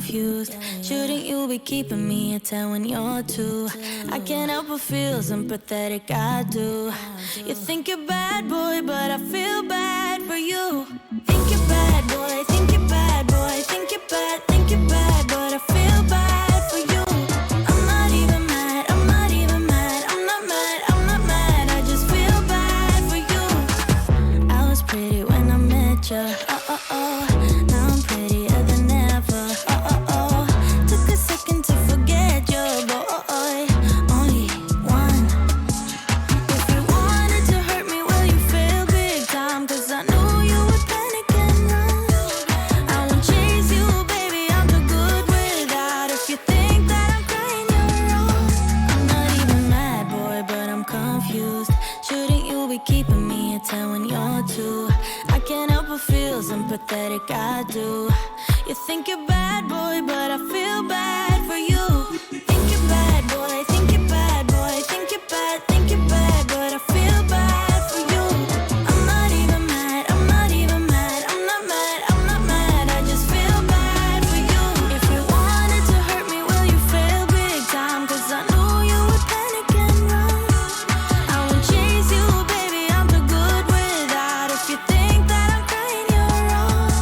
confused. Shouldn't you be keeping me at 10 when you're 2? I can't help but feel sympathetic, I do. You think you're bad, boy, but I feel bad for you. Think you're bad, boy, think you're bad, boy, think you're bad, but I feel bad for you. I'm not even mad, I'm not even mad, I'm not mad, I'm not mad, I just feel bad for you. I was pretty when I met ya, now I'm prettier than ever, took a second to forget your boy, only one. If you wanted to hurt me, well you failed big time, cause I knew you would panic and run. I won't chase you, baby, I'm too good without. If you think that I'm crying, you're wrong. I'm not even mad, boy, but I'm confused. Shouldn't you be keeping me at 10 when you're 2? I can't help but feel sympathetic, I do. You think you're bad, boy, but I feel bad for you. Think you're bad, boy, think you're bad, boy, think you're bad, but I feel bad for you. I'm not even mad, I'm not even mad, I'm not mad, I'm not mad, I just feel bad for you. If you wanted to hurt me, well you failed big time, cause I knew you would panic and run. I won't chase you, baby, I'm too good without. If you think that I'm crying, you're wrong.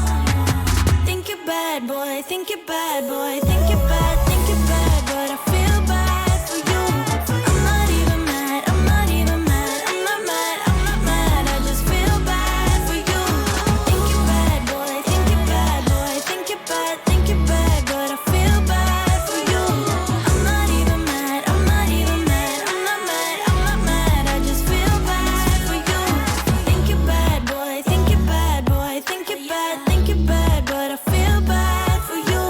Think you're bad, boy, think you're bad, boy, think you're bad, but I feel bad for you. I'm not even mad, I'm not even mad, I'm not mad, I'm not mad, I just feel bad for you. Think you're bad, boy, think you're bad, boy, think you're bad, but I feel bad for you. I'm not even mad, I'm not even mad, I'm not mad, I'm not mad, I just feel bad for you. Think you're bad, boy, think you're bad, boy, think you're bad, but I feel bad for you.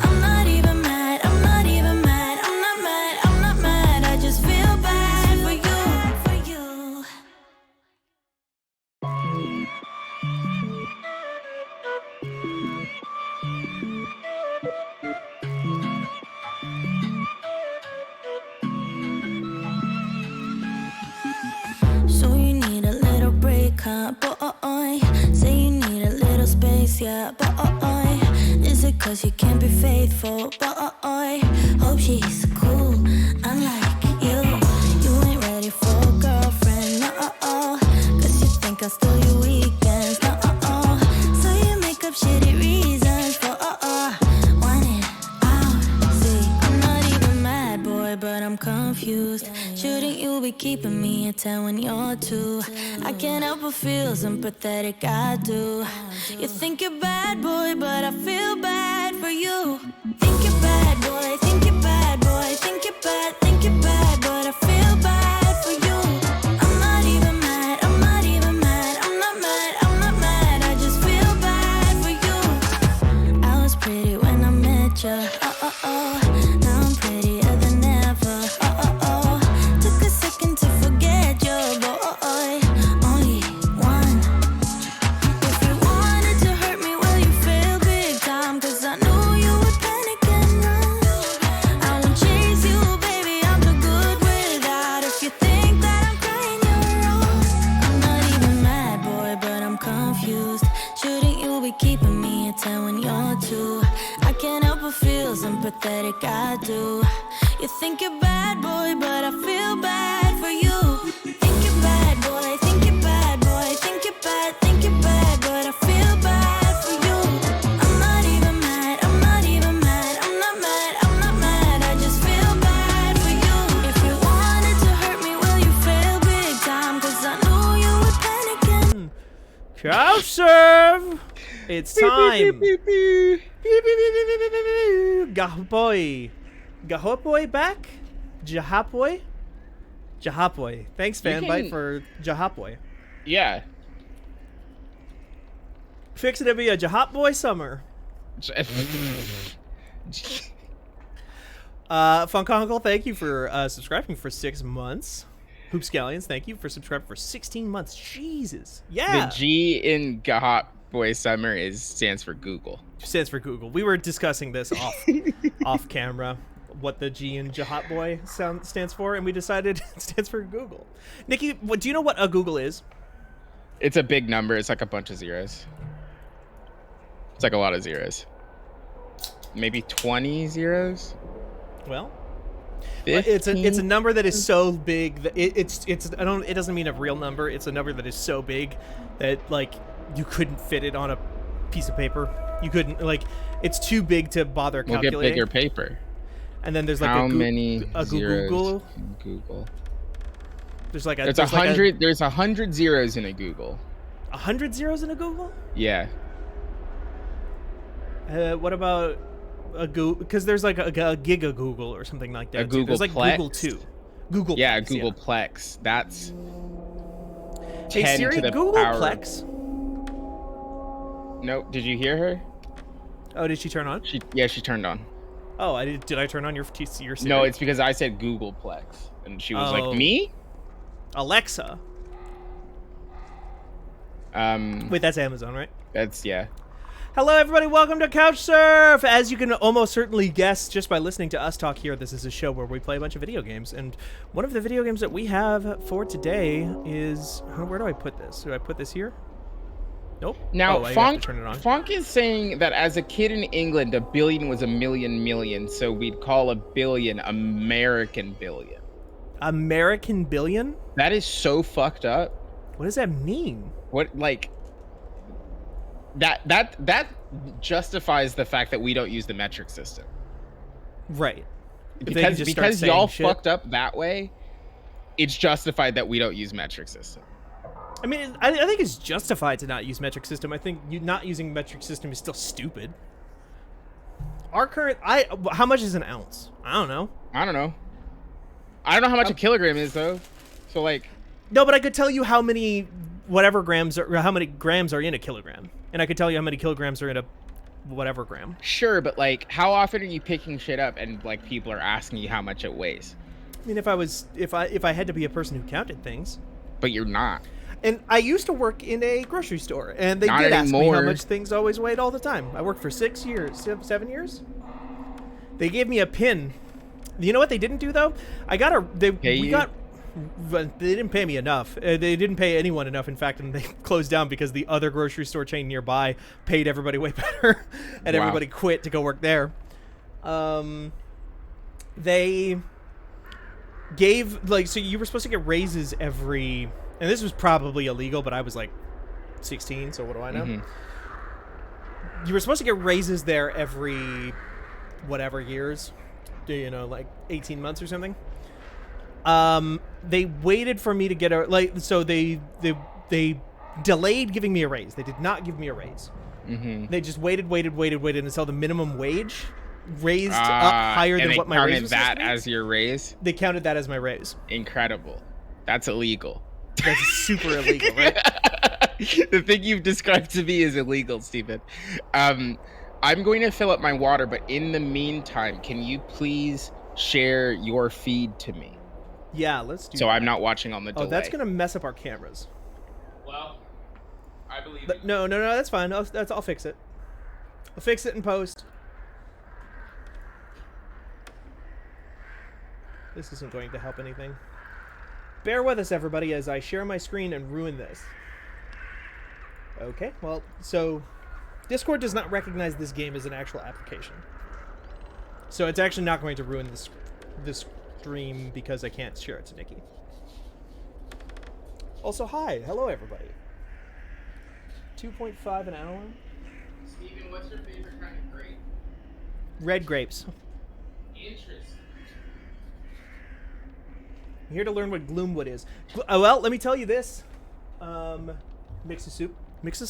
I'm not even mad, I'm not even mad, I'm not mad, I'm not mad, I just feel bad for you. So you need a little break, huh, boy? Say you need a little space, yeah, boy. Is it cause you can't be faithful, boy? Hope she's cool, unlike you. You ain't ready for a girlfriend, no. Cause you think I'll steal your weekends, no. So you make up shitty reasons for want it out. See, I'm not even mad, boy, but I'm confused. Shouldn't you be keeping me at 10 when you're 2? I can't help but feel sympathetic, I do. You think you're bad, boy, but I feel bad for you. Think you're bad, boy, think you're bad, boy, think you're bad, but I feel bad for you. I'm not even mad, I'm not even mad, I'm not mad, I'm not mad, I just feel bad for you. I was pretty when I met ya, now I'm prettier than ever, took a second to forget your boy, only one. If you wanted to hurt me, well you failed big time, cause I knew you would panic and run. I won't chase you, baby, I'm too good without. If you think that I'm crying, you're wrong. I'm not even mad, boy, but I'm confused. Shouldn't you be keeping me at 10 when you're 2? I can't help but feel sympathetic, I do. You think you're bad, boy, but I feel bad for you. Think you're bad, boy, think you're bad, boy, think you're bad, but I feel bad for you. I'm not even mad, I'm not even mad, I'm not mad, I'm not mad, I just feel bad for you. If you wanted to hurt me, well you failed big time, cause I knew you would panic and Cow serve! It's time! Gahopoy! Gahopoy back? Jahapoy? Jahapoy. Thanks, Fanbite, for Jahapoy. Yeah. Fixing to be a Jahapoy summer. Funkonkle, thank you for subscribing for 6 months. Hoopscallions, thank you for subscribing for 16 months. Jesus. Yeah. The G in Gahop Boy Summer stands for Google. Stands for Google. We were discussing this off camera, what the G in Jahat Boy stands for, and we decided it stands for Google. Nikki, do you know what a Google is? It's a big number. It's like a bunch of zeros. It's like a lot of zeros. maybe 20 zeros. Well, 15? it's a number that is so big that it doesn't mean a real number. It's a number that is so big that like you couldn't fit it on a piece of paper. You couldn't it's too big to bother calculating. We'll get bigger paper. And then there's like how a many zeros Google. in Google? There's like a there's 100. There's 100 zeros in a Google. 100 zeros in a Google? Yeah. What about a Google? Because there's like a Giga Google or something like that. A Google There's like Plex? Google 2. Google. Yeah, Plex, Googleplex. That's 10 Hey Siri, to the Google power. Plex. No, did you hear her? Oh, did she turn on? She turned on. Oh, did I turn on your Siri? No, it's because I said Googleplex, and she was like, "Me?" Alexa. Wait, that's Amazon, right? Yeah. Hello, everybody. Welcome to Couch Surf. As you can almost certainly guess just by listening to us talk here, this is a show where we play a bunch of video games. And one of the video games that we have for today is... Where do I put this? Do I put this here? Nope. Now, I have to turn it on. Funk is saying that as a kid in England, a billion was a million, so we'd call a billion American billion. American billion? That is so fucked up. What does that mean? What, like... That justifies the fact that we don't use the metric system. Right. Because y'all fucked up that way, it's justified that we don't use metric system. I mean, I think it's justified to not use metric system. I think not using metric system is still stupid. Our current... How much is an ounce? I don't know. I don't know how much a kilogram is, though. So, like... No, but I could tell you how many grams are in a kilogram. And I could tell you how many kilograms are in a whatever gram. Sure, but, like, how often are you picking shit up and, like, people are asking you how much it weighs? I mean, if I had to be a person who counted things. But you're not. And I used to work in a grocery store, and they Not did ask me how anymore. much things always weighed all the time. I worked for 6 years, 7 years. They gave me a pin. You know what they didn't do though? They didn't pay me enough. They didn't pay anyone enough. In fact, and they closed down because the other grocery store chain nearby paid everybody way better, and everybody quit to go work there. They gave so you were supposed to get raises every. And this was probably illegal, but I was like 16, so what do I know? Mm-hmm. You were supposed to get raises there every whatever years, like 18 months or something. They waited for me to get they delayed giving me a raise. They did not give me a raise. Mm-hmm. They just waited until the minimum wage raised up higher than what my raise was. And they counted that as your raise? They counted that as my raise. Incredible. That's illegal. That's super illegal, right? The thing you've described to me is illegal, Stephen. I'm going to fill up my water, but in the meantime, can you please share your feed to me? Yeah, let's do so that. I'm not watching on the delay. Oh, that's going to mess up our cameras. Well, I believe you. No, that's fine. I'll fix it. I'll fix it in post. This isn't going to help anything. Bear with us, everybody, as I share my screen and ruin this. Okay, well, so Discord does not recognize this game as an actual application. So it's actually not going to ruin this stream because I can't share it to Nikki. Also, hi. Hello, everybody. 2.5 an hour. Steven, what's your favorite kind of grape? Red grapes. Interesting. I'm here to learn what gloomwood is. Well, let me tell you this. Mix this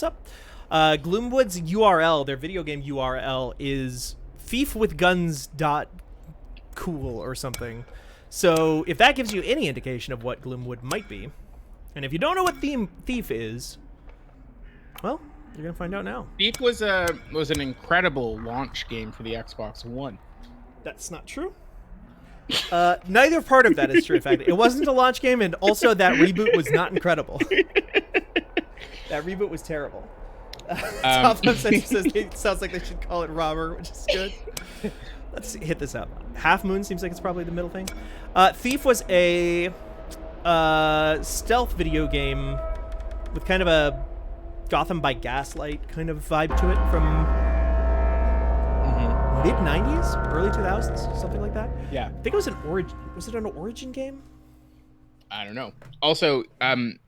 up. Gloomwood's URL, their video game URL, is thiefwithguns.cool or something. So if that gives you any indication of what Gloomwood might be, and if you don't know what Thief is, well, you're gonna find out now. Thief was an incredible launch game for the Xbox One. That's not true. Neither part of that is true. In fact, it wasn't a launch game, and also that reboot was not incredible. That reboot was terrible. Top of says it sounds like they should call it Robber, which is good. Let's hit this up. Half Moon seems like it's probably the middle thing. Thief was a stealth video game with kind of a Gotham by Gaslight kind of vibe to it from mid 90s, early 2000s, something like that. Yeah. I think it was an Origin. Was it an Origin game? I don't know. Also,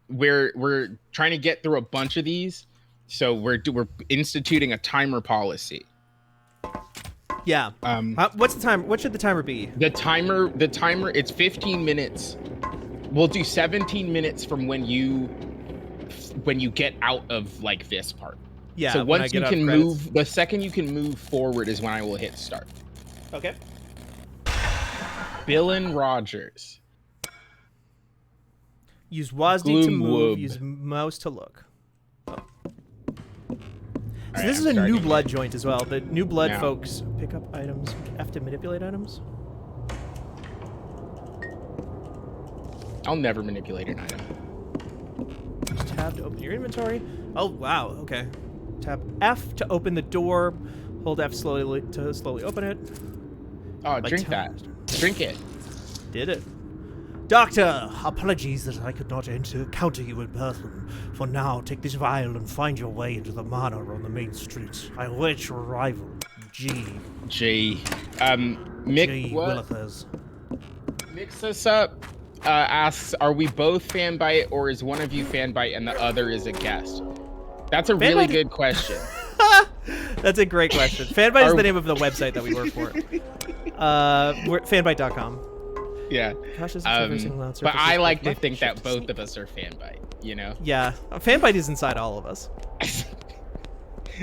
we're trying to get through a bunch of these, so we're instituting a timer policy. Yeah. What's the time? What should the timer be? The timer. It's 15 minutes. We'll do 17 minutes from when you get out of like this part. Yeah. So once you can move, the second you can move forward is when I will hit start. Okay. Bill and Rogers. Use WASD to move. Gloomwoob. Use mouse to look. Oh. So Right, this is I'm a new starting blood it. joint as well. The new blood Yeah. folks pick up items. Have to manipulate items. I'll never manipulate an item. Use tab to open your inventory. Oh wow. Okay. Tap F to open the door. Hold F slowly to slowly open it. Oh, Like drink that. Drink it. Did it. Doctor, apologies that I could not encounter you in person. For now, take this vial and find your way into the manor on the main street. I await your arrival. G. Mick, G. what? Willikers. Mix us up. Asks, are we both Fanbyte or is one of you Fanbyte and the other is a guest? That's a really Fanbyte- good question. That's a great question. Fanbyte is the name of the website that we work for. We're fanbyte.com. Yeah. Cautious of traversing loud But surfaces I with like to left think that shift both sneak. of us are Fanbyte, you know? Yeah, Fanbyte is inside all of us.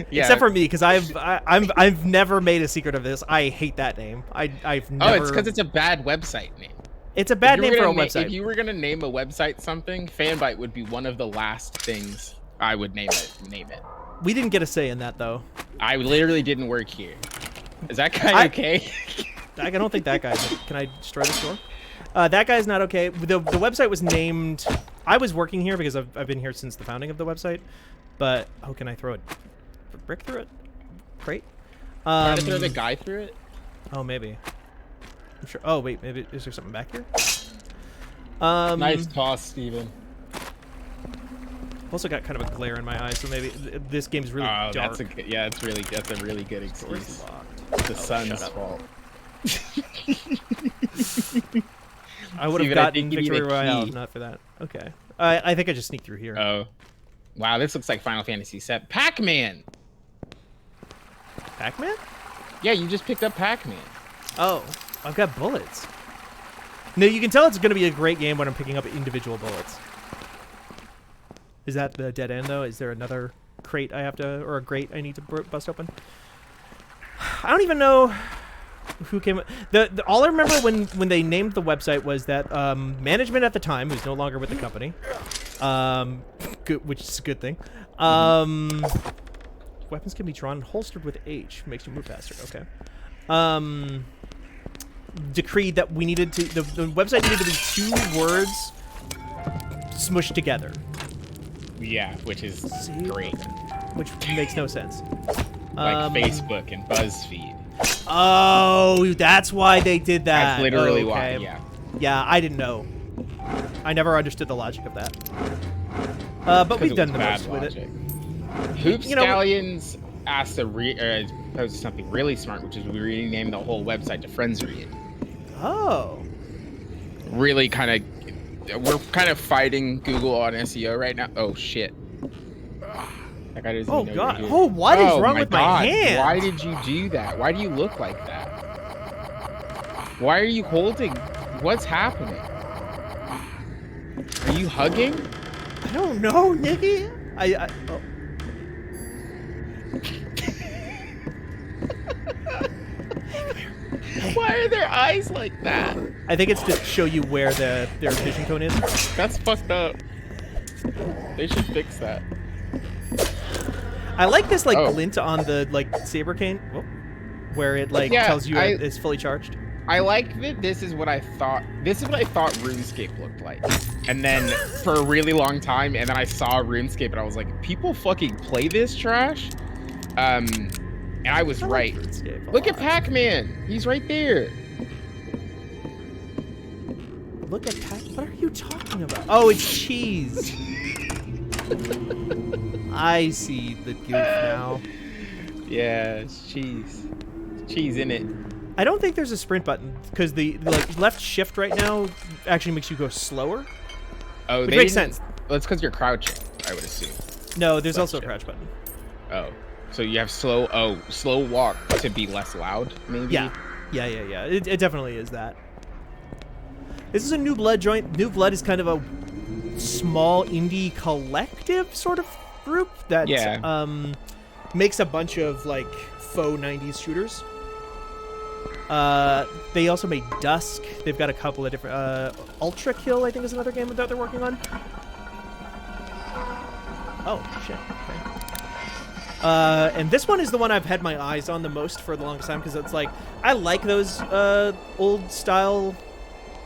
Yeah. Except for me, because I've never made a secret of this. I hate that name. I've never. Oh, it's because it's a bad website name. It's a bad If you name were for a gonna website. If you were gonna name a website something, Fanbyte would be one of the last things I would name it. We didn't get a say in that though. I literally didn't work here. Is that guy okay? I don't think that guy. Can I destroy the store? That guy's not okay. The website was named. I was working here because I've been here since the founding of the website. But how can I throw a brick through it? Crate? Trying to throw the guy through it? Oh, maybe. I'm sure. Oh, wait. Maybe is there something back here? Nice toss, Steven. I've also got kind of a glare in my eyes, so maybe this game's really Oh, dark. that's a really good Door's excuse. locked. The sun's fault. I would have Steven, I gotten think you need Victory a Royale key. if not for that. Okay. I think I just sneaked through here. Oh. Wow, this looks like Final Fantasy VII. Pac-Man! Pac-Man? Yeah, you just picked up Pac-Man. Oh, I've got bullets. No, you can tell it's going to be a great game when I'm picking up individual bullets. Is that the dead end, though? Is there another crate I have to, or a grate I need to bust open? I don't even know who came. All I remember when they named the website was that management at the time, who's no longer with the company, which is a good thing. Weapons can be drawn and holstered with H, makes you move faster. Okay. Decreed that we needed to. The website needed to be 2 words smushed together. Yeah, which is great. Which makes no sense. Like Facebook and BuzzFeed. Oh, that's why they did that. That's literally okay. why, yeah. Yeah, I didn't know. I never understood the logic of that. But we've done the most with it. Hoop You know- Scallions asked posed something really smart, which is we rename the whole website to Friends Read. Oh. Really we're kind of fighting Google on SEO right now. Oh shit. That guy doesn't Oh even know god. you're here. Oh, what is Oh wrong with my God. hand? Why did you do that? Why do you look like that? Why are you holding? What's happening? Are you hugging? I don't know, Nikki. Oh. Why are their eyes like that? I think it's to show you where their vision cone is. That's fucked up. They should fix that. I like this Oh. glint on the saber cane, where it Yeah, tells you it's fully charged. I like that this is what I thought RuneScape looked like. And then for a really long time, and then I saw RuneScape and I was like, people fucking play this trash? And I was right. RuneScape a Look at lot. Pac-Man. He's right there. Look at Pac. What are you talking about? Oh, it's cheese. I see the goof now. Yeah, it's cheese. Cheese in it. I don't think there's a sprint button because the like left shift right now actually makes you go slower. Oh, which makes sense. Well, it's because you're crouching, I would assume. No, there's also a crouch button. Oh, so you have slow walk to be less loud, maybe? Yeah. It definitely is that. This is a New Blood joint. New Blood is kind of a small indie collective sort of group that makes a bunch of like faux 90s shooters. They also made Dusk. They've got a couple of different Ultra Kill, I think, is another game that they're working on. Oh shit. Okay. And this one is the one I've had my eyes on the most for the longest time because it's like I like those old style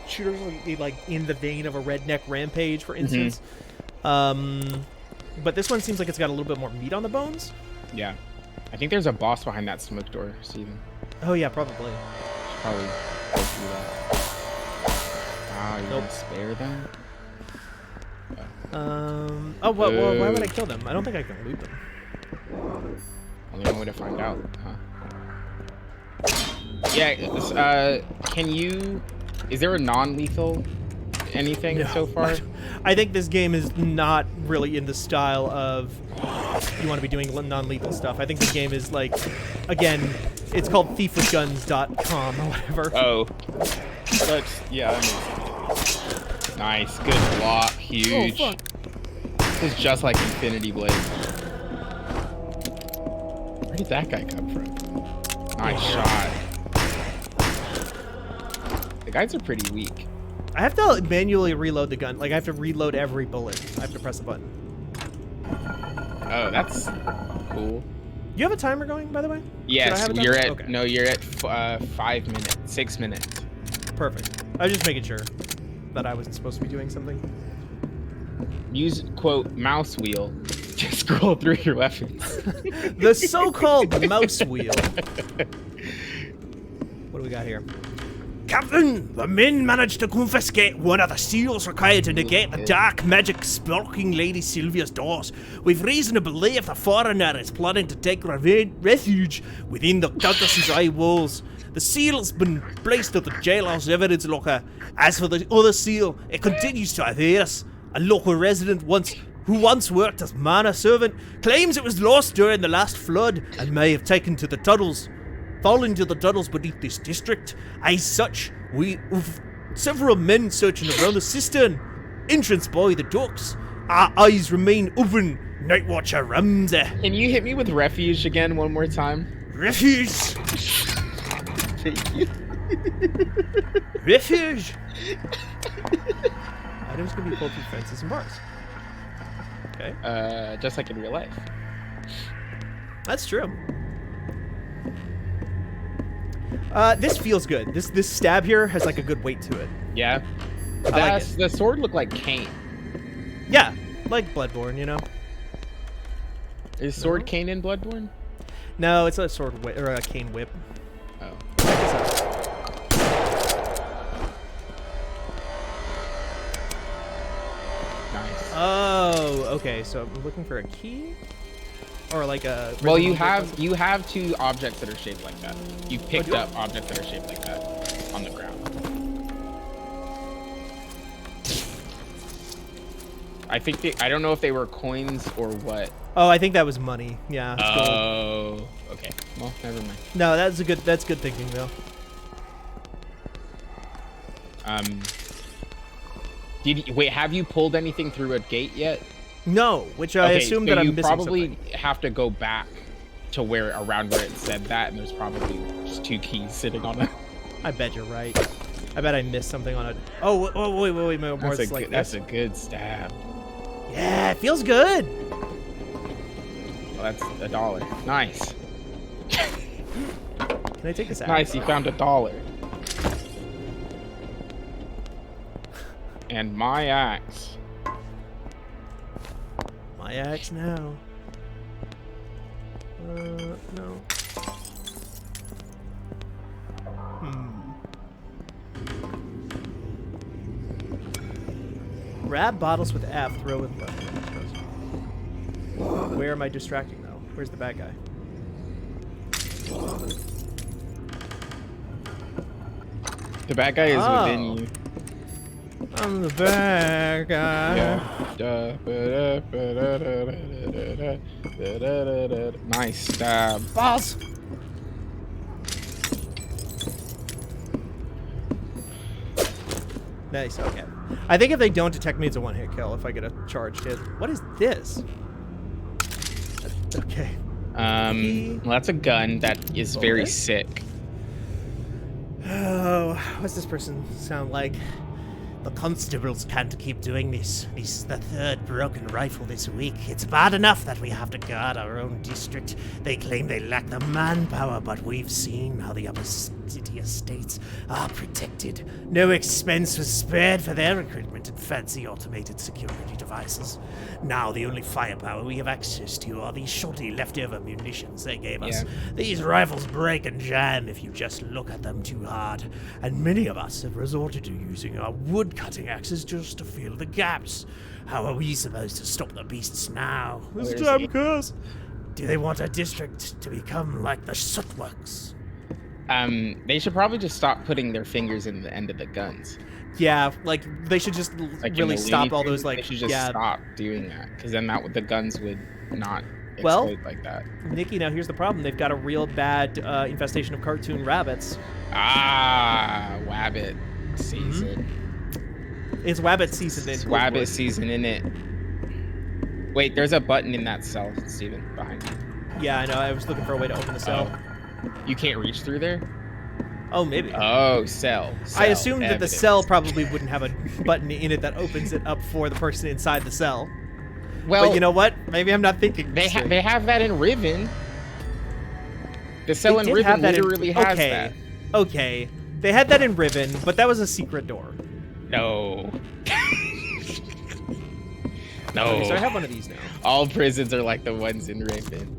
shooters, like in the vein of a Redneck Rampage, for instance. But this one seems like it's got a little bit more meat on the bones. Yeah, I think there's a boss behind that smoke door, Steven. Oh yeah, probably. Should probably go through that. Ah, you want to spare them? Oh, well, why would I kill them? I don't think I can loot them. Only one way to find out, huh? Yeah, can you... Is there a non-lethal anything so far? I think this game is not really in the style of you want to be doing non-lethal stuff. I think this game is like, again, it's called thiefwithguns.com or whatever. Oh. That's, yeah, that makes sense. Nice, good block, huge. Oh, fuck. This is just like Infinity Blade. Where did that guy come from? Nice shot. The guys are pretty weak. I have to manually reload the gun. Like, I have to reload every bullet. I have to press a button. Oh, that's cool. You have a timer going, by the way? Yes, you're at, okay. no, you're at 5 minutes, 6 minutes. Perfect. I was just making sure that I wasn't supposed to be doing something. Use, quote, mouse wheel to scroll through your weapons. The so-called mouse wheel. What do we got here? Captain, the men managed to confiscate one of the seals required to negate the dark magic sparking Lady Sylvia's doors. We've reason to believe the foreigner is plotting to take refuge within the Countess's eye walls. The seal has been placed at the jailhouse evidence locker. As for the other seal, it continues to evade us. A local resident who once worked as manor servant claims it was lost during the last flood and may have taken to the tunnels. Falling to the tunnels beneath this district. As such, we've several men searching around the cistern. Entrance by the docks. Our eyes remain open. Night Watcher Ramsey. Can you hit me with refuge again one more time? Refuge! Thank you. Refuge! Items can be pulled through fences and bars. Okay. Just like in real life. That's true. This feels good. This stab here has like a good weight to it. Yeah. I like it. The sword looked like Cain. Yeah, like Bloodborne, you know. Is sword Cain in Bloodborne? No, it's a sword whip, or a cane whip. Oh. Nice. Oh, okay. So I'm looking for a key, or like a. Well, you have two objects that are shaped like that. You picked up objects that are shaped like that on the ground. I don't know if they were coins or what. Oh, I think that was money. Yeah. It's gold. Oh, okay. Well, never mind. No, that's good thinking though. Wait, have you pulled anything through a gate yet? No, which I assume so that I'm you missing probably something. have to go back to around where it said that, and there's probably just 2 keys sitting on it. I bet you're right. I bet I missed something on it. Oh, wait, more. That's a good stab. Yeah, it feels good. Well, that's $1. Nice. Can I take this out? Nice, you found $1. And my axe. My axe now. No. Grab bottles with F, throw with left. Where am I distracting though? Where's the bad guy? The bad guy is within you. I'm the bad guy. Yeah. Nice stab. Balls. Nice, okay. I think if they don't detect me, it's a one-hit kill if I get a charged hit. What is this? Okay. Well, that's a gun that is very sick. Oh, what's this person sound like? The constables can't keep doing this. This is the third broken rifle this week. It's bad enough that we have to guard our own district. They claim they lack the manpower, but we've seen how the upper city estates are protected. No expense was spared for their equipment and fancy automated security devices. Now the only firepower we have access to are these shorty leftover munitions they gave us. Yeah. These rifles break and jam if you just look at them too hard, and many of us have resorted to using our wood-cutting axes just to fill the gaps. How are we supposed to stop the beasts now? This damn curse! Do they want our district to become like the Sootworks? They should probably just stop putting their fingers in the end of the guns. Yeah, like they should just really stop all those, like, they should just stop doing that, because then the guns would not explode like that. Nikki, now here's the problem. They've got a real bad infestation of cartoon rabbits. Wabbit season. It's Wabbit season. It's Wabbit season, in it. Wait, there's a button in that cell, Steven, behind you. Yeah, I know. I was looking for a way to open the cell. You can't reach through there? Oh, maybe. Oh, cell. I assumed that the cell probably wouldn't have a button in it that opens it up for the person inside the cell. Well, but you know what? Maybe I'm not thinking. They have that in Riven. The cell in Riven literally has that. Okay. They had that in Riven, but that was a secret door. No. No. Okay, so I have one of these now. All prisons are like the ones in Riven.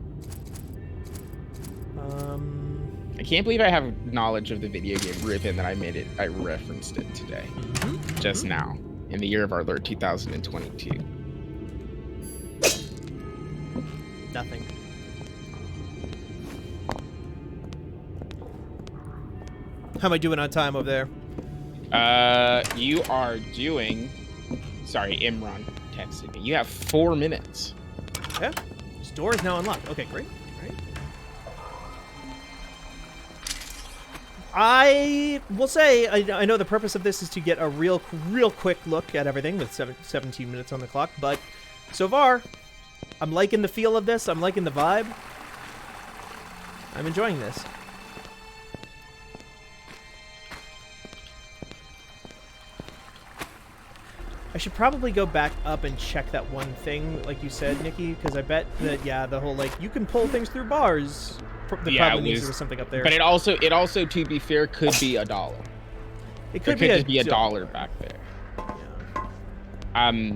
I can't believe I have knowledge of the video game Riven that I referenced it today. Just now. In the year of our Lord 2022. Nothing. How am I doing on time over there? You are doing... Sorry, Imran texted me. You have 4 minutes. Yeah. This door is now unlocked. Okay, great. I will say, I know the purpose of this is to get a real quick look at everything with 17 minutes on the clock, but so far, I'm liking the feel of this. I'm liking the vibe. I'm enjoying this. I should probably go back up and check that one thing, like you said, Nikki, because I bet that, yeah, the whole, like, you can pull things through bars. Probably means there was something up there. But it also, to be fair, could be $1. It could just be $1 back there. Yeah.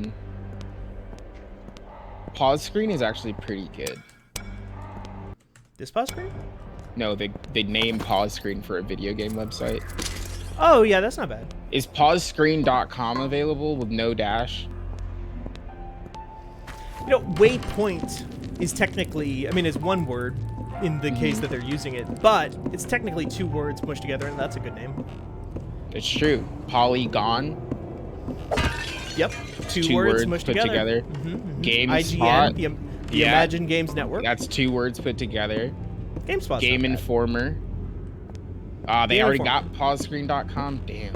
Pause screen is actually pretty good. This pause screen? No, the name pause screen for a video game website. Oh, yeah, that's not bad. Is pausescreen.com available with no dash? You know, waypoint is technically, I mean, it's one word in the case that they're using it, but it's technically 2 words pushed together, and that's a good name. It's true. Polygon. Yep. 2 words pushed put together. GameSpot. IGN, the Imagine Games Network. That's 2 words put together. GameSpot's Game Informer. They already got pausescreen.com. Damn.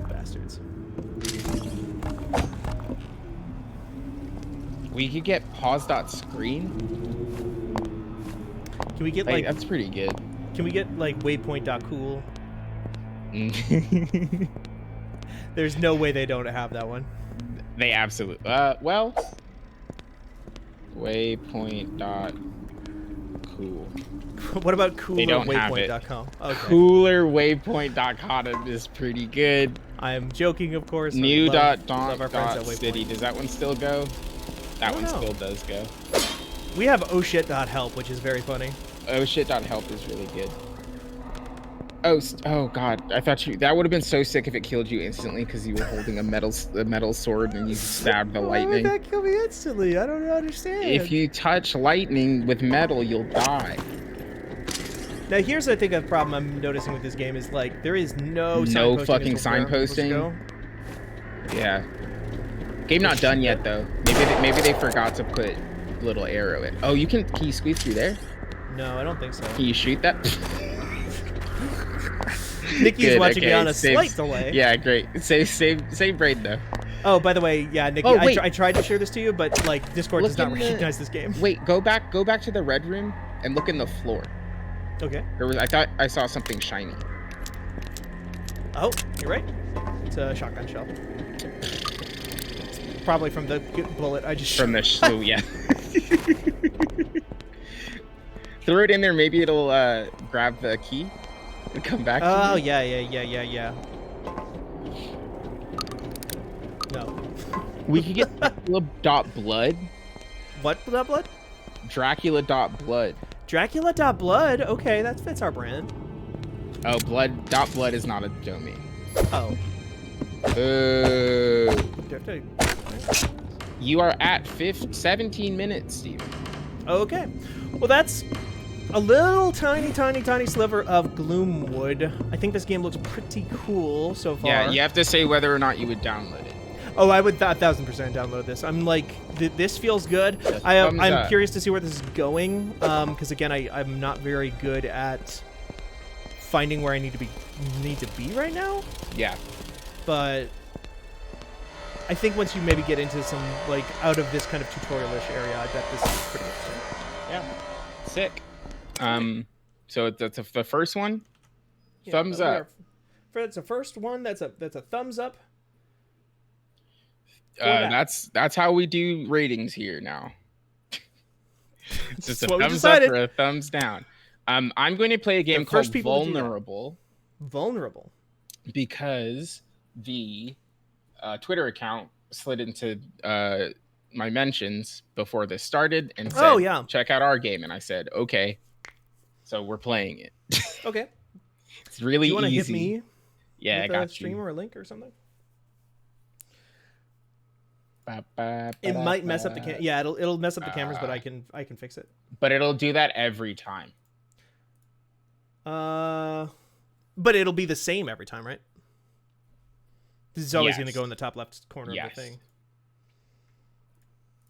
Bastards. We could get pause.screen. Can we get like that's pretty good. Can we get like waypoint.cool? There's no way they don't have that one. They absolutely well, waypoint.cool. What about coolerwaypoint.com? Okay. Coolerwaypoint.com is pretty good. I'm joking, of course. New.donk.city. Does that one still go? That one still does go. We have ohshit.help, which is very funny. Ohshit.help is really good. Oh god, I thought that would have been so sick if it killed you instantly because you were holding a metal sword and you stabbed the lightning. Why would that kill me instantly? I don't understand. If you touch lightning with metal, you'll die. Now, here's I think a problem I'm noticing with this game is like there is no fucking signposting. Yeah. Game not done yet though. Maybe they forgot to put little arrow in. Oh, can you squeeze through there? No, I don't think so. Can you shoot that? Nikki's watching me on a slight delay. Yeah, great. Save brain though. Oh, by the way, yeah, Nikki, I tried to share this to you, but like Discord does not recognize this game. Wait, go back to the red room and look in the floor. Okay. I thought I saw something shiny. Oh, you're right. It's a shotgun shell. It's probably from the bullet I just shot. From the yeah. Throw it in there. Maybe it'll grab the key and come back. Oh yeah. No. We could get Dracula.blood. What blood? Dracula.blood. Dracula.blood. Okay, that fits our brand. Oh, blood is not a domain. Oh. You are at 17 minutes, Steve. Okay. Well, that's a little tiny sliver of Gloomwood. I think this game looks pretty cool so far. Yeah, you have to say whether or not you would download it. Oh, I would 1,000% download this. I'm like, this feels good. I'm curious to see where this is going, because again, I'm not very good at finding where I need to be right now. Yeah. But I think once you maybe get into some like out of this kind of tutorial-ish area, I bet this is pretty interesting. Yeah. Sick. So that's the first one. Yeah, Thumbs up. That's the first one. That's a thumbs up. That's how we do ratings here now. It's just a thumbs up or a thumbs down. I'm going to play a game called Vulnerable. Vulnerable. Because the Twitter account slid into my mentions before this started and said, check out our game. And I said, okay. So we're playing it. Okay. It's really easy. Do you want to hit me? Yeah, I got a stream or a link or something? It might mess up the it'll mess up the cameras, but I can fix it. But it'll do that every time. But it'll be the same every time, right? This is always going to go in the top left corner of the thing.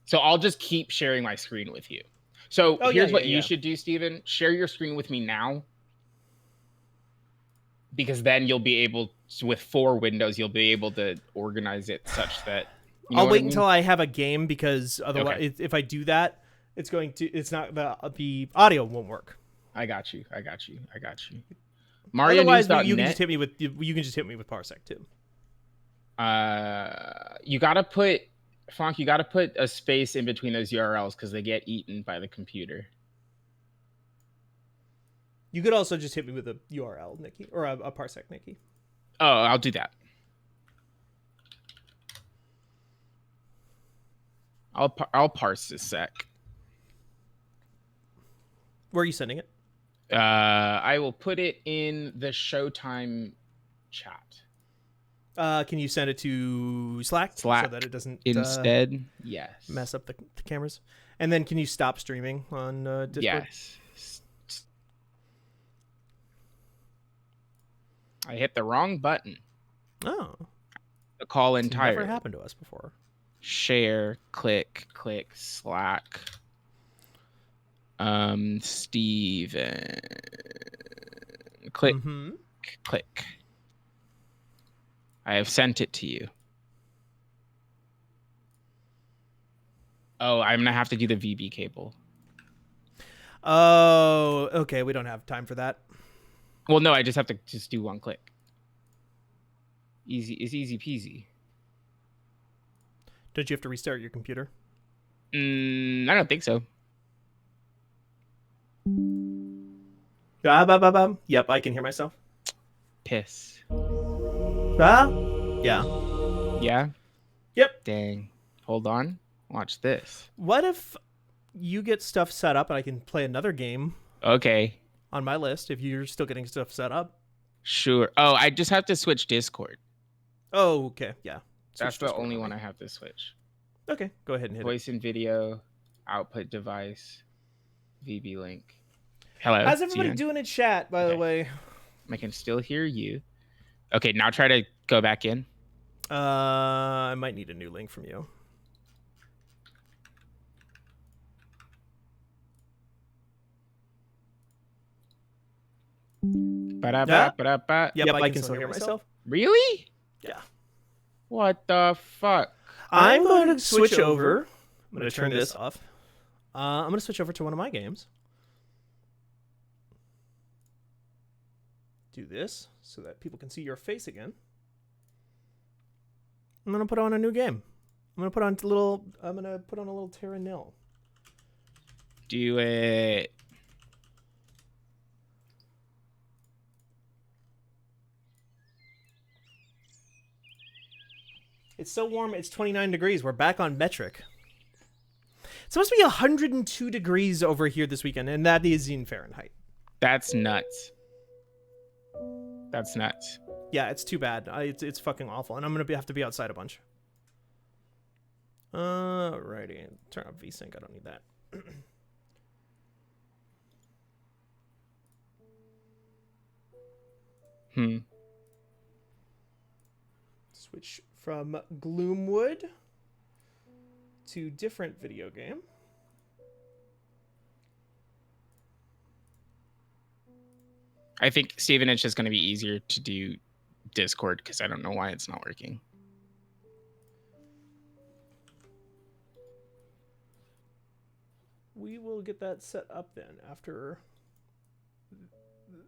So I'll just keep sharing my screen with you. So here's what you should do, Steven. Share your screen with me now. Because then you'll be able to, with 4 windows, you'll be able to organize it such that I'll wait until I have a game, because otherwise, if I do that, it's not the audio won't work. I got you. Mario Otherwise, you can just hit me with Parsec too. You gotta put a space in between those URLs because they get eaten by the computer. You could also just hit me with a URL, Nikki, or a Parsec, Nikki. Oh, I'll do that. I'll parse this sec. Where are you sending it? I will put it in the Showtime chat. Can you send it to Slack so that it doesn't instead? Yes. Mess up the cameras. And then can you stop streaming on Discord? Yes. I hit the wrong button. Oh. The call entirely. Never happened to us before. Share, click, Slack. Steven. Click. Click. I have sent it to you. Oh, I'm gonna have to do the VB cable. Oh, okay. We don't have time for that. Well, no, I just have to do one click. It's easy peasy. Don't you have to restart your computer? I don't think so. Yep, I can hear myself. Piss. Yeah. Yeah? Yep. Dang. Hold on. Watch this. What if you get stuff set up and I can play another game? Okay. On my list, if you're still getting stuff set up. Sure. Oh, I just have to switch Discord. Oh, okay. Yeah. That's the only one I have to switch. Okay. Go ahead and hit Voice and video, output device, VB link. Hello. How's everybody Xian? doing in chat, by the way? I can still hear you. Okay, now try to go back in. I might need a new link from you. Ba-da-ba-ba-da-ba. Yep, I can still hear myself. Really? Yeah. What the fuck? I'm going to switch over. I'm going to turn this off. I'm going to switch over to one of my games. Do this so that people can see your face again. I'm going to put on a new game. I'm going to put on a little Terra Nil. Do it. It's so warm, it's 29 degrees. We're back on metric. It's supposed to be 102 degrees over here this weekend, and that is in Fahrenheit. That's nuts. That's nuts. Yeah, it's too bad. It's fucking awful, and I'm going to have to be outside a bunch. Alrighty. Turn off VSync. I don't need that. Switch from Gloomwood to different video game. I think, Steven, it's just going to be easier to do Discord because I don't know why it's not working. We will get that set up then after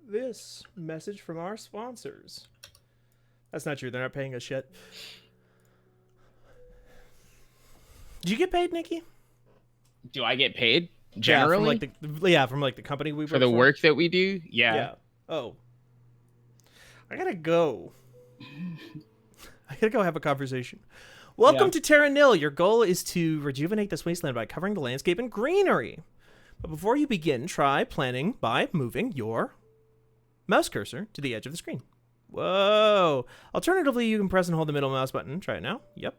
this message from our sponsors. That's not true. They're not paying us shit. Did you get paid, Nikki? Do I get paid generally? From the company we work for the work that we do? Yeah. Oh. I gotta go. I gotta go have a conversation. Welcome to Terra Nil. Your goal is to rejuvenate this wasteland by covering the landscape in greenery. But before you begin, try planning by moving your mouse cursor to the edge of the screen. Whoa. Alternatively, you can press and hold the middle mouse button. Try it now. Yep.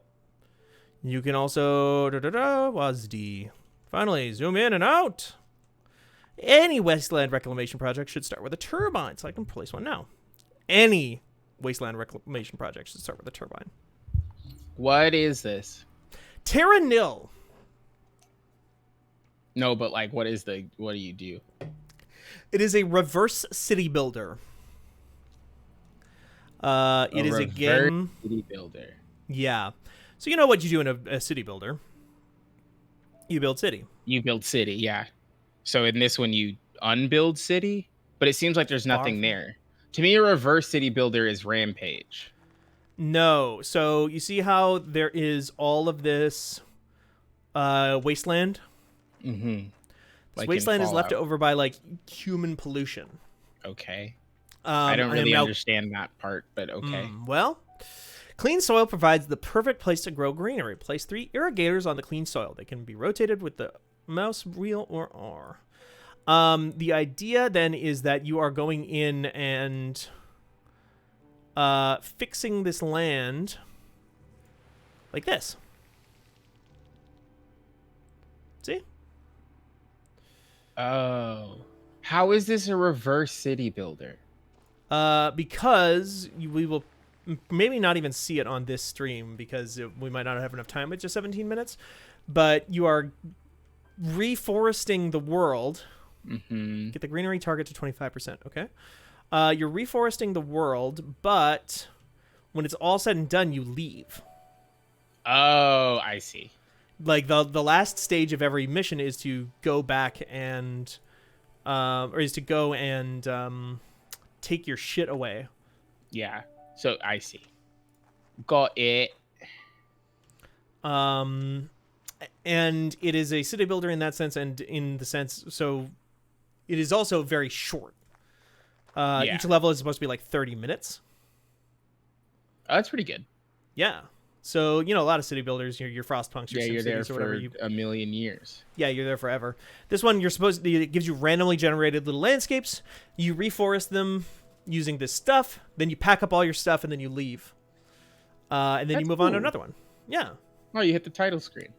You can also... WASD. Finally, zoom in and out. Any wasteland reclamation project should start with a turbine, so I can place one now. Any wasteland reclamation project should start with a turbine. What is this? Terra Nil. No, but like, what do you do? It is a reverse city builder. It is a game. City builder. Yeah. So you know what you do in a city builder? You build city. You build city, yeah. So in this one, you unbuild city, but it seems like there's nothing there. To me, a reverse city builder is Rampage. No. So you see how there is all of this wasteland? Mm-hmm. This wasteland is left over by like human pollution. Okay. I don't really understand that part, but okay. Well, clean soil provides the perfect place to grow greenery. Place 3 irrigators on the clean soil. They can be rotated with the mouse wheel or R. The idea then is that you are going in and fixing this land like this. See? Oh. How is this a reverse city builder? Because we will maybe not even see it on this stream because we might not have enough time with just 17 minutes, but you are reforesting the world. Mm-hmm. Get the greenery target to 25%, okay? You're reforesting the world, but when it's all said and done, you leave. Oh, I see. Like the last stage of every mission is to go back and take your shit away. Yeah. So I see. Got it. And it is a city builder in that sense, and in the sense, so it is also very short. Each level is supposed to be like 30 minutes. Oh, that's pretty good. Yeah. So, you know, a lot of city builders, your Frostpunks, your you're there or whatever, for a million years. Yeah, you're there forever. This one, it gives you randomly generated little landscapes. You reforest them using this stuff. Then you pack up all your stuff, and then you leave. And then you move on to another one. Yeah. Oh, you hit the title screen.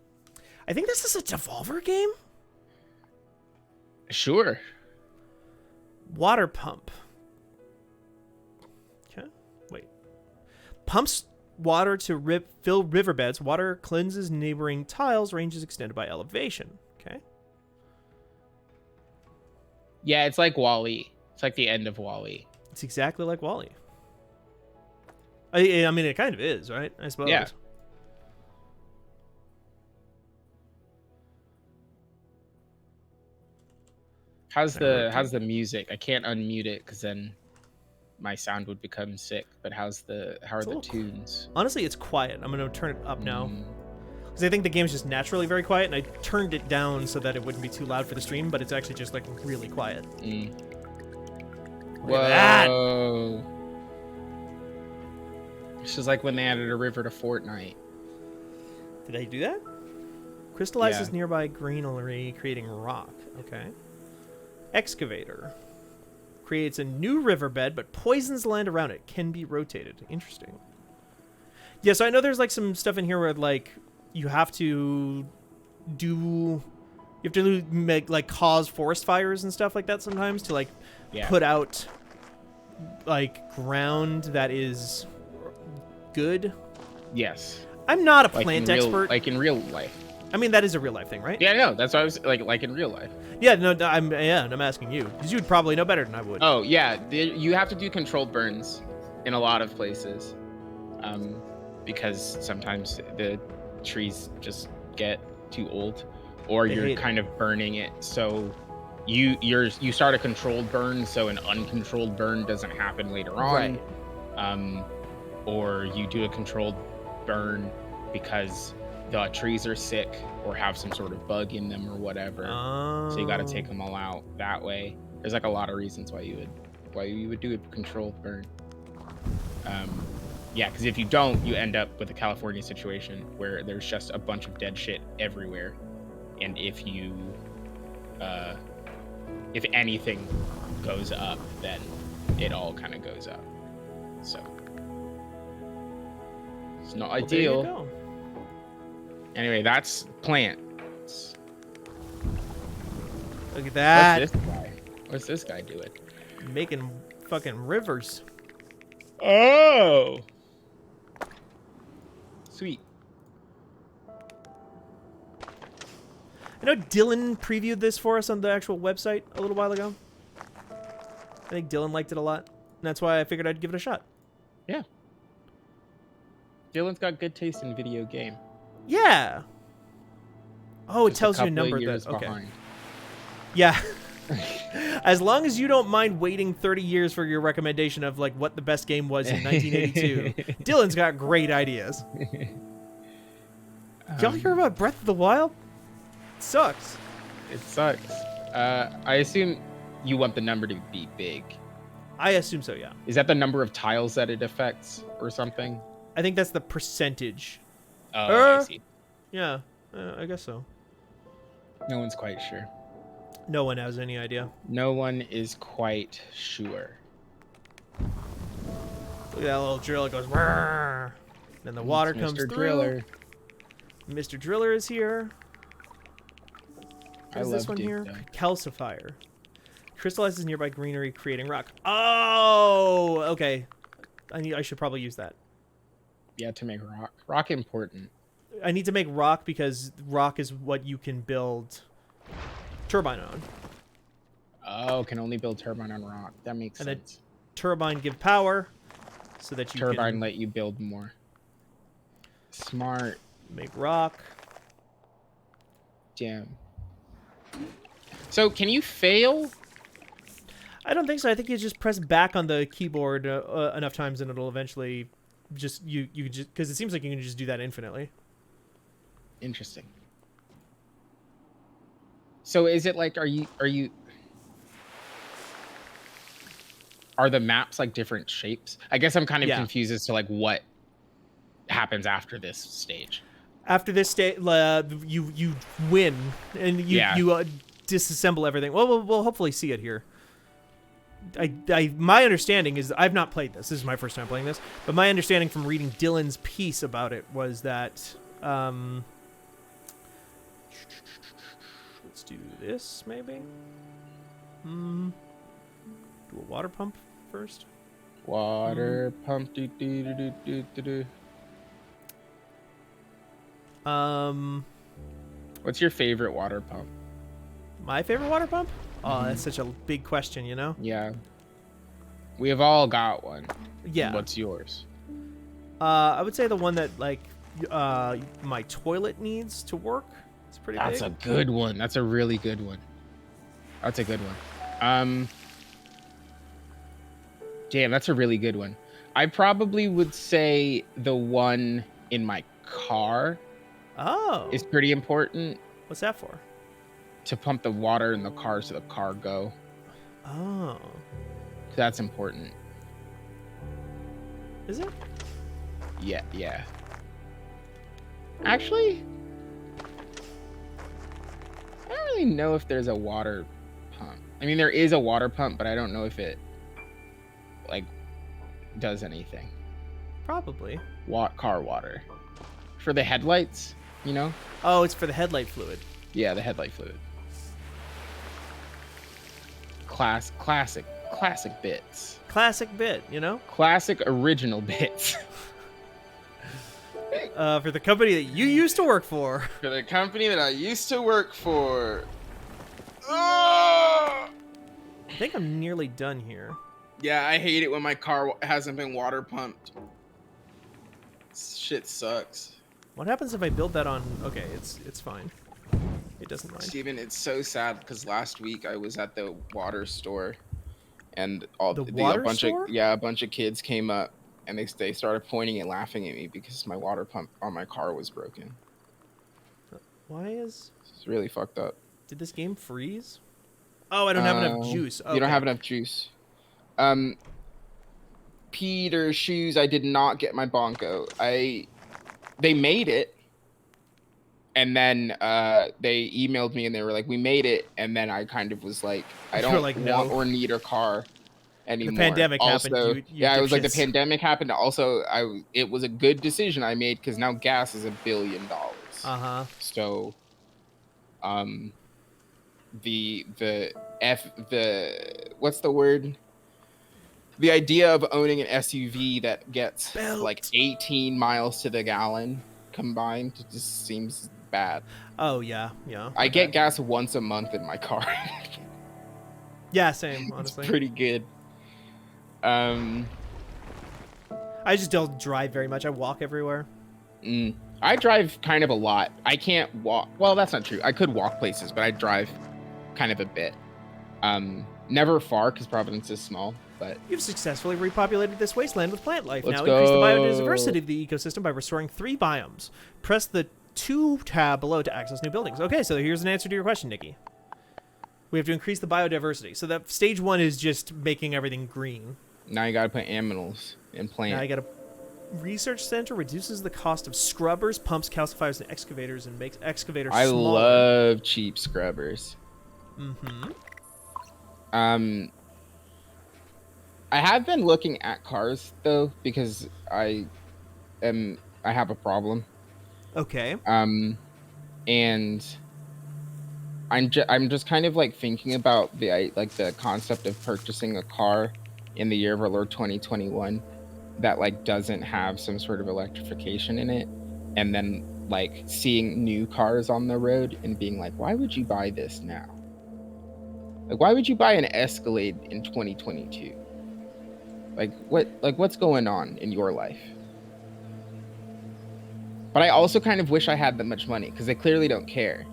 I think this is a Devolver game. Sure. Water pump. Okay. Wait. Pumps water to fill riverbeds. Water cleanses neighboring tiles. Range is extended by elevation. Okay. Yeah, it's like Wall-E. It's like the end of Wall-E. It's exactly like Wall-E. I mean, it kind of is, right? I suppose. Yeah. How's the music? I can't unmute it because then my sound would become sick. But how are the tunes? Honestly, it's quiet. I'm gonna turn it up now because I think the game's just naturally very quiet, and I turned it down so that it wouldn't be too loud for the stream. But it's actually just like really quiet. Look at that. This is like when they added a river to Fortnite. Did they do that? Crystallizes nearby greenery, creating rock. Okay. Excavator. Creates a new riverbed, but poisons the land around it. Can be rotated. Interesting. Yeah, so I know there's like some stuff in here where like you have to make like cause forest fires and stuff like that sometimes to like put out like ground that is good. Yes. I'm not a plant expert. Like in real life. I mean, that is a real life thing, right? Yeah, no, that's what I was like in real life. Yeah, no, I'm asking you because you would probably know better than I would. Oh yeah, you have to do controlled burns in a lot of places, because sometimes the trees just get too old, or you're kind of burning it. So you start a controlled burn, so an uncontrolled burn doesn't happen later on. Right. Or you do a controlled burn because the trees are sick or have some sort of bug in them or whatever. So you got to take them all out that way. There's like a lot of reasons why you would do a controlled burn. Yeah, because if you don't, you end up with a California situation where there's just a bunch of dead shit everywhere, and if anything goes up, then it all kind of goes up. So it's not ideal. There you go. Anyway, that's plants. Look at that. What's this guy doing? Making fucking rivers. Oh. Sweet. I know Dylan previewed this for us on the actual website a little while ago. I think Dylan liked it a lot. And that's why I figured I'd give it a shot. Yeah. Dylan's got good taste in video game. Yeah. Oh, it tells you a number that. Okay. Behind. Yeah. As long as you don't mind waiting 30 years for your recommendation of like what the best game was in 1982, Dylan's got great ideas. Y'all hear about Breath of the Wild? It sucks. It sucks. I assume you want the number to be big. I assume so, yeah. Is that the number of tiles that it affects or something? I think that's the percentage. Oh, I see. Yeah, I guess so. No one's quite sure. No one has any idea. No one is quite sure. Look at that little drill. It goes, "Rrrr." Then the water comes through. Driller. Mr. Driller is here. What is this one here? Though. Calcifier. Crystallizes nearby greenery, creating rock. Oh, okay. I should probably use that. Yeah, to make rock. Rock important. I need to make rock because rock is what you can build turbine on. Oh, can only build turbine on rock. That makes sense. And then turbine give power so that you turbine let you build more. Smart. Make rock. Damn. So can you fail? I don't think so. I think you just press back on the keyboard enough times and it'll eventually just you just because it seems like you can just do that infinitely. Interesting. So is it like are the maps like different shapes? I guess I'm kind of confused as to like what happens after this stage. After this stage, you win and you disassemble everything. Well, we'll hopefully see it here. My understanding is I've not played this. This is my first time playing this, but my understanding from reading Dylan's piece about it was that let's do this maybe. do a water pump first. Water pump. Do, do, do, do, do, do, do. What's your favorite water pump? My favorite water pump? Oh, that's such a big question, you know? Yeah. We have all got one. Yeah. What's yours? I would say the one that like my toilet needs to work. It's pretty big. That's a good one. That's a really good one. That's a good one. Damn, that's a really good one. I probably would say the one in my car. Oh. Is pretty important. What's that for? To pump the water in the car so the car go. Oh. That's important. Is it? Yeah. Actually, I don't really know if there's a water pump. I mean, there is a water pump, but I don't know if it like does anything. Probably. Car water. For the headlights, you know? Oh, it's for the headlight fluid. Yeah, the headlight fluid. Classic bits. Classic bit, you know? Classic original bits. For the company that you used to work for. For the company that I used to work for. Oh! I think I'm nearly done here. Yeah, I hate it when my car hasn't been water pumped. Shit sucks. What happens if I build that on... Okay, it's fine. It doesn't mind. Steven, it's so sad because last week I was at the water store and a bunch of kids came up and they started pointing and laughing at me because my water pump on my car was broken. Why is... It's really fucked up. Did this game freeze? Oh, I don't have enough juice. Okay. You don't have enough juice. Peter Shoes, I did not get my Bonko. They made it, and then they emailed me and they were like, "We made it," and then I kind of was like, "I don't want or need a car anymore." The pandemic happened. It was like the pandemic happened. Also, it was a good decision I made because now gas is $1 billion. So, what's the word? The idea of owning an SUV that gets like 18 miles to the gallon combined just seems bad. Oh, yeah. I get gas once a month in my car. Yeah, same, honestly. It's pretty good. I just don't drive very much. I walk everywhere. I drive kind of a lot. I can't walk. Well, that's not true. I could walk places, but I drive kind of a bit. Never far because Providence is small. But you've successfully repopulated this wasteland with plant life. Now increase the biodiversity of the ecosystem by restoring 3 biomes. Press the 2 tab below to access new buildings. Okay, so here's an answer to your question, Nikki. We have to increase the biodiversity. So that stage 1 is just making everything green. Now you gotta put aminals and plants. Now you gotta... Research center reduces the cost of scrubbers, pumps, calcifiers, and excavators, and makes excavators smaller. I love cheap scrubbers. I have been looking at cars though because I have a problem. Okay. And I'm just kind of like thinking about the concept of purchasing a car in the year of our Lord 2021 that like doesn't have some sort of electrification in it, and then like seeing new cars on the road and being like, why would you buy this now? Like, why would you buy an Escalade in 2022? What's going on in your life? But I also kind of wish I had that much money because they clearly don't care.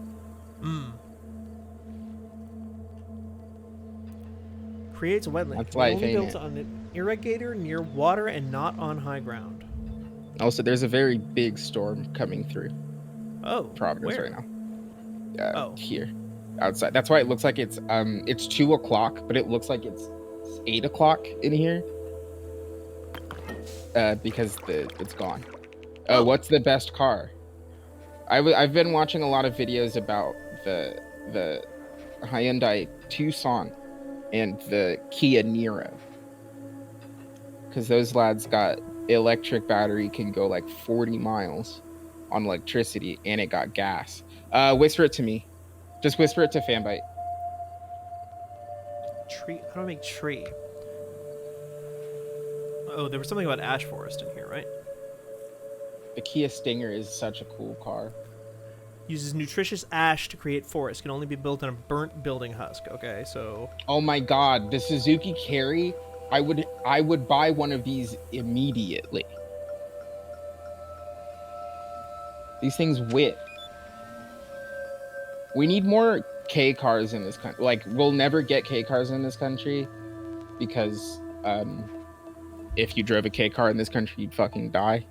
Creates a wetland. That's life, only ain't built it? on an irrigator near water and not on high ground. Also, there's a very big storm coming through Oh, Providence where? right now. Here, outside. That's why it looks like it's 2 o'clock, but it looks like it's 8 o'clock in here. Because it's gone. What's the best car? I've been watching a lot of videos about the Hyundai Tucson and the Kia Niro, because those lads got electric battery, can go like 40 miles on electricity, and it got gas. Whisper it to me. Just whisper it to Fanbite. Tree. How do I make tree? Oh, there was something about Ash Forest in here, right? The Kia Stinger is such a cool car. Uses nutritious ash to create forest. Can only be built on a burnt building husk. Okay, so... Oh my god, the Suzuki Carry, I would buy one of these immediately. These things whip. We need more K cars in this country. Like, we'll never get K cars in this country because if you drove a K car in this country, you'd fucking die.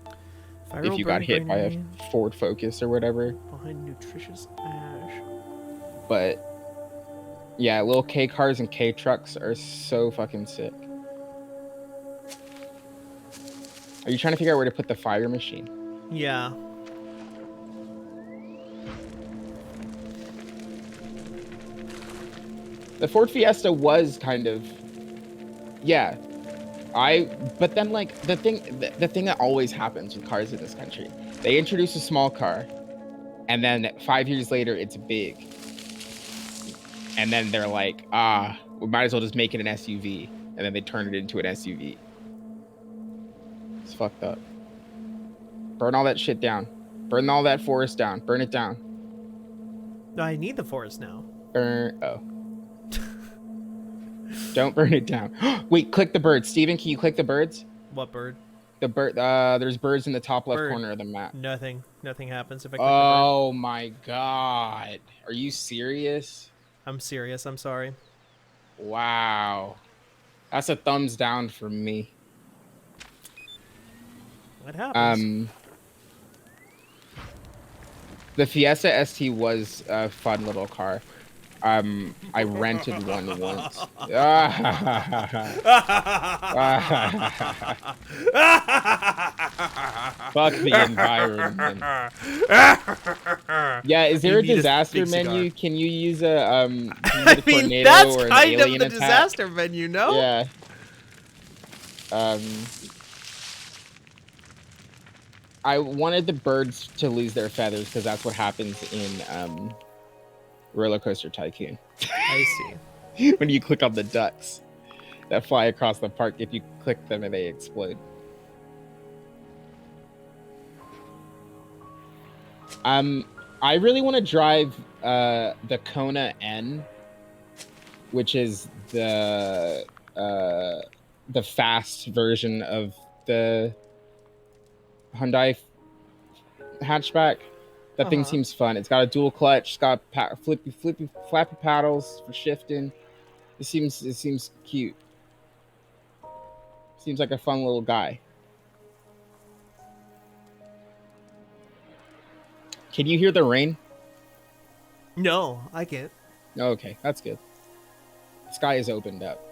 If you got hit by a Ford Focus or whatever. Behind nutritious ash. But yeah, little K cars and K trucks are so fucking sick. Are you trying to figure out where to put the fire machine? Yeah. The Ford Fiesta was kind of, yeah. But then like the thing that always happens with cars in this country, they introduce a small car, and then 5 years later it's big, and then they're like, we might as well just make it an SUV, and then they turn it into an SUV. It's fucked up. Burn all that shit down. Burn all that forest down. Burn it down. No, I need the forest now. Oh. Don't burn it down. Wait, click the birds. Steven, can you click the birds? What bird? The bird. There's birds in the top left Bird. corner of the map. Nothing happens if I click the bird. Oh my god. Are you serious? I'm serious. I'm sorry. Wow. That's a thumbs down for me. What happens? The Fiesta ST was a fun little car. I rented one once. Fuck the environment. Yeah, is there a disaster menu? Can you use a I mean, that's kind of the disaster menu, no? Yeah. I wanted the birds to lose their feathers because that's what happens in Roller Coaster Tycoon. I see. When you click on the ducks that fly across the park, if you click them and they explode. I really want to drive the Kona N, which is the fast version of the Hyundai hatchback. That thing seems fun. It's got a dual clutch. It's got flappy paddles for shifting. It seems cute. Seems like a fun little guy. Can you hear the rain? No, I can't. Okay, that's good. The sky is opened up.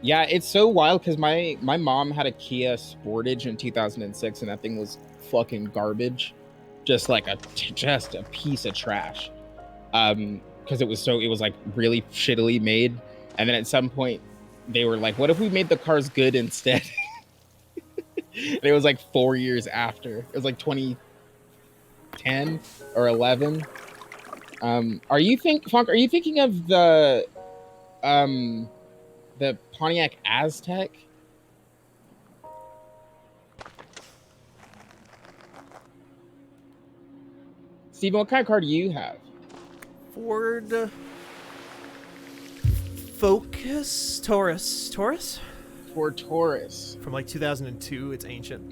Yeah, it's so wild because my mom had a Kia Sportage in 2006, and that thing was fucking garbage, just a piece of trash. Because it was like really shittily made, and then at some point they were like, "What if we made the cars good instead?" And it was like 4 years after. It was like 2010 or 11. Are you thinking of the Pontiac Aztec? Steven, what kind of car do you have? Ford Focus Taurus. Ford Taurus. From like 2002. It's ancient.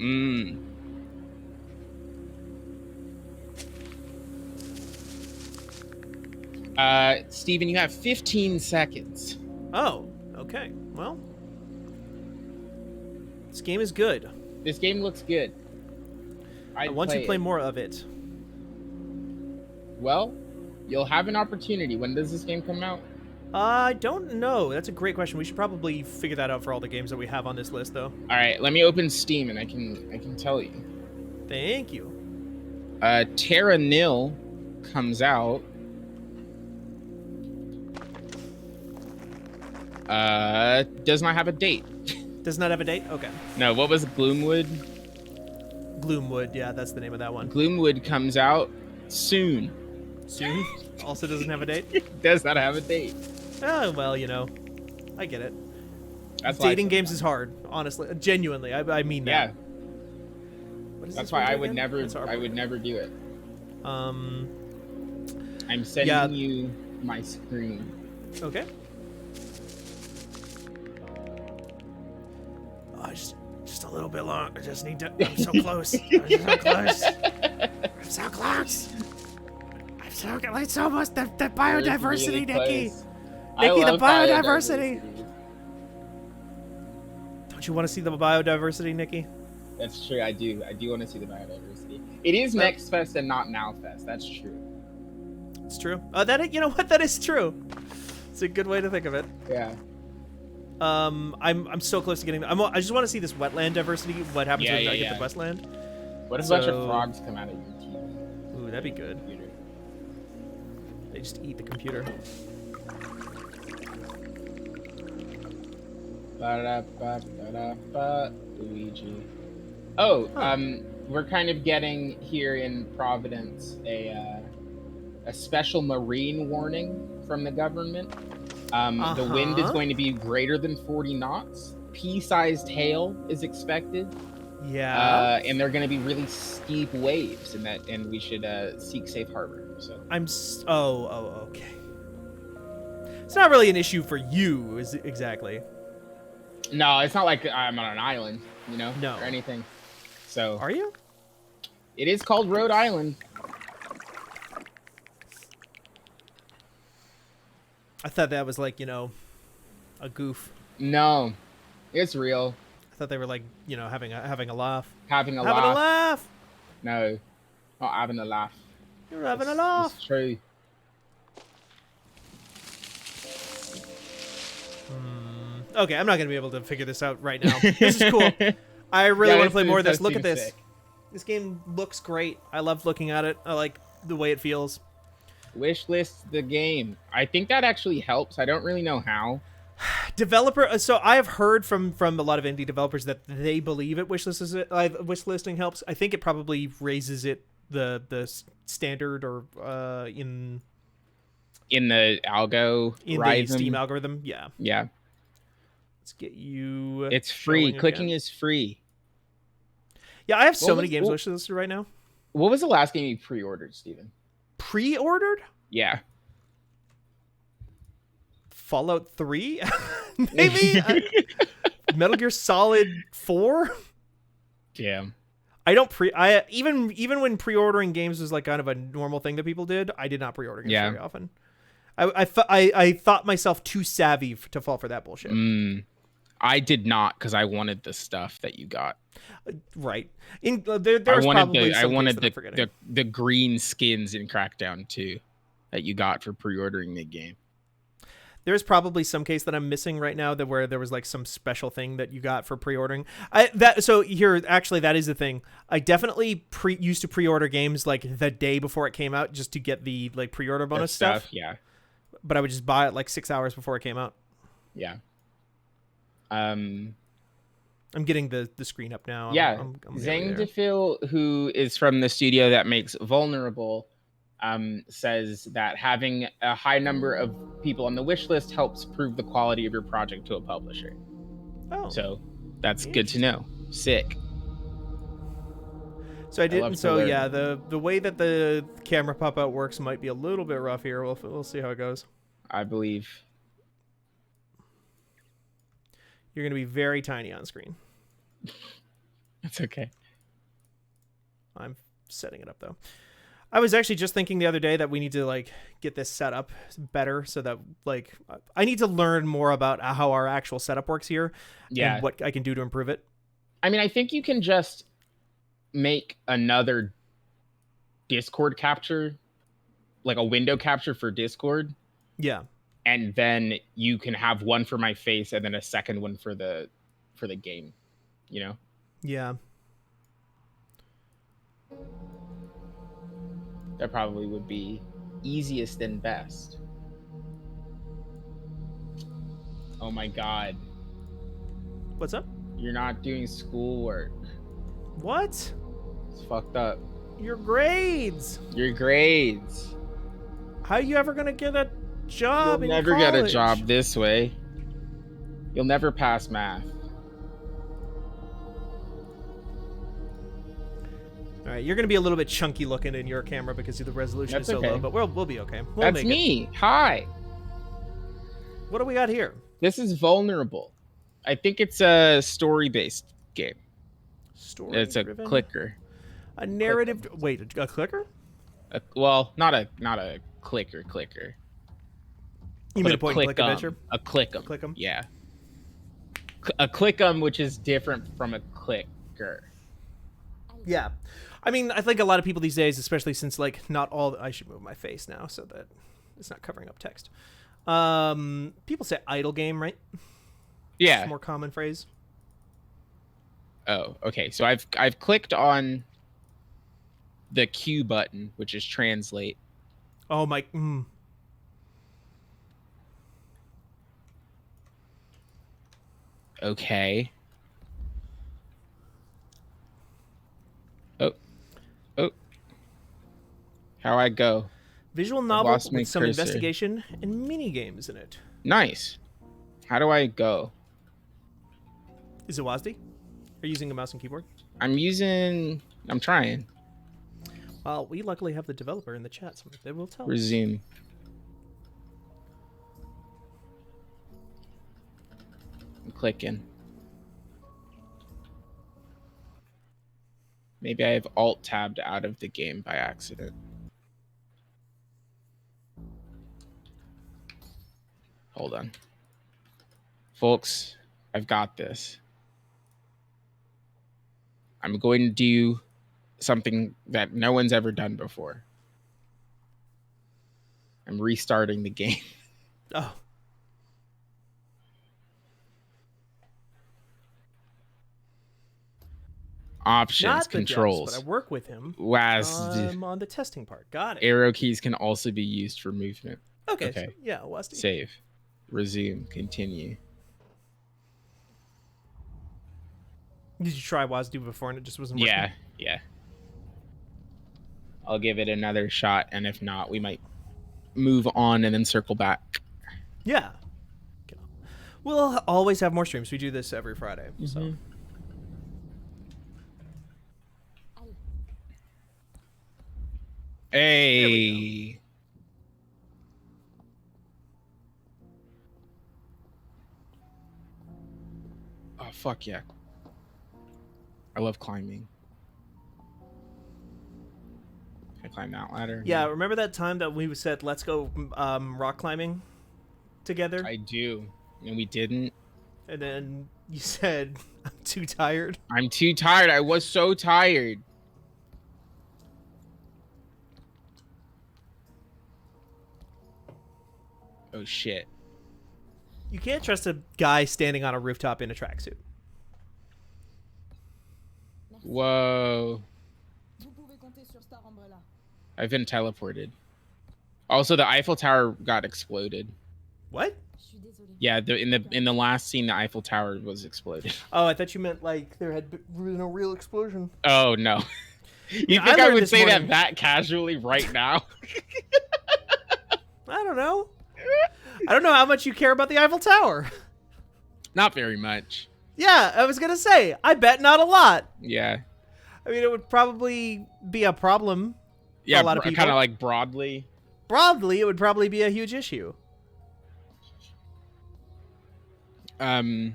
Steven, you have 15 seconds. Oh, okay. Well, this game is good. This game looks good. I want to play more of it. Well, you'll have an opportunity. When does this game come out? I don't know. That's a great question. We should probably figure that out for all the games that we have on this list, though. All right, let me open Steam and I can tell you. Thank you. Terra Nil comes out. Does not have a date. Does not have a date? Okay. No, what was Gloomwood? Gloomwood, yeah, that's the name of that one. Gloomwood comes out soon. Soon also doesn't have a date. Does not have a date. Oh well, you know, I get it. That's why Dating games is hard, honestly. Genuinely, I mean that. Yeah. What is That's this why one I do would again? never. That's our I would board. never do it. Um. I'm sending Yeah. you my screen. Okay. Oh, just a little bit long. I just need to. I'm so close. I'm so close. I'm so close. I'm so. It's almost the biodiversity, Really Nikki. close. Nikki, I the love biodiversity. Don't you want to see the biodiversity, Nikki? That's true. I do want to see the biodiversity. It is Next Fest and not Now Fest. That's true. It's true. You know what? That is true. It's a good way to think of it. Yeah. I'm so close to getting. I just want to see this wetland diversity. What happens when I get the wetland? What if a bunch of frogs come out of your teeth? Ooh, that'd be good. They just eat the computer. Luigi. Oh, we're kind of getting here in Providence a special marine warning from the government. The wind is going to be greater than 40 knots. Pea-sized hail is expected. Yeah. And they're going to be really steep waves, and we should seek safe harbor. So okay. It's not really an issue for you, exactly. no, it's not like I'm on an island, you know, No. or anything. So Are you? it is called Rhode Island. I thought that was like, a goof. No, it's real. I thought they were like, having a laugh. Having a Having laugh. a laugh. No, not having a laugh. You're having a laugh. It's true. Okay, I'm not gonna be able to figure this out right now. This is cool. I really want to play more of this. Look at this. Sick. This game looks great. I love looking at it. I like the way it feels. Wishlist the game. I think that actually helps. I don't really know how. Developer. So I have heard from a lot of indie developers that they believe it wishlisting helps. I think it probably raises it the standard or in the algo the Steam algorithm. Yeah. Yeah. Let's get you. It's free. going Clicking again. is free. Yeah, I have so many games wishlisted right now. What was the last game you pre-ordered, Steven? Pre-ordered? Yeah. Fallout 3? Maybe? Metal Gear Solid 4? Damn. I don't even when pre-ordering games was like kind of a normal thing that people did, I did not pre-order games very often. I thought myself too savvy to fall for that bullshit. I did not, because I wanted the stuff that you got. Right. I wanted the green skins in Crackdown 2 that you got for pre-ordering the game. There's probably some case that I'm missing right now where there was like some special thing that you got for pre-ordering. So here, actually, that is the thing. I definitely used to pre-order games like the day before it came out just to get the like pre-order bonus stuff. Yeah. But I would just buy it like 6 hours before it came out. Yeah. I'm getting the screen up now. I'm Zane DeFil, who is from the studio that makes Vulnerable, says that having a high number of people on the wish list helps prove the quality of your project to a publisher. Oh, so that's good to know. Sick. So I didn't. So yeah, the way that the camera pop out works might be a little bit rough here. We'll see how it goes. I believe you're gonna be very tiny on screen. That's okay. I'm setting it up though. I was actually just thinking the other day that we need to like get this set up better so that like I need to learn more about how our actual setup works here and what I can do to improve it. I mean, I think you can just make another Discord capture, like a window capture for Discord. Yeah. And then you can have one for my face and then a second one for the game, you know? Yeah. That probably would be easiest and best. Oh my god. What's up? You're not doing schoolwork. What? It's fucked up. Your grades. Your grades. How are you ever gonna get a job You'll in never get a college? job this way. You'll never pass math. All right, you're gonna be a little bit chunky looking in your camera because the resolution That's is so okay. low, but we'll be okay. We'll That's make me. Hi. It. What do we got here? This is Vulnerable. I think it's a story-based game. Story. It's a driven? clicker. A narrative. Wait, a clicker? Well, not a clicker. You but mean a point and click adventure? A click'em. Click'em? Yeah. A click'em, which is different from a clicker. Yeah. I mean, I think a lot of people these days, especially since like not all. I should move my face now so that it's not covering up text. People say idle game, right? Yeah. It's a more common phrase. Oh, okay. So I've clicked on the Q button, which is translate. Oh my. Okay. Oh. How I go? Visual novel lost my with some cursor. investigation and mini games in it. Nice. How do I go? Is it WASD? Are you using a mouse and keyboard? I'm trying. Well, we luckily have the developer in the chat, so they will tell us. Resume. I'm clicking. Maybe I have alt tabbed out of the game by accident. Hold on. Folks, I've got this. I'm going to do something that no one's ever done before. I'm restarting the game. Oh. Options, Not the controls. devs, but I work with him WASD. on the testing part. Got it. Arrow keys can also be used for movement. Okay. Okay. So, yeah, WASD. Save. Resume. Continue. Did you try WASD before and it just wasn't working? Yeah. I'll give it another shot, and if not, we might move on and then circle back. Yeah. We'll always have more streams. We do this every Friday. So. Hey. Oh, fuck yeah. I love climbing. Can I climb that ladder? Yeah, remember that time that we said, let's go rock climbing together? I do. And we didn't. And then you said, I'm too tired. I'm too tired. I was so tired. Oh, shit. You can't trust a guy standing on a rooftop in a tracksuit. Whoa. I've been teleported. Also, the Eiffel Tower got exploded. What? Yeah, in the last scene, the Eiffel Tower was exploded. Oh, I thought you meant like there had been a real explosion. Oh, no. You I think I learned would this say morning- that casually right now? I don't know. I don't know how much you care about the Eiffel Tower. Not very much. Yeah, I was going to say, I bet not a lot. Yeah. I mean, it would probably be a problem Yeah, for a lot of people. kind of like broadly. Broadly, it would probably be a huge issue. You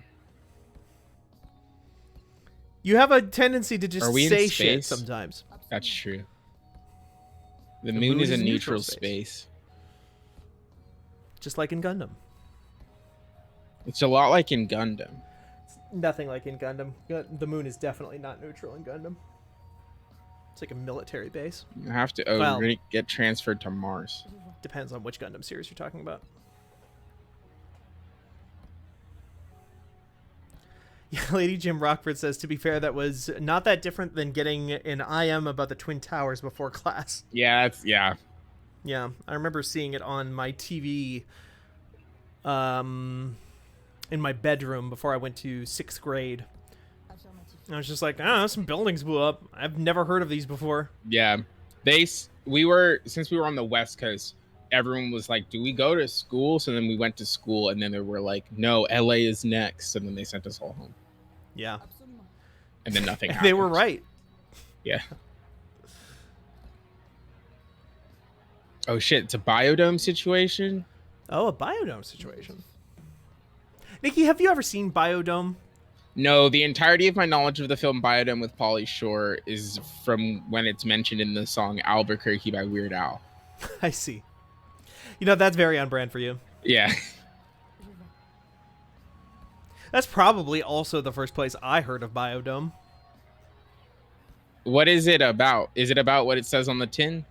have a tendency to just Are we in say shit space? sometimes. That's true. The moon is a neutral space. Just like in Gundam. It's a lot like in Gundam. Nothing like in Gundam. The moon is definitely not neutral in Gundam. It's like a military base. You have to Well- get transferred to Mars. Depends on which Gundam series you're talking about. Yeah, Lady Jim Rockford says, to be fair, that was not that different than getting an IM about the Twin Towers before class. Yeah, Yeah, I remember seeing it on my TV in my bedroom before I went to 6th grade. And I was just like, some buildings blew up. I've never heard of these before. Yeah. Since we were on the West Coast, everyone was like, "Do we go to school?" So then we went to school, and then they were like, "No, LA is next," and then they sent us all home. Yeah. And then nothing happened. They were right. Yeah. Oh shit! It's a biodome situation. Oh, a biodome situation. Nikki, have you ever seen Biodome? No, the entirety of my knowledge of the film Biodome with Pauly Shore is from when it's mentioned in the song Albuquerque by Weird Al. I see. You know, that's very on brand for you. Yeah. That's probably also the first place I heard of Biodome. What is it about? Is it about what it says on the tin?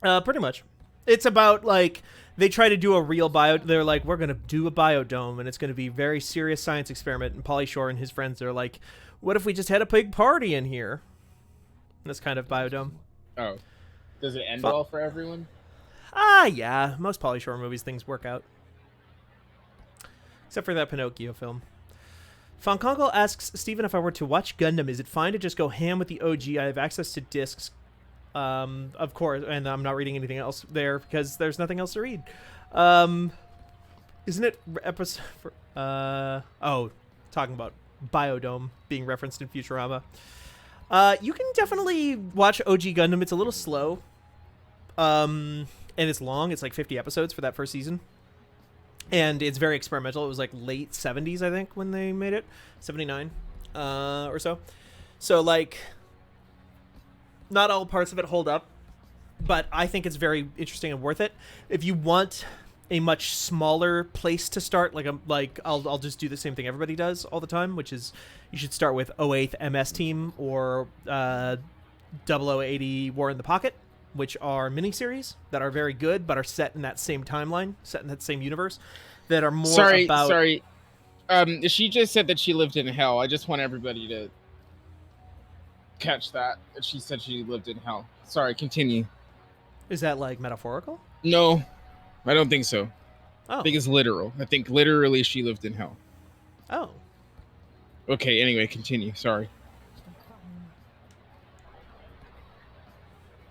Pretty much. It's about, like, they try to do a real they're like, we're going to do a biodome, and it's going to be a very serious science experiment. And Pauly Shore and his friends are like, what if we just had a big party in here? And that's kind of Biodome. Oh. Does it end well for everyone? Yeah. Most Pauly Shore movies, things work out. Except for that Pinocchio film. Fonkonkle asks Steven, if I were to watch Gundam, is it fine to just go ham with the OG? I have access to discs. Of course, and I'm not reading anything else there because there's nothing else to read. Isn't it episode? Talking about Biodome being referenced in Futurama. You can definitely watch OG Gundam. It's a little slow, and it's long. It's like 50 episodes for that first season, and it's very experimental. It was like late 70s, I think, when they made it, 79 or so. So like, not all parts of it hold up, but I think it's very interesting and worth it. If you want a much smaller place to start, I'll just do the same thing everybody does all the time, which is you should start with 08th MS Team or 0080 War in the Pocket, which are miniseries that are very good, but are set in that same timeline, set in that same universe, that are more about... Sorry. She just said that she lived in hell. I just want everybody to catch that. She said she lived in hell. Sorry, continue. Is that like metaphorical? No, I don't think so. Oh. I think it's literal. I think literally she lived in hell. Oh. Okay, anyway, continue. Sorry.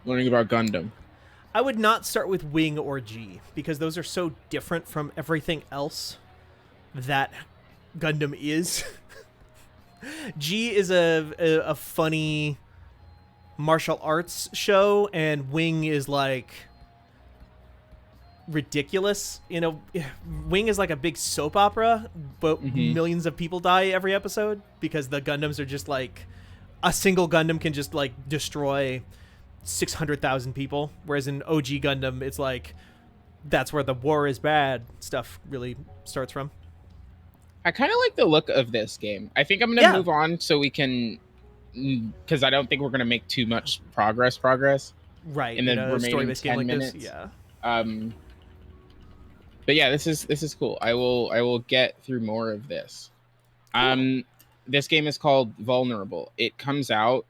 Learning about Gundam. I would not start with Wing or G, because those are so different from everything else that Gundam is. G is a funny martial arts show, and Wing is like ridiculous. You know, Wing is like a big soap opera, but millions of people die every episode because the Gundams are just like, a single Gundam can just like destroy 600,000 people, whereas in OG Gundam it's like that's where the war is bad stuff really starts from. I kind of like the look of this game. I think I'm going to move on so we can, because I don't think we're going to make too much progress. Right. In the remaining story-based 10 game like minutes. This, yeah. But yeah, this is cool. I will get through more of this. Cool. This game is called Vulnerable. It comes out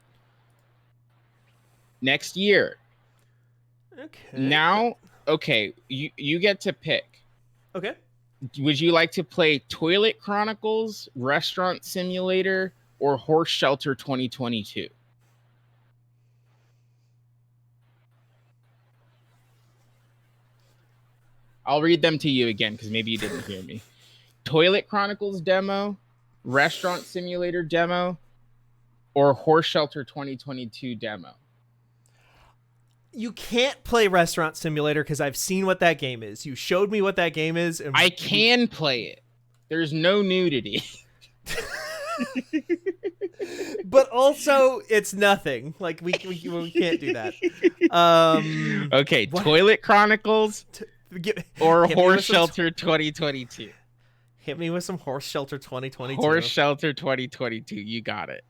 next year. Okay. Now, okay, you get to pick. Okay. Would you like to play Toilet Chronicles, Restaurant Simulator, or Horse Shelter 2022? I'll read them to you again because maybe you didn't hear me. Toilet Chronicles demo, Restaurant Simulator demo, or Horse Shelter 2022 demo? You can't play Restaurant Simulator because I've seen what that game is. You showed me what that game is. And I can play it. There's no nudity. But also, it's nothing. Like, we can't do that. Okay, what? Toilet Chronicles or Horse Shelter 2022? Hit me with some Horse Shelter 2022. Horse Shelter 2022. You got it.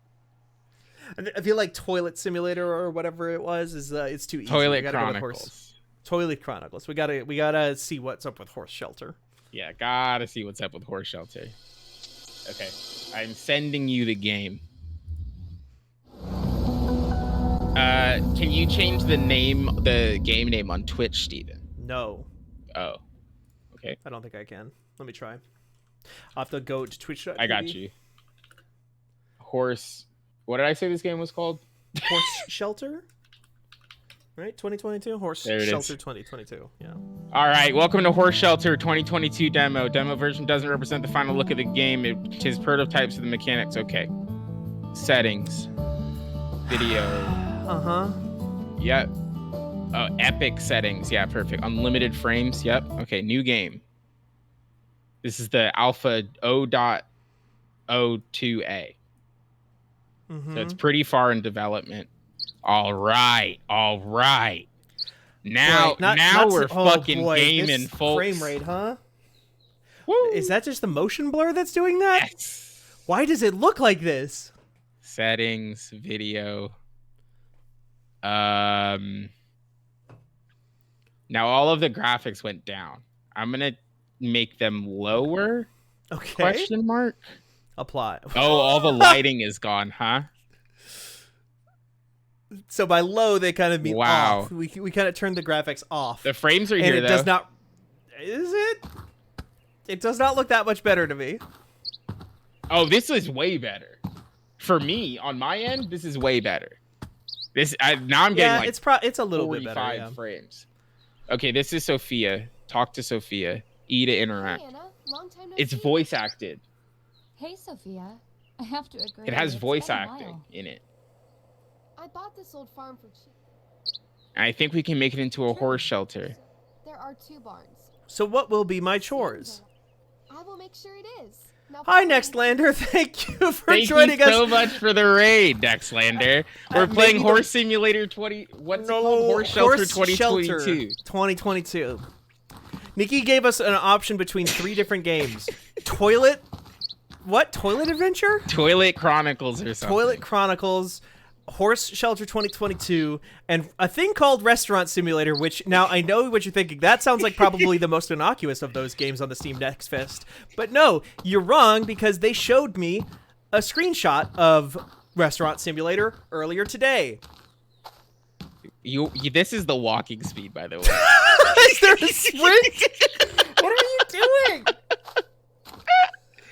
I feel like Toilet Simulator or whatever it was is it's too easy. Toilet Chronicles. Toilet Chronicles. We gotta see what's up with Horse Shelter. Yeah, gotta see what's up with Horse Shelter. Okay, I'm sending you the game. Can you change the game name on Twitch, Steven? No. Oh. Okay. I don't think I can. Let me try. I'll have to go to Twitch.tv. I got you. Horse. What did I say this game was called? Horse Shelter? Right, 2022 Horse There it Shelter is. 2022. Yeah. All right, welcome to Horse Shelter 2022 demo. Demo version doesn't represent the final look of the game. It is prototypes of the mechanics. Okay. Settings. Video. Uh-huh. Yep. Epic settings. Yeah, perfect. Unlimited frames. Yep. Okay, new game. This is the alpha 0.02a. Mm-hmm. So it's pretty far in development. All right. Now, Right, we're fucking boy, gaming, this folks. frame rate, huh? Woo. Is that just the motion blur that's doing that? Yes. Why does it look like this? Settings, video. Now all of the graphics went down. I'm gonna make them lower. Okay. Question mark. Apply. Oh, all the lighting is gone, huh? So by low, they kind of mean Wow. off. We kind of turned the graphics off. The frames are and here it though. does not. Is it? It does not look that much better to me. Oh, this is way better. For me, on my end, this is way better. Now I'm getting like it's a little bit 45 better. Yeah. frames. Okay, this is Sophia. Talk to Sophia. E to interact. Hey, Anna. Long time no It's see. voice acted. Hey, Sophia. I have to agree. It has it's voice been a acting while. in it. I bought this old farm for cheap. I think we can make it into a True. horse shelter. There are 2 barns. So what will be my chores? I will make sure it is. Now Hi, follow me. Nextlander. Thank you for Thank joining you us. so much for the raid, Nextlander. We're playing maybe Horse Simulator 20. What's it called? Horse Shelter 2022. Shelter 2022. Nikki gave us an option between 3 different games. Toilet Adventure? Toilet Chronicles or something. Toilet Chronicles, Horse Shelter 2022, and a thing called Restaurant Simulator, which now I know what you're thinking. That sounds like probably the most innocuous of those games on the Steam Next Fest. But no, you're wrong because they showed me a screenshot of Restaurant Simulator earlier today. This is the walking speed, by the way. Is there a sprint? What are you doing?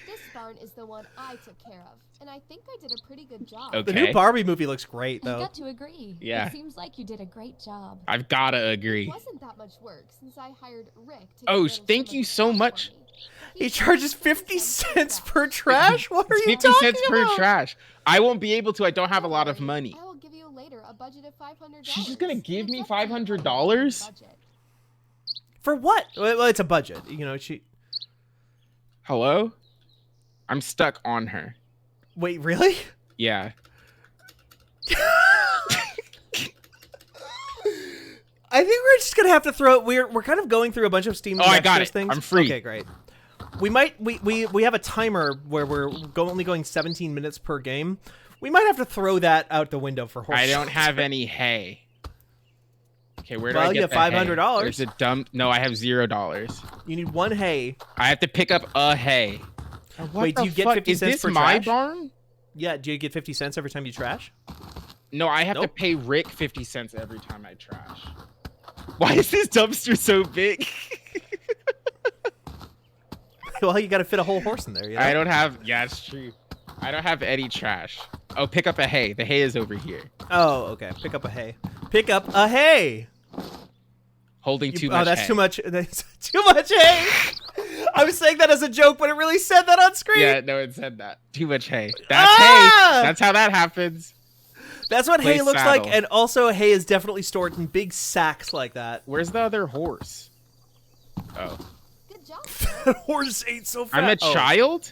This barn is the one I took care of, and I think I did a pretty good job. Okay. The new Barbie movie looks great, I though. got to agree. Yeah. It seems like you did a great job. I've gotta It agree. wasn't that much work since I hired Rick to Oh, get rid of thank some you of the so trash much. for me. He charges 50 cents per trash? What are you 50 talking cents per about? trash. I won't be able to. I don't have a lot of money. I will give you later a budget of $500. She's just gonna give me It's up to you $500? how you use the budget. For what? Well, it's a budget. You know, she... Hello? I'm stuck on her. Wait, really? Yeah. I think we're just gonna have to throw it. We're kind of going through a bunch of Steam. Oh, I Next got Fest it. things. I'm free. Okay, great. We might we have a timer where we're only going 17 minutes per game. We might have to throw that out the window for horse. I don't have any hay. Okay, where do Well, I you get have the hay? $500. There's a dump. No, I have $0. You need 1 hay. I have to pick up a hay. Wait, do you get 50 Is cents this for my trash? barn? Yeah, do you get 50 cents every time you trash? No, I have to Nope. pay Rick 50 cents every time I trash. Why is this dumpster so big? Well, you got to fit a whole horse in there. You know? I don't have. Yeah, it's true. I don't have any trash. Oh, pick up a hay. The hay is over here. Oh, okay. Pick up a hay. Pick up a hay. Holding too much. Oh, that's hay. too much. That's too much hay. I was saying that as a joke, but it really said that on screen. Yeah, no, it said that. Too much hay. That's Ah! hay. That's how that happens. That's what hay Place looks saddle. like, and also hay is definitely stored in big sacks like that. Where's the other horse? Oh, Good job. That horse ate so fast. I'm a Oh. child?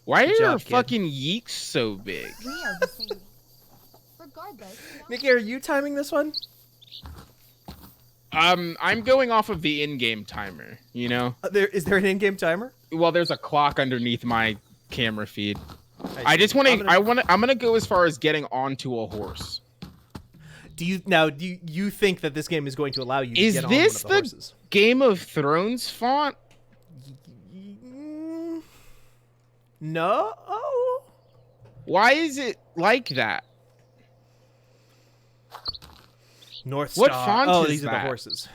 Why are Good your job, kid. fucking yeeks so big? We are the same. Regardless. now- Nikki, are you timing this one? I'm going off of the in-game timer, you know? Is there an in-game timer? Well, there's a clock underneath my camera feed. I see. just want I'm to. gonna- I'm gonna go as far as getting onto a horse. Do you think that this game is going to allow you to Is get on this one of the the horses? Game of Thrones font? Mm, No. Oh. Why is it like that? North What Star. font oh, is these are the that? horses.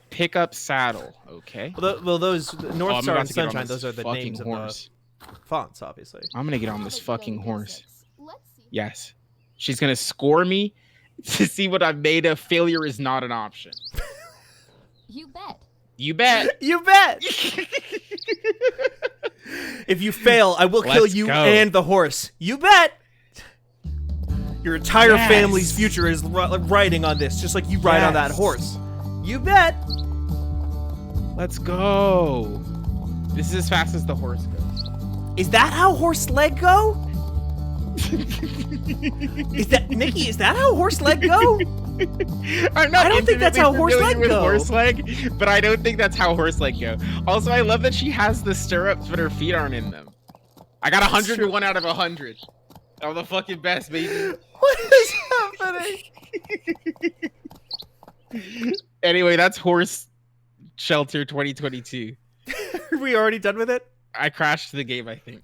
Pick up saddle. Okay. Well, those Oh, North I'm Star about and to get on Sunshine. this Those are the fucking names horse. of the fonts, obviously. I'm gonna get on now this that you know fucking the horse. basics, let's see. Yes. She's gonna score me, to see what I'm made of. Failure is not an option. You bet. You bet. You bet. If you fail, I will kill Let's you go. and the horse. You bet. Your entire Yes. family's future is riding on this, just like you ride on that Yes. horse. You bet. Let's go. This is as fast as the horse goes. Is that how horse leg go? Is that Nikki? Is that how horse leg go? I'm not I don't think that's intimately how horse familiar leg with go. horse leg, but I don't think that's how horse leg go. Also, I love that she has the stirrups, but her feet aren't in them. I got 101 out of 100. I'm the fucking best, baby. What is happening? Anyway, that's Horse Shelter 2022. Are we already done with it? I crashed the game, I think.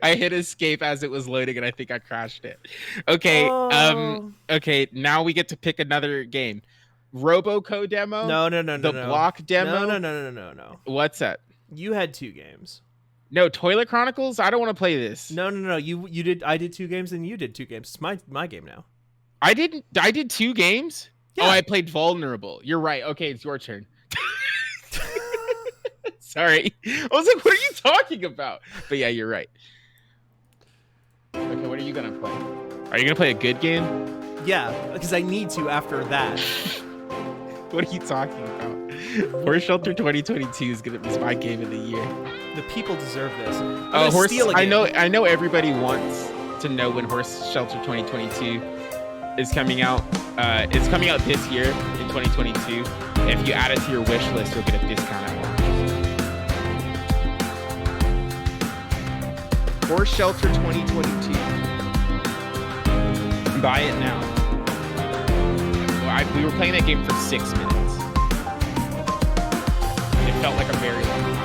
I hit escape as it was loading, and I think I crashed it. Okay, Oh. okay, now we get to pick another game. Roboco demo? No. The block demo? No. What's that? You had 2 games. No, Toilet Chronicles? I don't want to play this. No. You did. I did 2 games, and you did 2 games. It's my game now. I did 2 games? Yeah. Oh, I played Vulnerable. You're right. Okay, it's your turn. Sorry. I was like, what are you talking about? But yeah, you're right. Okay, what are you gonna play? Are you gonna play a good game? Yeah, because I need to after that. What are you talking about? Horse Shelter 2022 is gonna be my game of the year. The people deserve this. I'm Oh, gonna Horse! steal a I game. know everybody wants to know when Horse Shelter 2022 is coming out. It's coming out this year in 2022. If you add it to your wish list, you'll get a discount at launch. Horse Shelter 2022. Buy it now. We were playing that game for 6 minutes. It felt like a very long time.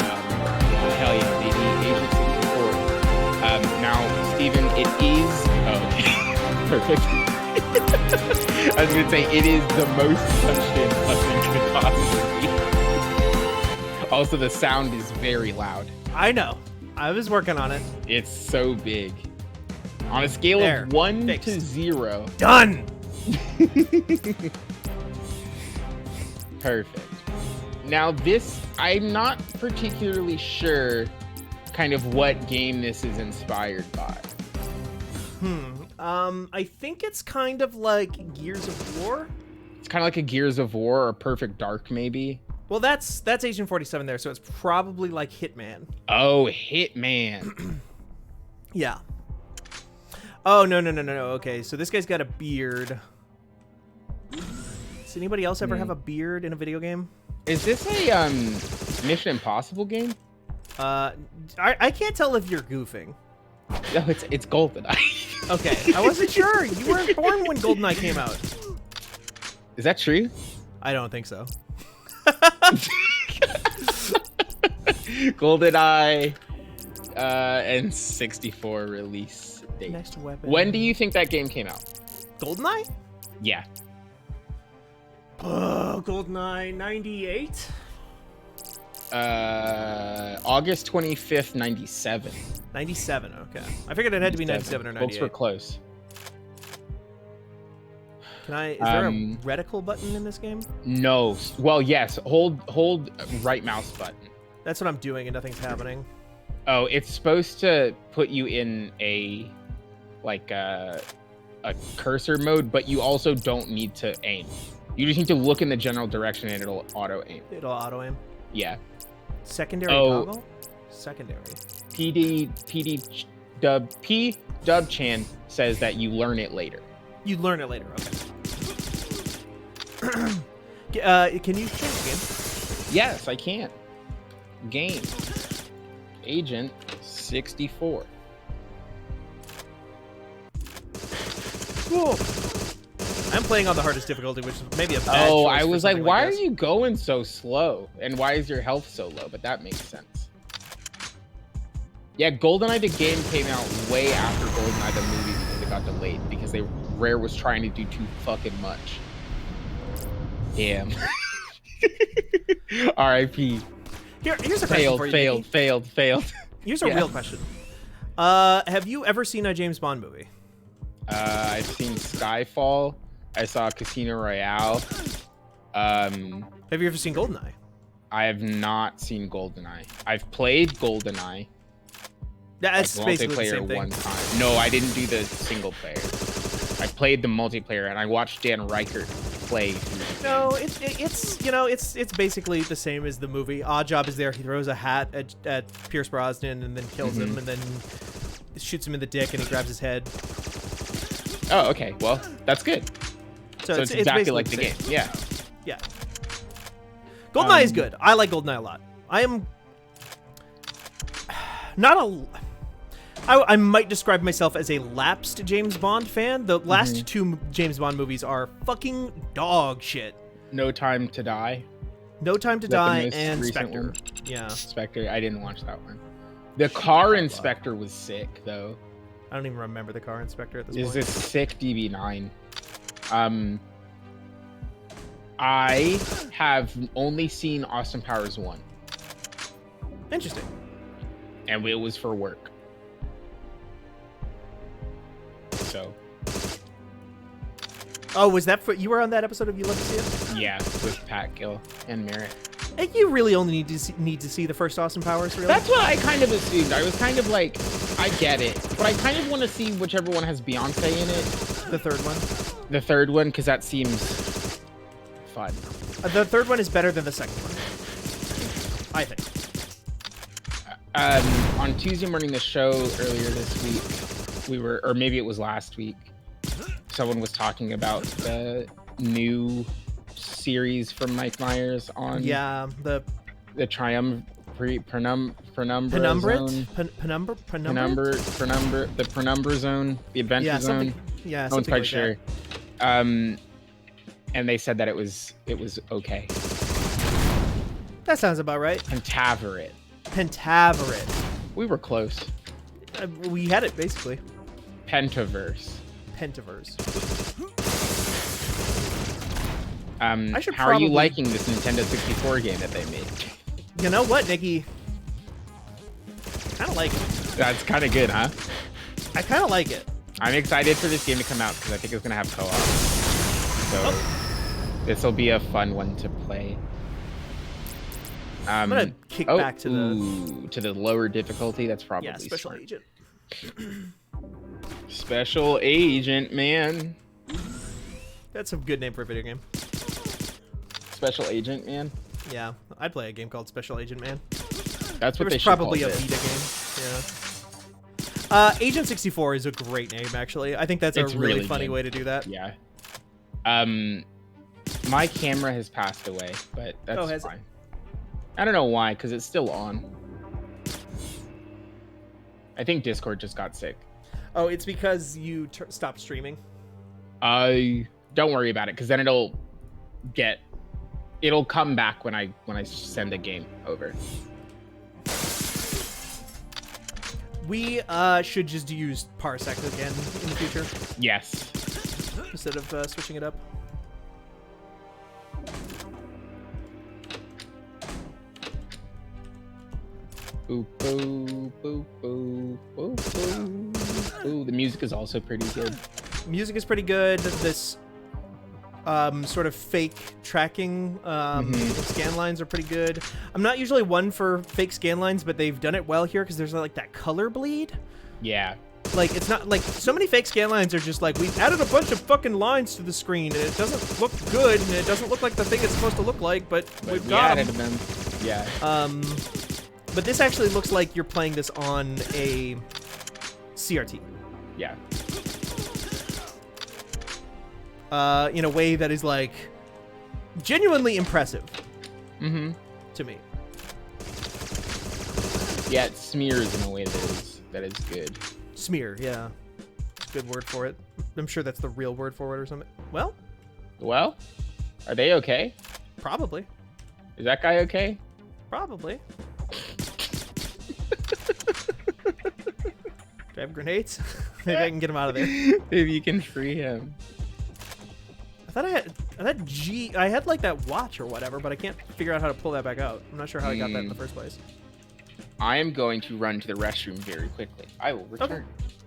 6 minutes. Hell yeah, baby. Agent 64. Now, Steven, it is... Oh, okay. Perfect. I was going to say, it is the most punched in nothing could possibly be. Also, the sound is very loud. I know. I was working on it. It's so big. On a scale There. of 1 Fixed. to 0. Done. Perfect. Now this, I'm not particularly sure kind of what game this is inspired by. I think it's kind of like Gears of War. It's kind of like a Gears of War or Perfect Dark, maybe. Well, that's Agent 47 there, so it's probably like Hitman. Oh, Hitman. Yeah. Oh, no. Okay, so this guy's got a beard. Does anybody else ever have a beard in a video game? Is this a Mission Impossible game? I can't tell if you're goofing. No, it's Goldeneye. Okay, I wasn't sure. You weren't born when Goldeneye came out. Is that true? I don't think so. Goldeneye and 64 release date. Next weapon. When do you think that game came out? Goldeneye? Yeah. Oh, Goldeneye 98? August 25th, 97. 97, okay. I figured it had to be 97 or 98. Folks were close. Is there a reticle button in this game? No. Well, yes. Hold right mouse button. That's what I'm doing and nothing's happening. Oh, it's supposed to put you in a cursor mode, but you also don't need to aim. You just need to look in the general direction and it'll auto aim. It'll auto aim. Yeah. Secondary Oh. toggle? Secondary. P Dub Chan says that you learn it later. You learn it later, okay. Can you change the game? Yes, I can. Game. Agent 64. Cool. I'm playing on the hardest difficulty, which is maybe a bad Oh, choice I for was like, something why are this. you going so slow? And why is your health so low? But that makes sense. Yeah, GoldenEye the game came out way after GoldenEye the movie because it got delayed because Rare was trying to do too fucking much. Damn. R.I.P. Here's a question for you. Nikki. Failed. Here's a real question. Have you ever seen a James Bond movie? I've seen Skyfall. I saw Casino Royale. Have you ever seen Goldeneye? I have not seen Goldeneye. I've played Goldeneye. That's like, basically the multiplayer same thing. one time. No, I didn't do the single player. I played the multiplayer, and I watched Dan Reichert play. No, it's basically the same as the movie. Oddjob is there. He throws a hat at Pierce Brosnan and then kills him, and then shoots him in the dick, and he grabs his head. Oh, okay. Well, that's good. So it's exactly like the game. Yeah. Yeah. Goldeneye is good. I like Goldeneye a lot. I am not a... I might describe myself as a lapsed James Bond fan. The last two James Bond movies are fucking dog shit. No Time to Die. No Time to Die and recent Spectre. one? Yeah. Spectre. I didn't watch that one. The Car Inspector was sick, though. I don't even remember the Car Inspector at this Is point. this sick DB9? I have only seen Austin Powers 1. Interesting. And it was for work. So. Oh, was that for... You were on that episode of You Love to See It? Yeah, with Pat Gill and Merritt. And you really only need to see the first Austin Powers, really? That's what I kind of assumed. I was kind of like, I get it. But I kind of want to see whichever one has Beyonce in it. The third one? The third one, because that seems fun. The third one is better than the second one. I think. On Tuesday morning, the show earlier this week, we were, or maybe it was last week, someone was talking about the new series from Mike Myers on the Penumbra Zone, the Adventure Zone. Yeah, no one's quite like sure. That. And they said that it was okay. That sounds about right. Pentaveret. We were close. We had it basically. Pentaverse. How are you liking this Nintendo 64 game that they made? You know what, Nikki? Kind of like it. That's kind of good, huh? I kind of like it. I'm excited for this game to come out because I think it's going to have co-op. So this will be a fun one to play. I'm going to kick back to the lower difficulty. That's probably Special smart. Agent. Special Agent, man. That's a good name for a video game. Special Agent, man. Yeah, I'd play a game called Special Agent Man. That's what they should probably call a it. Vita game. Yeah. Agent 64 is a great name, actually. I think that's a really funny way to do that. Yeah. My camera has passed away, but that's fine. I don't know why, because it's still on. I think Discord just got sick. Oh, it's because you stopped streaming? Don't worry about it, because then it'll come back when I send a game over. We should just use Parsec again in the future. Yes. Instead of switching it up. Boop, boop, boop, boop, boop, boop. Ooh, the music is also pretty good. Music is pretty good. This sort of fake tracking scan lines are pretty good. I'm not usually one for fake scan lines, but they've done it well here because there's like that color bleed. Yeah. Like, it's not like so many fake scan lines are just like, we've added a bunch of fucking lines to the screen and it doesn't look good and it doesn't look like the thing it's supposed to look like, but we've got them. Yeah. But this actually looks like you're playing this on a CRT. Yeah. In a way that is like genuinely impressive. To me. Yeah, it smears in a way that is good. Smear, yeah. Good word for it. I'm sure that's the real word for it or something. Well, are they okay? Probably. Is that guy okay? Probably. Do I have grenades? Maybe I can get him out of there. Maybe you can free him. I had like that watch or whatever, but I can't figure out how to pull that back out. I'm not sure how I got that in the first place. I am going to run to the restroom very quickly. I will return. Okay.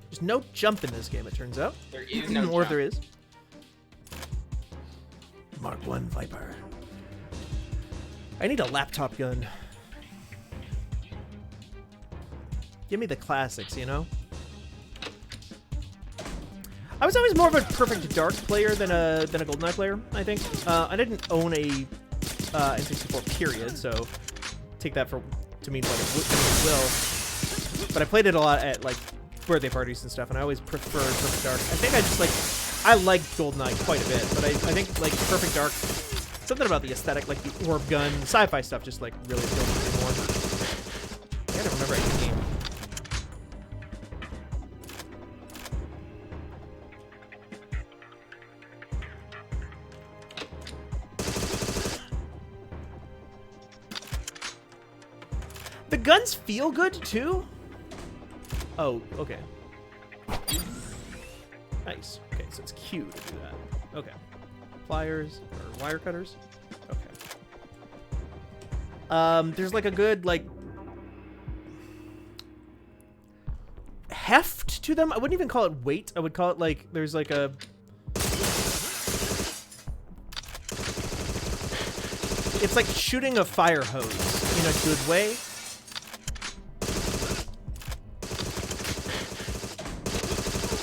There's no jump in this game, it turns out. There is no Or jump. there is. Mark 1 Viper. I need a laptop gun. Give me the classics, you know? I was always more of a Perfect Dark player than a Goldeneye player, I think. I didn't own a N64 period, so take that to mean what it will. But I played it a lot at, like, birthday parties and stuff, and I always preferred Perfect Dark. I think I just, like, I liked Goldeneye quite a bit, but I think, like, Perfect Dark, something about the aesthetic, like the orb gun, sci-fi stuff just, like, really appealed to me more. I gotta remember any game. The guns feel good, too. Oh, okay. Nice. Okay, so it's Q to do that. Okay. Pliers or wire cutters. Okay. There's like a good like heft to them. I wouldn't even call it weight. I would call it like there's like a it's like shooting a fire hose in a good way.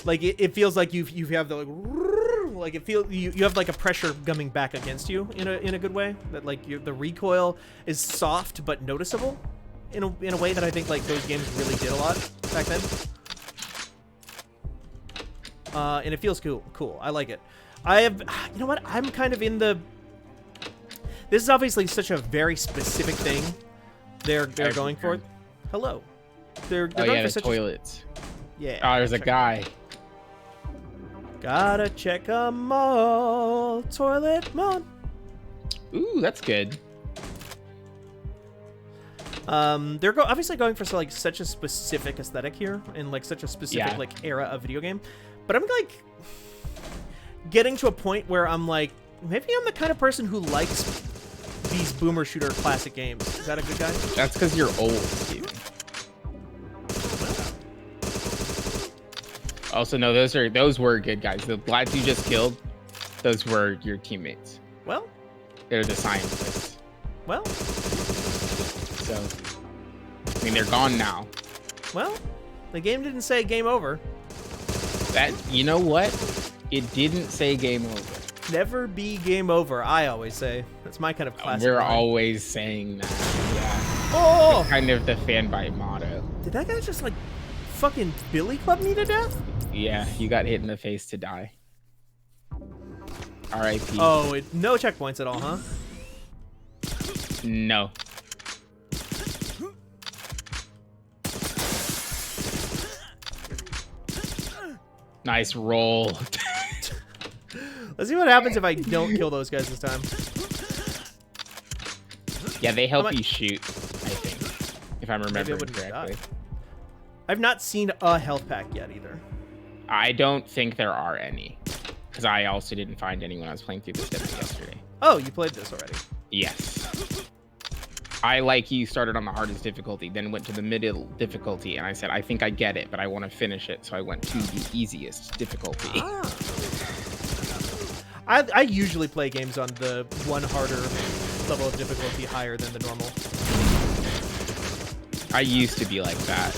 Like it feels like you have the like it feels you have like a pressure coming back against you in a good way, that like the recoil is soft but noticeable in a way that I think like those games really did a lot back then. And it feels cool. I like it. You know what? I'm kind of in the. This is obviously such a very specific thing. They're going for. Hello. They're going for the such toilets. Yeah. Oh, there's a guy. Gotta check 'em all. Toilet mon. Ooh, that's good. They're obviously going for like such a specific aesthetic here, and like such a specific like era of video game. But I'm like getting to a point where I'm like, maybe I'm the kind of person who likes these boomer shooter classic games. Is that a good guy? That's because you're old, Steven. Also, no, those were good guys. The lads you just killed, those were your teammates. Well, They're the scientists. well, So, I mean, they're gone now. well. The game didn't say game over. That, you know what? It didn't say game over. Never be game over. I always say that's my kind of classic. We're line. always saying that. Yeah. Oh! Kind of the fanbite motto. Did that guy just like fucking Billy Club me to death? Yeah, you got hit in the face to die. R.I.P. Oh, no checkpoints at all, huh? No. Nice roll. Let's see what happens if I don't kill those guys this time. Yeah, they help How much- you shoot, I think. If I'm Maybe I remembering wouldn't correctly. die. I've not seen a health pack yet either. I don't think there are any. Because I also didn't find any when I was playing through this demo yesterday. Oh, you played this already. Yes. I, like you, started on the hardest difficulty, then went to the middle difficulty, and I said, I think I get it, but I want to finish it, so I went to the easiest difficulty. I usually play games on the one harder level of difficulty higher than the normal. I used to be like that.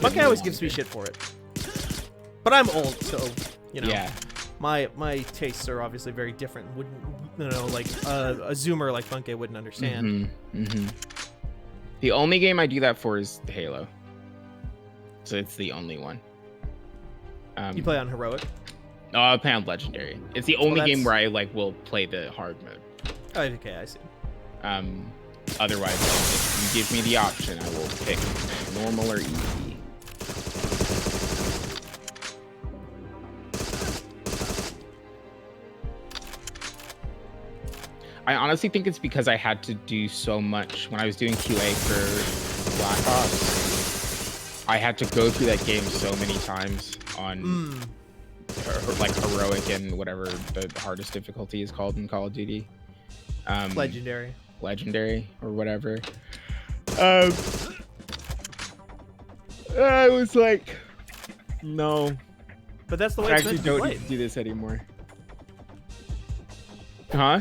Monkey always gives me shit for it. But I'm old, so, you know. Yeah. My tastes are obviously very different. Wouldn't, you know, like a zoomer like Monkey wouldn't understand. The only game I do that for is Halo. So it's the only one. You play on heroic? No, I play on Legendary. It's the only game that's- where I like will play the hard mode. Oh, okay, I see. Otherwise, if you give me the option, I will pick normal or easy. I honestly think it's because I had to do so much when I was doing QA for Black Ops. I had to go through that game so many times on like heroic and whatever the hardest difficulty is called in Call of Duty. Legendary. legendary or whatever. I was like, no. But that's the way I it's actually meant to be don't played. do this anymore. Huh?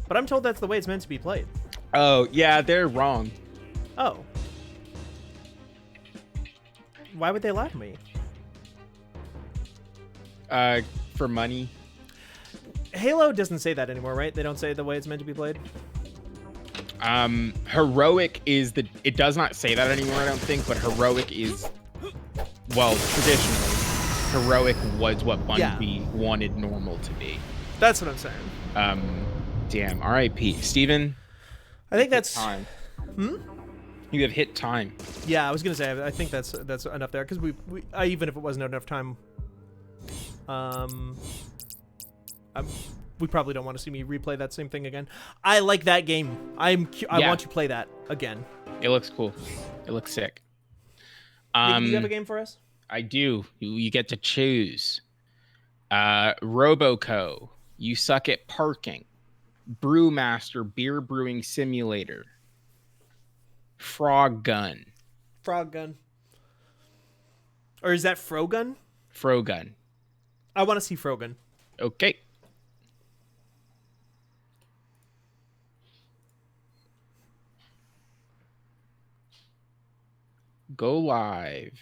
But I'm told that's the way it's meant to be played. Oh, yeah, they're wrong. Oh. Why would they lie to me? For money. Halo doesn't say that anymore, right? They don't say the way it's meant to be played. Heroic is it does not say that anymore, I don't think, but heroic is, well, traditionally, heroic was what Bungie wanted normal to be. That's what I'm saying. Damn, R.I.P. Steven, I think that's time. You have hit time. Yeah, I was gonna say I think that's enough there because we even if it wasn't enough time, we probably don't want to see me replay that same thing again. I like that game. I want to play that again. It looks cool. It looks sick. Do you have a game for us? I do. You get to choose. Roboco. You suck at parking. Brewmaster Beer Brewing Simulator. Frogun. Frogun. Or is that Frogun? Frogun. I want to see Frogun. Okay. Go live.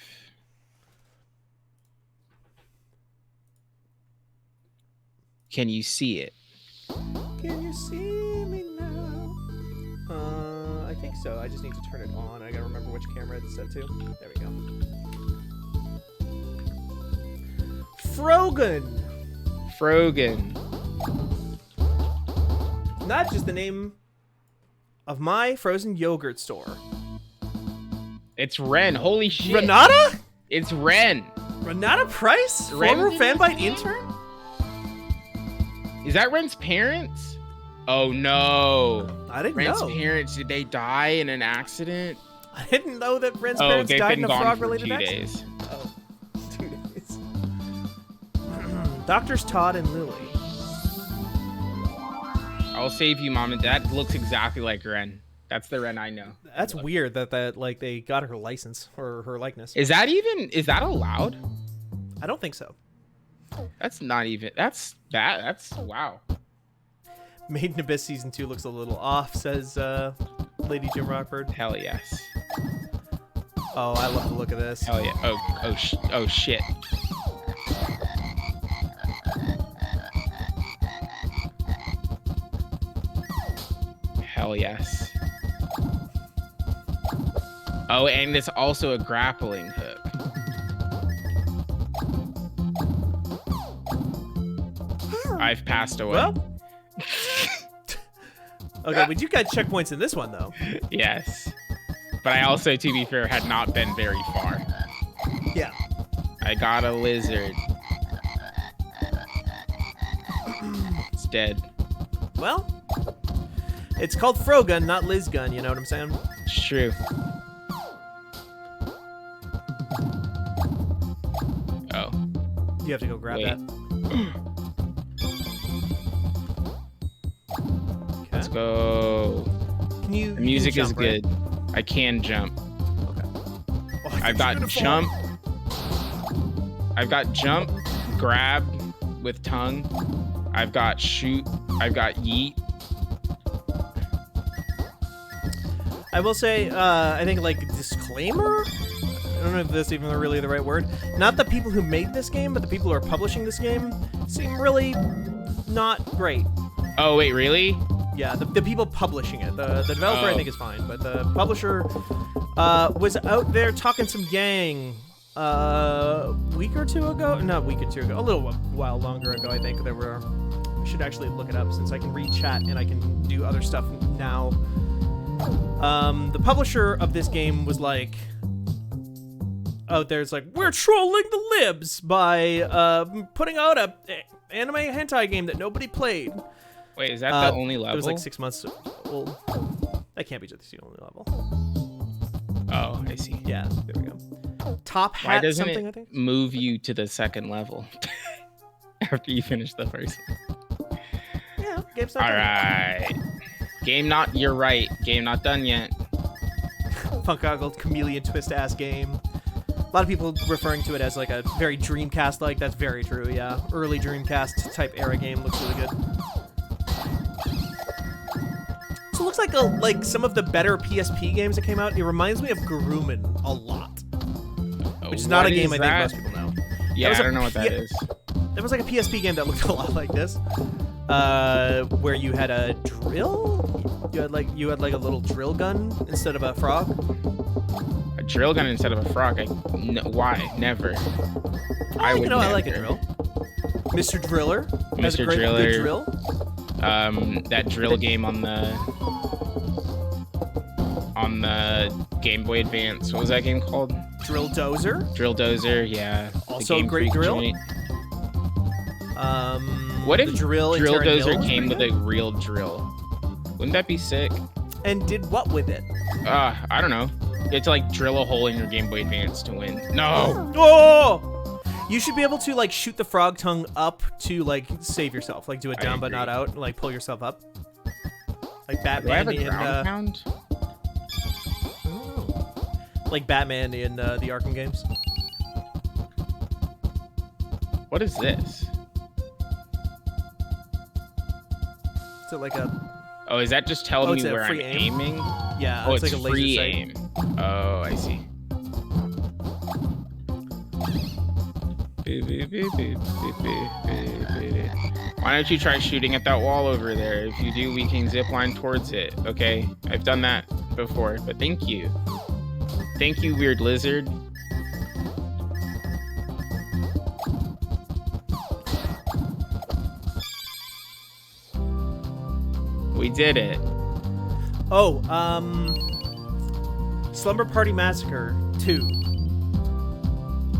Can you see it? Can you see me now? I think so. I just need to turn it on. I gotta remember which camera it's set to. There we go. Frogun. Frogun. Not just the name of my frozen yogurt store. It's Ren. Holy shit. Renata? It's Ren. Renata Price? Ren Former did Fanbyte this? intern? Is that Ren's parents? Oh no. I didn't Ren's know. parents, did they die in an accident? I didn't know that Ren's Oh, parents they've died been in a gone for frog-related 2 accident. days. Oh, 2 days. Doctors Todd and Lily. I'll save you, Mom and Dad. Looks exactly like Ren. That's the Ren I know. That's weird that like they got her license or her likeness. Is that allowed? I don't think so. That's not even, that's wow. Made in Abyss season 2 looks a little off, says Lady Jim Rockford. Hell yes. Oh, I love the look of this. Hell yeah. Oh shit. Hell yes. Oh, and it's also a grappling hook. I've passed away. Well. Okay, we do got checkpoints in this one though. Yes. But I also, to be fair, had not been very far. Yeah. I got a lizard. It's dead. Well, it's called Frogun, not Liz Gun. You know what I'm saying? It's true. Oh. You have to go grab Wait. that. Let's go. Can you? The music you is can jump, right? good. I can jump. Okay. Oh, I I've think got you're gonna jump. fall. I've got jump, grab with tongue. I've got shoot. I've got yeet. I will say, I think like disclaimer. I don't know if that's even really the right word. Not the people who made this game, but the people who are publishing this game seem really not great. Oh wait, really? Yeah, the people publishing it. The developer I Oh. think is fine, but the publisher was out there talking some gang a week or two ago. Not a week or two ago. A little while longer ago, I think. There were. I should actually look it up since I can read chat and I can do other stuff now. The publisher of this game was like out there. It's like, we're trolling the libs by putting out a anime hentai game that nobody played. Wait, is that the only level? It was like 6 months old. That can't be just the only level. Oh, I see. Yeah, there we go. Top Why hat doesn't something, I it think? move you to the second level after you finish the first? Yeah, game's not All done. right. You're right. Game not done yet. Funkoggle chameleon twist ass game. A lot of people referring to it as like a very Dreamcast-like. That's very true, yeah. Early Dreamcast type era game looks really good. So it looks like some of the better PSP games that came out. It reminds me of Guruman a lot, which is not a game I think most people know. Yeah, I don't know what that is. There was like a PSP game that looked a lot like this, where you had a drill. You had like a little drill gun instead of a frog. A drill gun instead of a frog? Why? Never. I would never. I like a drill. Mr. Driller. Has a great, good drill. That drill game on the Game Boy Advance. What was that game called? Drill Dozer. Drill Dozer, yeah. Also a great drill. Joint. What if Drill Dozer came with a real drill? Wouldn't that be sick? And did what with it? I don't know. You have to like drill a hole in your Game Boy Advance to win. No! Oh! You should be able to like shoot the frog tongue up to like save yourself. Like do a down but not out and like pull yourself up. Like Batman Do I have a ground pound? Like Batman in the Arkham games. What is this? Is it like a... Oh, is that just telling me where I'm aiming? Yeah, oh, it's like a laser free sight. aim. Oh, I see. Why don't you try shooting at that wall over there? If you do, we can zip line towards it. Okay, I've done that before, but thank you. Thank you, weird lizard. We did it. Oh, Slumber Party Massacre 2.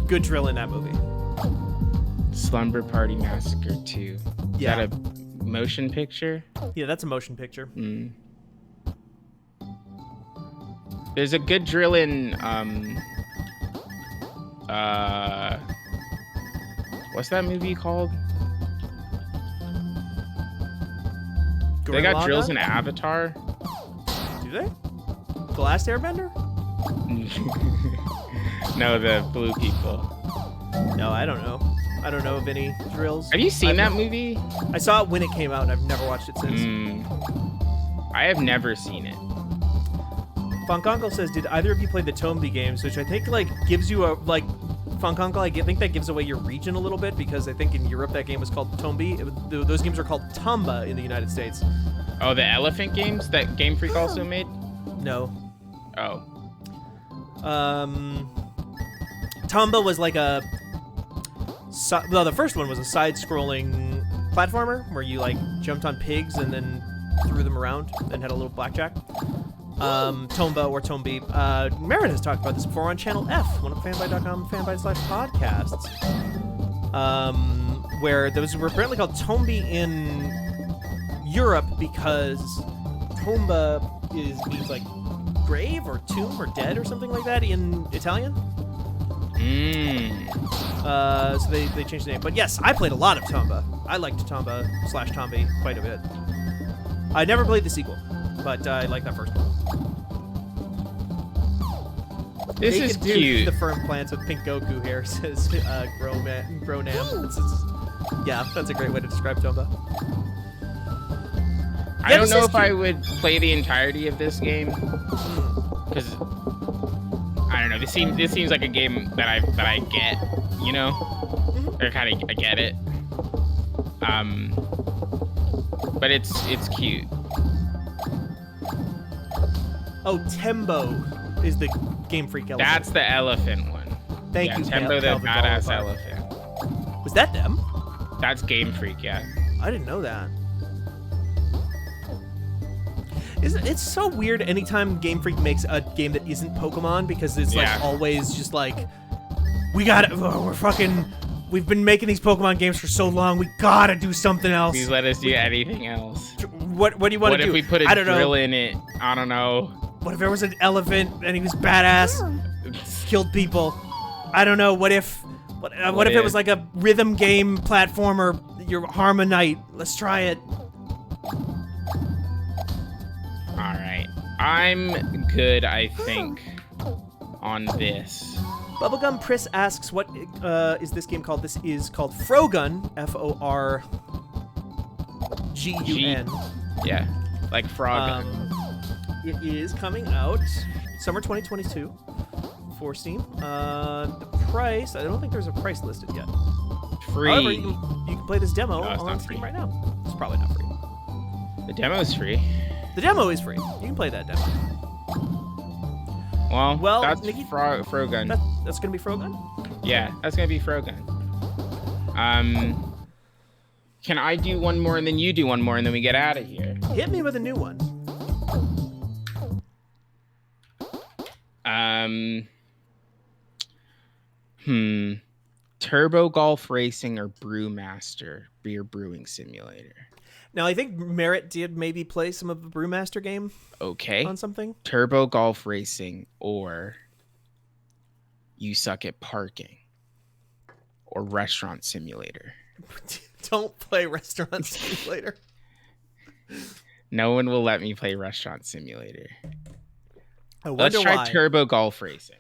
Good drill in that movie. Slumber Party Massacre 2. Yeah. Is that a motion picture? Yeah, that's a motion picture. Mm. There's a good drill in what's that movie called? They got drills in Avatar. Do they? The Last Airbender? No, the blue people. No, I don't know. I don't know of any drills. Have you seen that movie? I saw it when it came out and I've never watched it since. I have never seen it. Funkoggle says, did either of you play the Tombi games, which I think like gives you a like Funkoggle, I think that gives away your region a little bit because I think in Europe that game was called Tombi. Those games are called Tamba in the United States. Oh, the elephant games that Game Freak also made? No. Oh. Tamba was like a... well, the first one was a side-scrolling platformer where you like jumped on pigs and then threw them around and had a little blackjack. Tomba or Tombi. Merritt has talked about this before on Channel F, one of fanbyte.com, fanbyte/podcasts. Where those were apparently called Tombi in Europe because Tomba means like grave or tomb or dead or something like that in Italian. So they changed the name. But yes, I played a lot of Tomba. I liked Tomba/Tombi quite a bit. I never played the sequel, but I like that first one. This is cute. The firm plants with pink Goku hair, says Gronam. Yeah, that's a great way to describe Tomba. I don't know if I would play the entirety of this game because I don't know. This seems like a game that I get, you know, or kind of I get it. But it's cute. Oh, Tembo is the Game Freak elephant. That's the elephant one. Thank you, Tembo, the badass elephant. Was that them? That's Game Freak, yeah. I didn't know that. It's so weird anytime Game Freak makes a game that isn't Pokemon because it's like always just like we've been making these Pokemon games for so long, we gotta do something else. Please let us do anything else. What do you want to do? What if we put a drill in it? I don't know. What if there was an elephant and he was badass, killed people? I don't know. What if it was like a rhythm game platformer? You're Harmonite. Let's try it. I'm good, I think, on this. Bubblegum Priss asks, what is this game called? This is called Frogun, F-O-R-G-U-N. Yeah, like Frogun. It is coming out summer 2022 for Steam. The price, I don't think there's a price listed yet. Free. However, you can play this demo No, it's on not Steam free. right now. It's probably not free. The demo is free. The demo is free. You can play that demo. Well, that's Nikki, Frogun. That's going to be Frogun? Yeah, that's gonna be Frogun. Can I do one more and then you do one more and then we get out of here? Hit me with a new one. Turbo Golf Racing or Brewmaster Beer Brewing Simulator. Now, I think Merritt did maybe play some of the Brewmaster game Okay. on something. Turbo Golf Racing or You Suck at Parking or Restaurant Simulator. Don't play Restaurant Simulator. No one will let me play Restaurant Simulator. I wonder Let's try why. Turbo Golf Racing.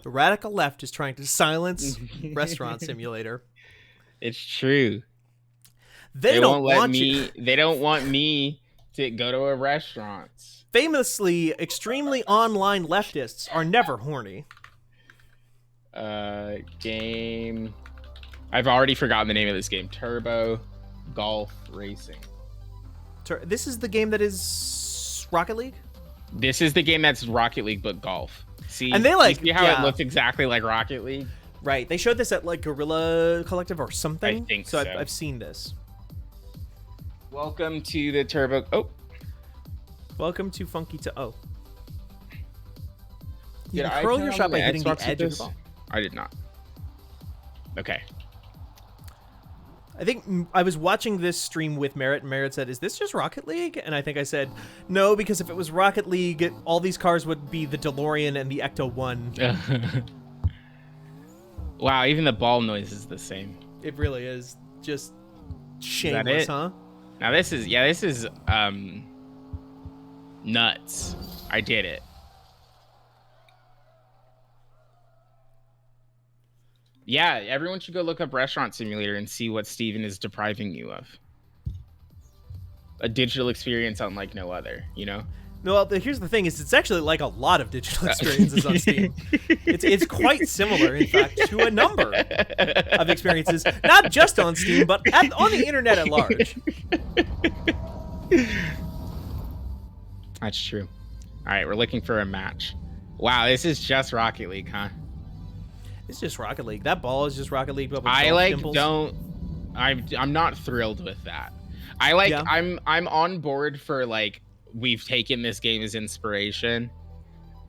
The radical left is trying to silence Restaurant Simulator. It's true. They don't won't let want me. you. They don't want me to go to a restaurant. Famously, extremely online leftists are never horny. Game. I've already forgotten the name of this game. Turbo Golf Racing. This is the game that is Rocket League? This is the game that's Rocket League but golf. See, And they you see how it looks exactly like Rocket League? Right. They showed this at like Guerrilla Collective or something. I think so. so. I've seen this. Welcome to the Turbo. Oh, Welcome to Funky to Oh. You did can I curl turn your on shot by the hitting the Xbox with edge of the this? ball. I did not. Okay. I think I was watching this stream with Merritt, and Merritt said, "Is this just Rocket League?" And I think I said, "No, because if it was Rocket League, all these cars would be the DeLorean and the Ecto 1." Wow, even the ball noise is the same. It really is just shameless, it? huh? Now this is nuts. I did it. Yeah, everyone should go look up Restaurant Simulator and see what Steven is depriving you of. A digital experience unlike no other, you know? No, well, here's the thing: is it's actually like a lot of digital experiences on Steam. It's quite similar, in fact, to a number of experiences, not just on Steam, but on the internet at large. That's true. All right, we're looking for a match. Wow, this is just Rocket League, huh? It's just Rocket League. That ball is just Rocket League. But with I golf like dimples. I'm not thrilled with that. I like Yeah. I'm on board for like we've taken this game as inspiration,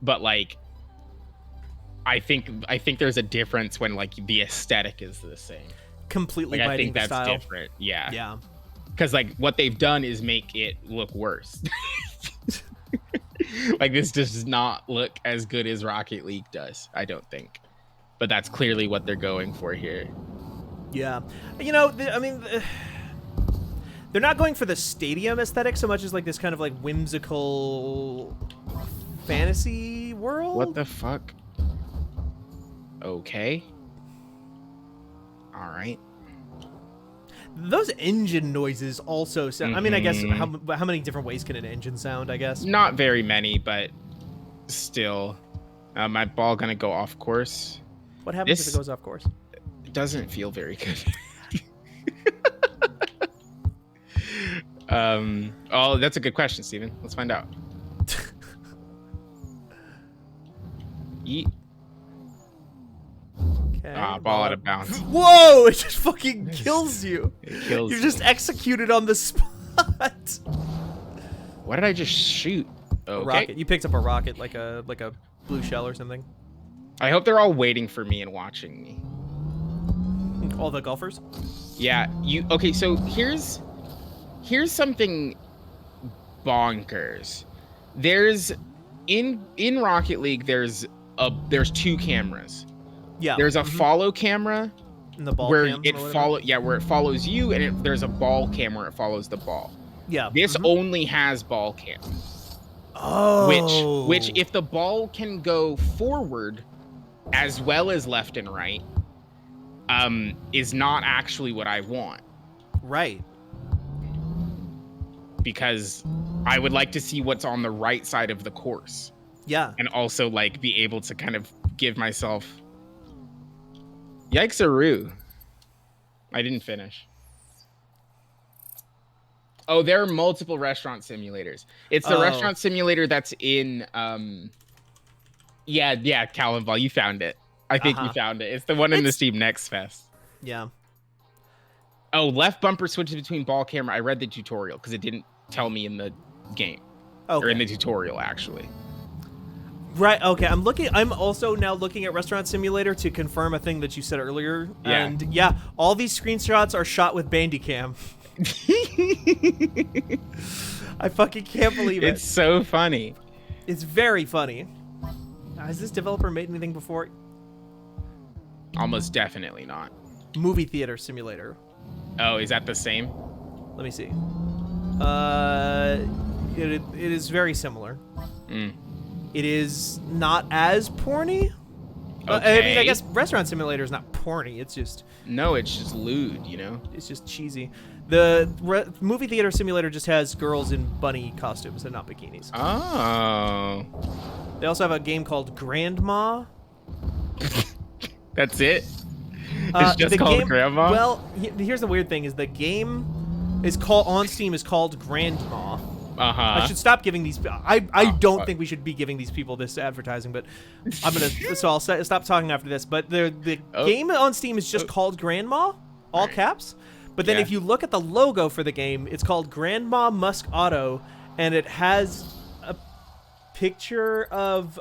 but like I think there's a difference when like the aesthetic is the same. completely Like I biting think the that's style. different. Yeah. Yeah. Because like what they've done is make it look worse. Like this does not look as good as Rocket League does, I don't think. But that's clearly what they're going for here. Yeah. You know, they're not going for the stadium aesthetic so much as like this kind of like whimsical fantasy world. What the fuck? Okay. All right. Those engine noises also sound. I mean, I guess how many different ways can an engine sound? I guess. Not very many, but still. My ball gonna go off course. What happens if This- it goes off course? It doesn't feel very good. Oh, that's a good question, Steven. Let's find out. Eat. Okay. Ball out of bounds. Whoa! It just fucking kills you. It kills You're just me. executed on the spot. What did I just shoot? A Okay. rocket. You picked up a rocket, like a blue shell or something. I hope they're all waiting for me and watching me. All the golfers. Yeah, okay, so here's something bonkers. There's in Rocket League there's two cameras. Yeah. There's a follow camera in the ball where cam it or whatever. where it follows you, and there's a ball cam where it follows the ball. Yeah. This only has ball cam. Oh. Which if the ball can go forward as well as left and right, is not actually what I want. Right. Because I would like to see what's on the right side of the course. Yeah. And also like be able to kind of give myself Yikes-a-roo. I didn't finish. Oh, there are multiple restaurant simulators. It's the restaurant simulator that's in yeah, Calvin Ball, you found it. I think you found it. It's the one in the Steam Next Fest. Yeah. Oh, left bumper switches between ball camera. I read the tutorial because it didn't tell me in the game. Okay. Or in the tutorial, actually. Right. Okay. I'm also now looking at Restaurant Simulator to confirm a thing that you said earlier. Yeah. And yeah, all these screenshots are shot with Bandicam. I fucking can't believe it. It's so funny. It's very funny. Has this developer made anything before? Almost definitely not. Movie Theater Simulator. Oh, is that the same? Let me see. It is very similar. It is not as porny. Okay. I mean, I guess Restaurant Simulator is not porny. It's just... No, it's just lewd, you know? It's just cheesy. The Movie Theater Simulator just has girls in bunny costumes and not bikinis. Oh. They also have a game called Grandma. That's it? It's just called Grandma? Well, here's the weird thing: is the game is called on Steam is called Grandma. I should stop giving these. I don't think we should be giving these people this advertising, but I'm gonna. So I'll stop talking after this. But the game on Steam is just called Grandma, all caps. But then if you look at the logo for the game, it's called Grandma Musk Auto, and it has a picture of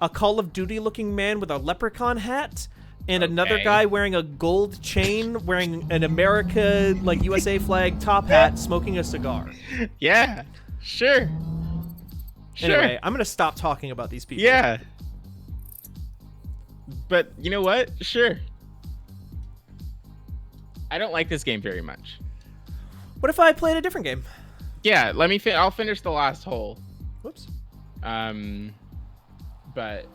a Call of Duty looking man with a leprechaun hat. And another guy wearing a gold chain, wearing an America, like, USA flag top hat, smoking a cigar. Yeah, sure. Anyway, I'm going to stop talking about these people. Yeah. But you know what? Sure. I don't like this game very much. What if I played a different game? Yeah, I'll finish the last hole. Whoops. But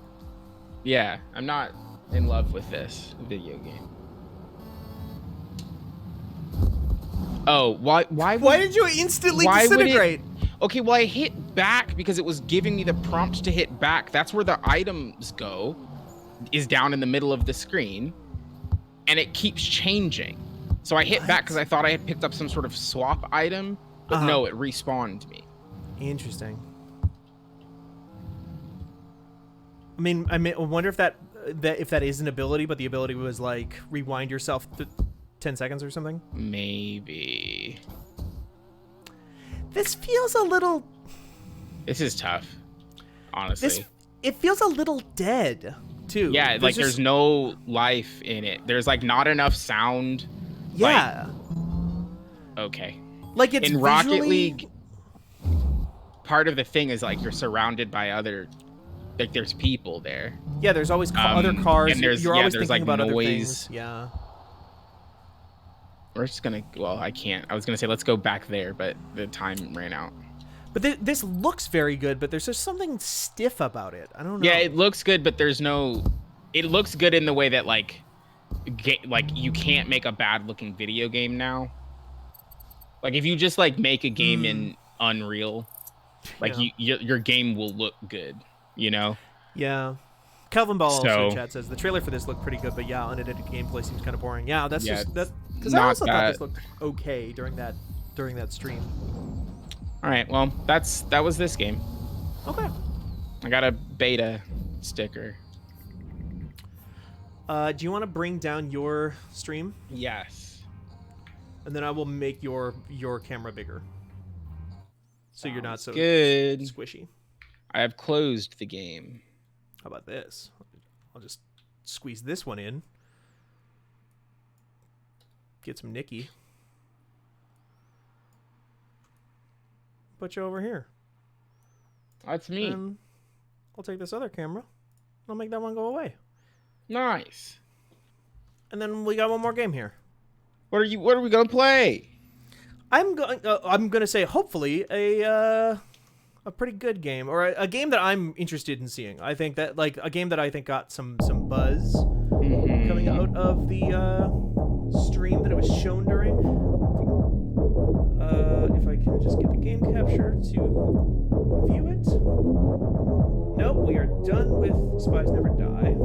yeah, I'm not in love with this video game. Oh, why did you instantly disintegrate? Okay, well, I hit back because it was giving me the prompt to hit back. That's where the items go, is down in the middle of the screen, and it keeps changing. So I hit back because I thought I had picked up some sort of swap item, but no, it respawned me. Interesting. I mean, I wonder if that is an ability, but the ability was like rewind yourself 10 seconds or something. Maybe. This feels a little. This is tough, honestly. It feels a little dead too. Yeah, like there's no life in it. There's like not enough sound. Yeah. Like, okay. Like it's in Rocket League. Part of the thing is like you're surrounded by other. Like there's people there. Yeah, there's always other cars. And you're always thinking like about noise. Other things. Yeah. We're just gonna. Well, I can't. I was gonna say let's go back there, but the time ran out. But this looks very good, but there's just something stiff about it. I don't know. Yeah, it looks good, but there's no. It looks good in the way that like you can't make a bad looking video game now. Like if you just like make a game in Unreal, like your game will look good. You know? Yeah. Calvin Ball also in chat says the trailer for this looked pretty good, but yeah, unedited gameplay seems kind of boring. Yeah, that's because I also thought this looked okay during that stream. All right, well, that was this game. Okay. I got a beta sticker. Do you want to bring down your stream? Yes. And then I will make your camera bigger, so you're not so good squishy. I have closed the game. How about this? I'll just squeeze this one in. Get some Nikki. Put you over here. That's me. And I'll take this other camera. I'll make that one go away. Nice. And then we got one more game here. What are we gonna play? I'm gonna say hopefully a a pretty good game, or a game that I'm interested in seeing. I think that like a game that I think got some buzz coming out of the stream that it was shown during. If I can just get the game capture to view it. Nope, we are done with Spies Never Die.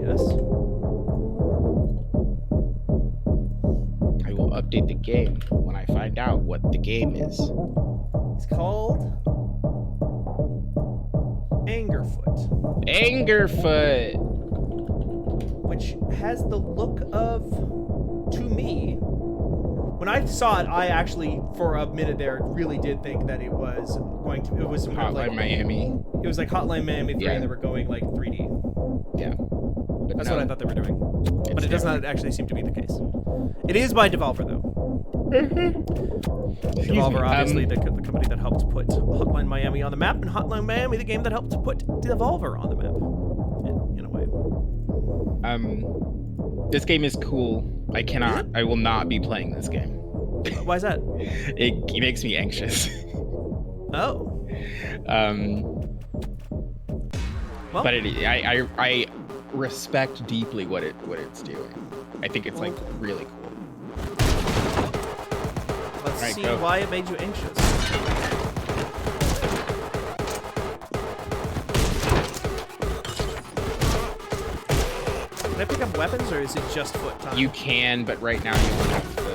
Yes. I will update the game when I find out what the game is. It's called Angerfoot. Angerfoot. Which has the look of, to me, when I saw it, I actually, for a minute there, really did think that it was going to, it was some kind of Hotline like, Miami. it was like Hotline Miami 3 Yeah. and they were going like 3D. Yeah. But That's no, what I thought they were doing. But it it's does not actually seem to be the case. It is by Devolver, though. Devolver, obviously, the company that helped put Hotline Miami on the map, and Hotline Miami, the game that helped put Devolver on the map, in a way. This game is cool. I will not be playing this game. Why is that? It makes me anxious. Oh. Well, But I respect deeply what it's doing. I think it's like really cool. let's Alright, see go. why it made you anxious. Can I pick up weapons, or is it just foot time? You can, but right now you don't have to.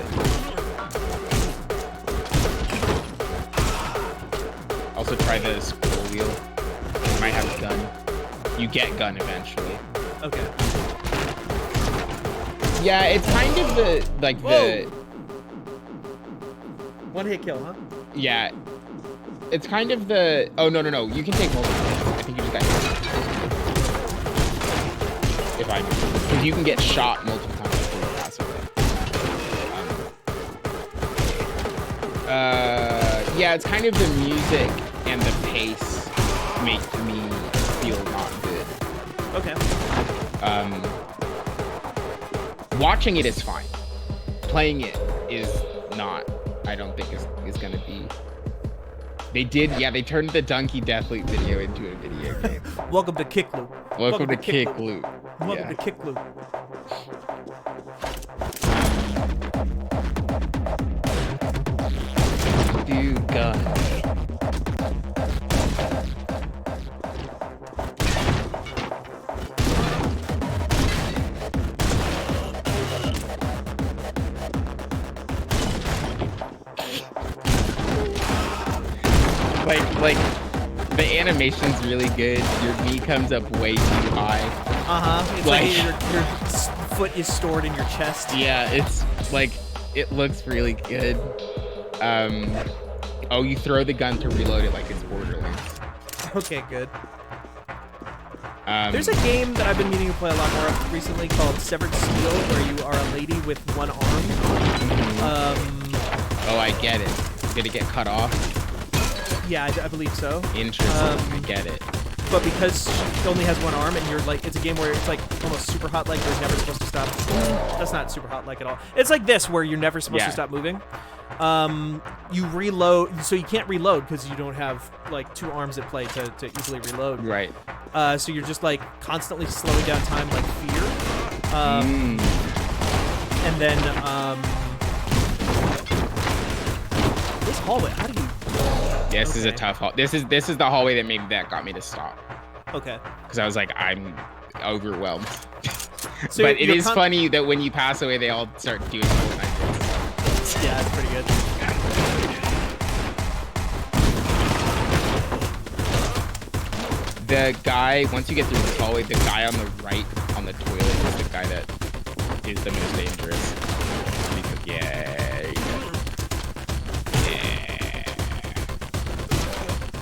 Also try the scroll wheel. You might have a gun. You get gun eventually. Okay. Yeah, it's kind of the Whoa. One hit kill, huh? yeah. It's kind of the no. You can take multiple hits. I think you just got hit. If I because you can get shot multiple times before you pass away. Yeah, it's kind of the music and the pace make me feel not good. Okay. Watching it is fine. Playing it is not. I don't think is gonna be. They turned the Donkey Deathloop video into a video game. Welcome to Kick Loop. Welcome to Kick Loop. Welcome to Kick Loop. Do gun. Like the animation's really good. Your knee comes up way too high. It's like your foot is stored in your chest. Yeah, it's like it looks really good. Oh, you throw the gun to reload it like it's Borderlands. Okay, good. There's a game that I've been meaning to play a lot more of recently called Severed Steel, where you are a lady with one arm. Oh, I get it. Did it get cut off? Yeah, I believe so. Interesting. I get it. But because she only has one arm, and you're like, it's a game where it's like almost super hot, like you're never supposed to stop. That's not super hot, like at all. It's like this, where you're never supposed to stop moving. You reload, so you can't reload because you don't have like two arms at play to easily reload. Right. So you're just like constantly slowing down time like fear. And then this hallway, how do you? This is a tough hall. This is the hallway that got me to stop. Okay. Because I was like, I'm overwhelmed. So but it is funny that when you pass away, they all start doing Fortnite. Yeah, that's pretty good. The guy, once you get through this hallway, the guy on the right on the toilet is the guy that is the most dangerous. Because,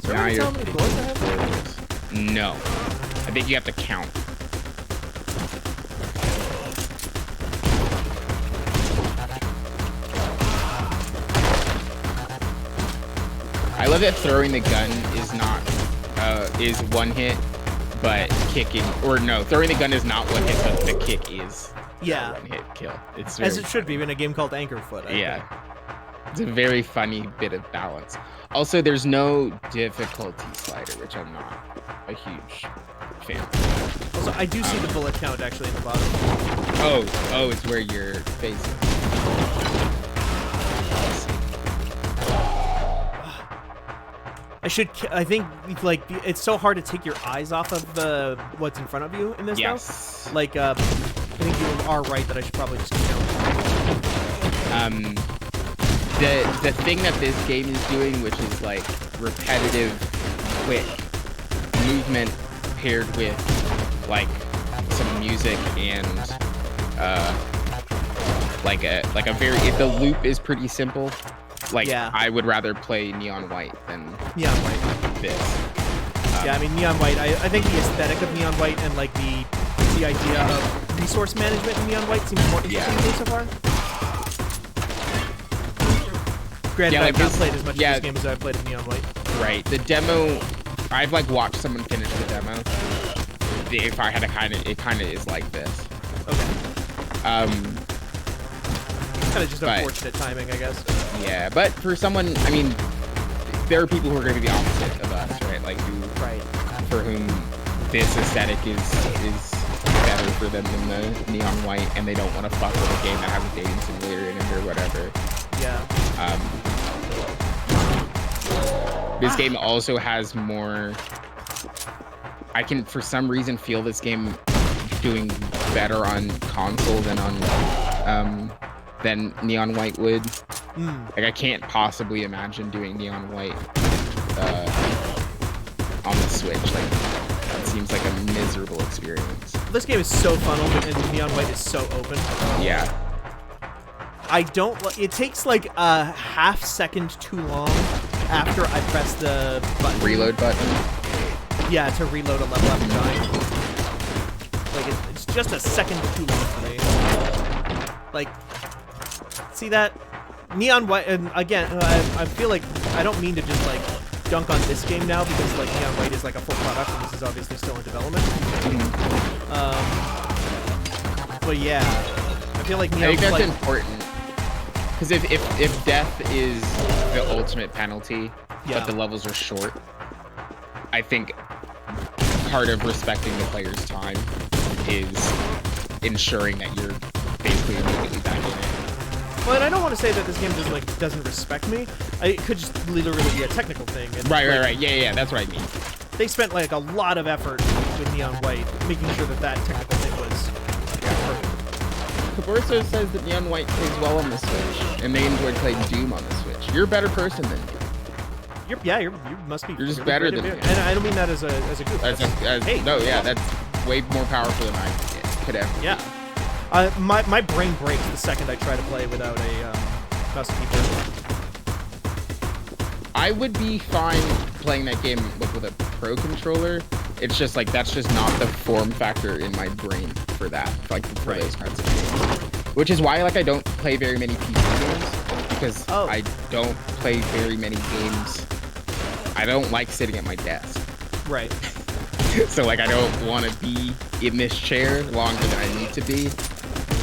So now you're. No. I think you have to count. I love that throwing the gun is not is one hit, but kicking throwing the gun is not one hit, but the kick is one hit kill. It's as it should be in a game called Angerfoot. Yeah. It's a very funny bit of balance. Also, there's no difficulty slider, which I'm not a huge fan of. Also, I do see the bullet count actually in the bottom. Oh, it's where your face is. I think, like, it's so hard to take your eyes off of what's in front of you in this, Yes. though. Like, I think you are right that I should probably just count. The thing that this game is doing, which is, like, repetitive, quick movement paired with, like, some music and, like a very, if the loop is pretty simple, like, Yeah. I would rather play Neon White than Neon White. this. Yeah, I mean, Neon White, I think the aesthetic of Neon White and, like, the idea of resource management in Neon White seems more interesting to me so far. Granted, Yeah, like I've not this- played as much yeah. of this game as I've played in Neon White. Right. The demo, I've, like, watched someone finish the demo. If I had to it kind of is like this. Okay. Kind of just but- unfortunate timing, I guess. Yeah, but for someone, I mean, there are people who are going to be the opposite of us, right? Like, Right. for whom this aesthetic is better for them than the Neon White, and they don't want to fuck with a game that has a dating simulator in it or whatever. Yeah. This game also has more. I can, for some reason, feel this game doing better on console than on than Neon White would. Like, I can't possibly imagine doing Neon White on the Switch. Like, that seems like a miserable experience. This game is so funneled and Neon White is so open. Yeah. I don't. It takes like a half second too long after I press the button. Reload button. Yeah, to reload a level after dying. Like it's just a second too long for me. Like, see that Neon White, and again, I feel like I don't mean to just like dunk on this game now because like Neon White is like a full product and this is obviously still in development. But yeah, I feel like I Neon think that's White. important. Because if death is the ultimate penalty, Yeah. but the levels are short, I think part of respecting the player's time is ensuring that you're basically immediately back in it. Well, and I don't want to say that this game doesn't respect me. It could just literally be a technical thing. And Right. Yeah, that's what I mean. They spent like a lot of effort with Neon White, making sure that that technical thing was perfect. Caborso says that Neon White plays well on the Switch, and they enjoyed playing Doom on the Switch. You're a better person than me. You must be. You're just really better great than at me. it. And I don't mean that as a goof. Hey. No, yeah, that's way more powerful than I could ever. Yeah. My brain breaks the second I try to play without a mouse and keyboard. I would be fine playing that game with a pro controller. It's just like that's just not the form factor in my brain for that, like for those kinds of games. Which is why like I don't play very many PC games because I don't play very many games. I don't like sitting at my desk. Right. So like I don't want to be in this chair longer than I need to be.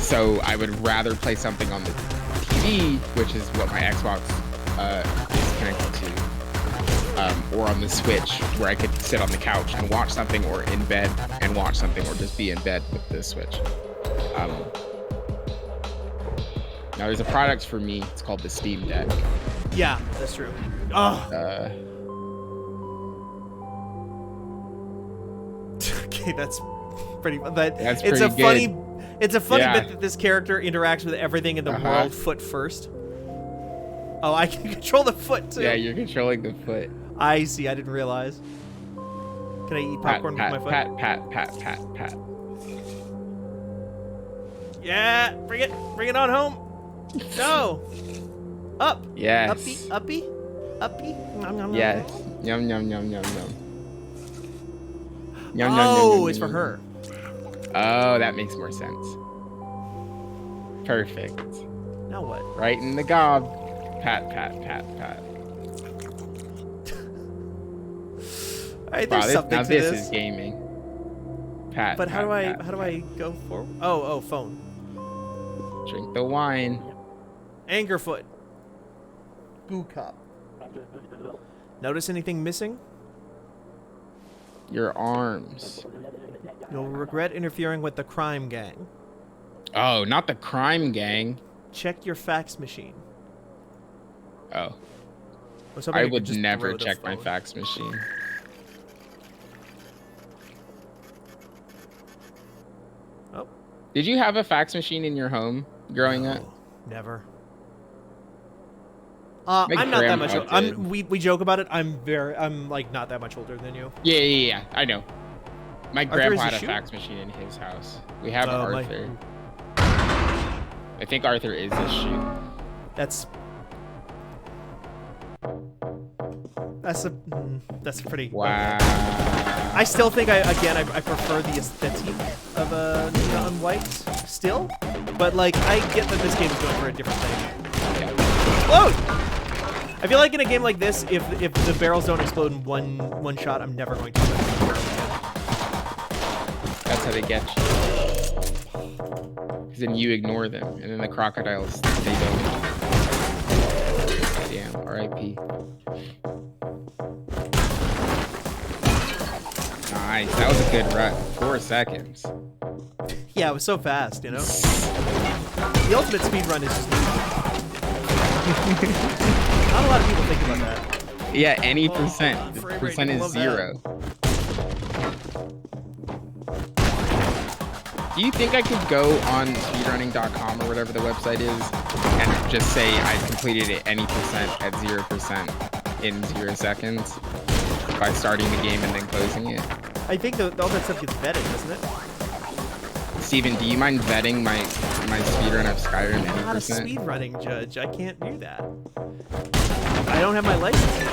So I would rather play something on the TV, which is what my Xbox is connected to, or on the Switch, where I could sit on the couch and watch something, or in bed and watch something, or just be in bed with the Switch. Now there's a product for me. It's called the Steam Deck. Yeah, that's true. Oh. Okay, that's pretty. That's it's a pretty funny. good. It's a funny Yeah. bit that this character interacts with everything in the world foot first. Oh, I can control the foot too. Yeah, you're controlling the foot. I see. I didn't realize. Can I eat popcorn with my foot? Pat. Yeah, bring it on home. No, up. Yes. Uppy. Nom, nom, nom. Yes. Yum. Oh, it's for her. Oh, that makes more sense. Perfect. Now what? Right in the gob. Pat. All right, there's Wow, something now to this this. is gaming. Pat. But how do pat. I go forward? Oh, phone. Drink the wine. Angerfoot. Goo Cop. Notice anything missing? Your arms. You'll regret interfering with the crime gang. Oh, not the crime gang. Check your fax machine. Oh. was hoping I could would just never throw the check my phone. fax machine. Oh. Did you have a fax machine in your home growing up? Never. My I'm not that much. grandpa did. We joke about it. I'm like not that much older than you. Yeah. I know. My Arthur grandpa is a had a shoe? fax machine in his house. We have Oh, Arthur. I think Arthur is a shoe. That's a pretty. Wow. I still think I prefer the aesthetic of a neon white still, but like I get that this game is going for a different thing. Yeah. Explode! I feel like in a game like this, if the barrels don't explode in one shot, I'm never going to use it. That's how they get you. Because then you ignore them, and then the crocodiles, they don't. Damn, R.I.P. Nice, that was a good run. 4 seconds. Yeah, it was so fast, you know? The ultimate speed run is just... Not a lot of people think about that. Yeah, any Oh, percent. The frame rate, percent is love that. 0. Do you think I could go on speedrunning.com or whatever the website is and just say I completed it any percent at 0% in 0 seconds by starting the game and then closing it? I think all that stuff gets vetted, doesn't it? Steven, do you mind vetting my speedrun of Skyrim I'm any not a percent? speed running judge. I can't do that. I don't have my license.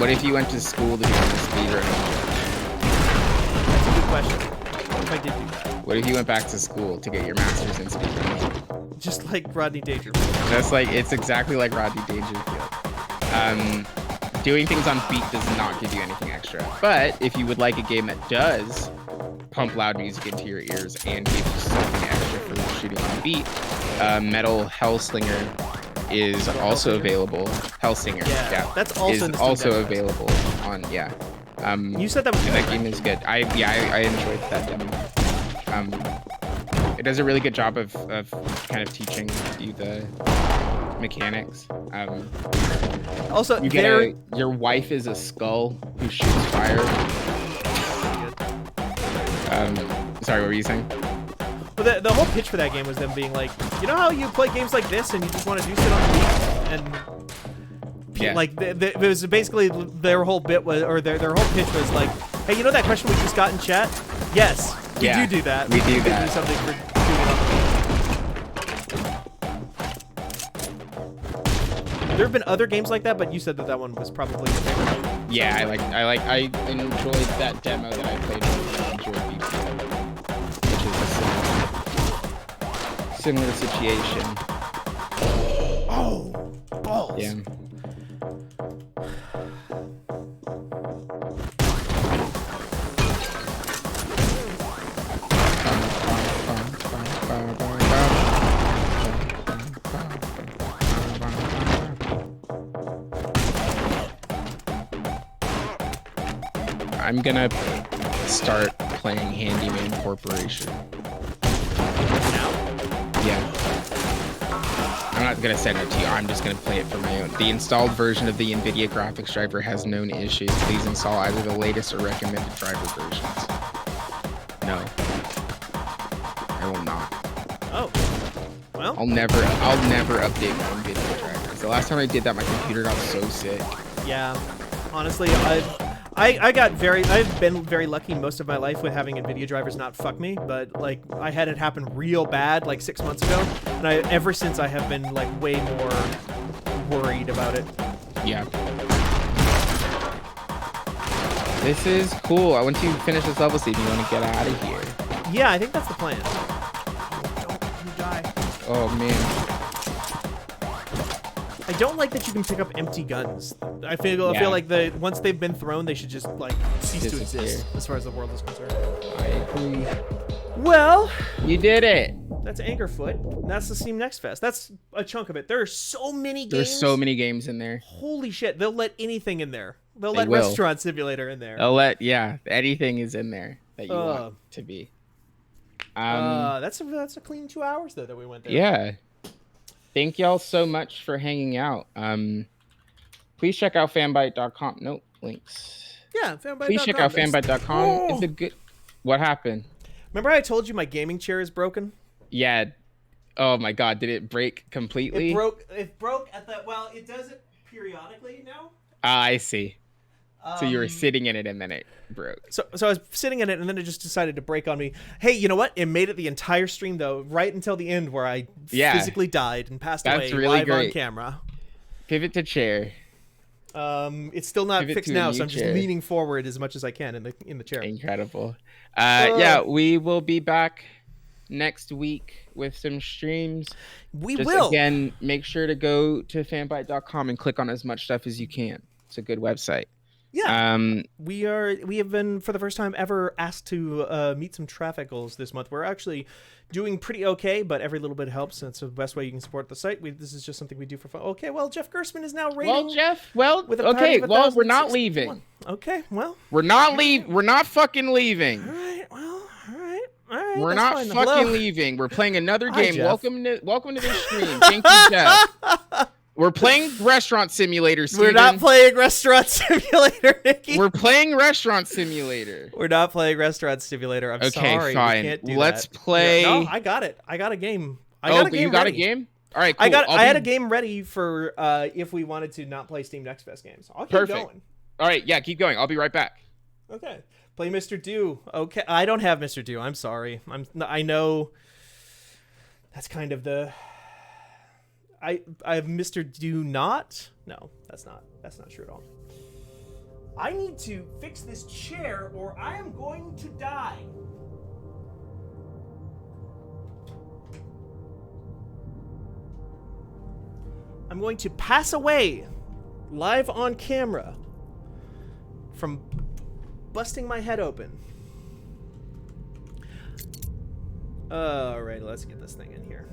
What if you went to school to become a speedrunner? That's a good question. What if I did do that? What if you went back to school to get your master's in speedrunning? Just like Rodney Dangerfield. That's like, it's exactly like Rodney Dangerfield. Doing things on beat does not give you anything extra. But if you would like a game that does pump loud music into your ears and give you something extra for shooting on beat, Metal Hellslinger is also available. Hellsinger, yeah. That's also in is the Steam also Deck. available on, yeah. You said that was And that game is good. I enjoyed that demo. It does a really good job of kind of teaching you the mechanics. Also, You get your wife is a skull who shoots fire. Sorry, what were you saying? Well, the whole pitch for that game was them being like, you know how you play games like this and you just want to do shit on the beat? And Yeah. like it was basically their whole bit was, or their whole pitch was like, hey, you know that question we just got in chat? Yes, we Yeah, do that. we do could that. Do something for doing it on the beat. There have been other games like that, but you said that one was probably your favorite. Yeah, I enjoyed that demo that I played with. I enjoyed Beat, which is a similar situation. Oh, balls. Yeah. I'm gonna start playing Handyman Corporation. Yeah. I'm not gonna send it to you. I'm just gonna play it for my own. The installed version of the NVIDIA graphics driver has known issues. Please install either the latest or recommended driver versions. No. I will not. Oh. Well. I'll never update my NVIDIA drivers. The last time I did that, my computer got so sick. Yeah. Honestly, I've been very lucky most of my life with having NVIDIA drivers not fuck me, but like I had it happen real bad like 6 months ago, and ever since I have been like way more worried about it. Yeah. This is cool. I want to finish this level, Steve. You want to get out of here? Yeah, I think that's the plan. Don't you die. Oh man. I don't like that you can pick up empty guns. I feel like once they've been thrown, they should just like cease to Disappear. exist as far as the world is concerned. I agree. Well, You did it. that's Angerfoot. That's the Steam Next Fest. That's a chunk of it. There are so many games. There's so many games in there. Holy shit. They'll let anything in there. They'll They let will. Restaurant Simulator in there. Anything is in there that you want to be. That's a clean 2 hours, though, that we went there. Yeah. Thank y'all so much for hanging out. Please check out fanbyte.com. Nope, links. Yeah, fanbyte.com. Please check out fanbyte.com. Oh. It's a good... What happened? Remember I told you my gaming chair is broken? Yeah. Oh my god, did it break completely? It broke at the... Well, it does it periodically now. I see. So you were sitting in it and then it broke. So I was sitting in it and then it just decided to break on me. Hey, you know what? It made it the entire stream, though, right until the end where I physically died and passed away really live great. on camera. Pivot to chair. It's still not Pivot fixed to a now, new so I'm just chair. leaning forward as much as I can in the chair. Incredible. Yeah, we will be back next week with some streams. We Just will. Again, make sure to go to fanbyte.com and click on as much stuff as you can. It's a good website. Yeah. We have been, for the first time ever, asked to meet some traffic goals this month. We're actually doing pretty okay, but every little bit helps, and it's the best way you can support the site. This is just something we do for fun. Okay, well, Jeff Gerstmann is now rating. Well, Jeff, with a party of we're not 1,061. leaving. Okay, well. We're not fucking leaving. All right, well, all right. We're that's not fine. fucking Hello. leaving. We're playing another Hi, game. Jeff. Welcome to this stream. Thank you, Jeff. We're playing Restaurant Simulator, Steven. We're not playing Restaurant Simulator, Nikki. We're playing Restaurant Simulator. We're not playing Restaurant Simulator. I'm sorry. Okay, fine. We can't do Let's that. play. No, I got it. I got a game. You got a game? All right, cool. I had a game ready for if we wanted to not play Steam Next Fest games. I'll keep Perfect. going. All right, yeah, keep going. I'll be right back. Okay. Play Mr. Do. Okay. I don't have Mr. Do. I'm sorry. I know that's kind of the I have Mr. Do not. No, that's not true at all. I need to fix this chair or I am going to die. I'm going to pass away live on camera from busting my head open. Alright, let's get this thing in here.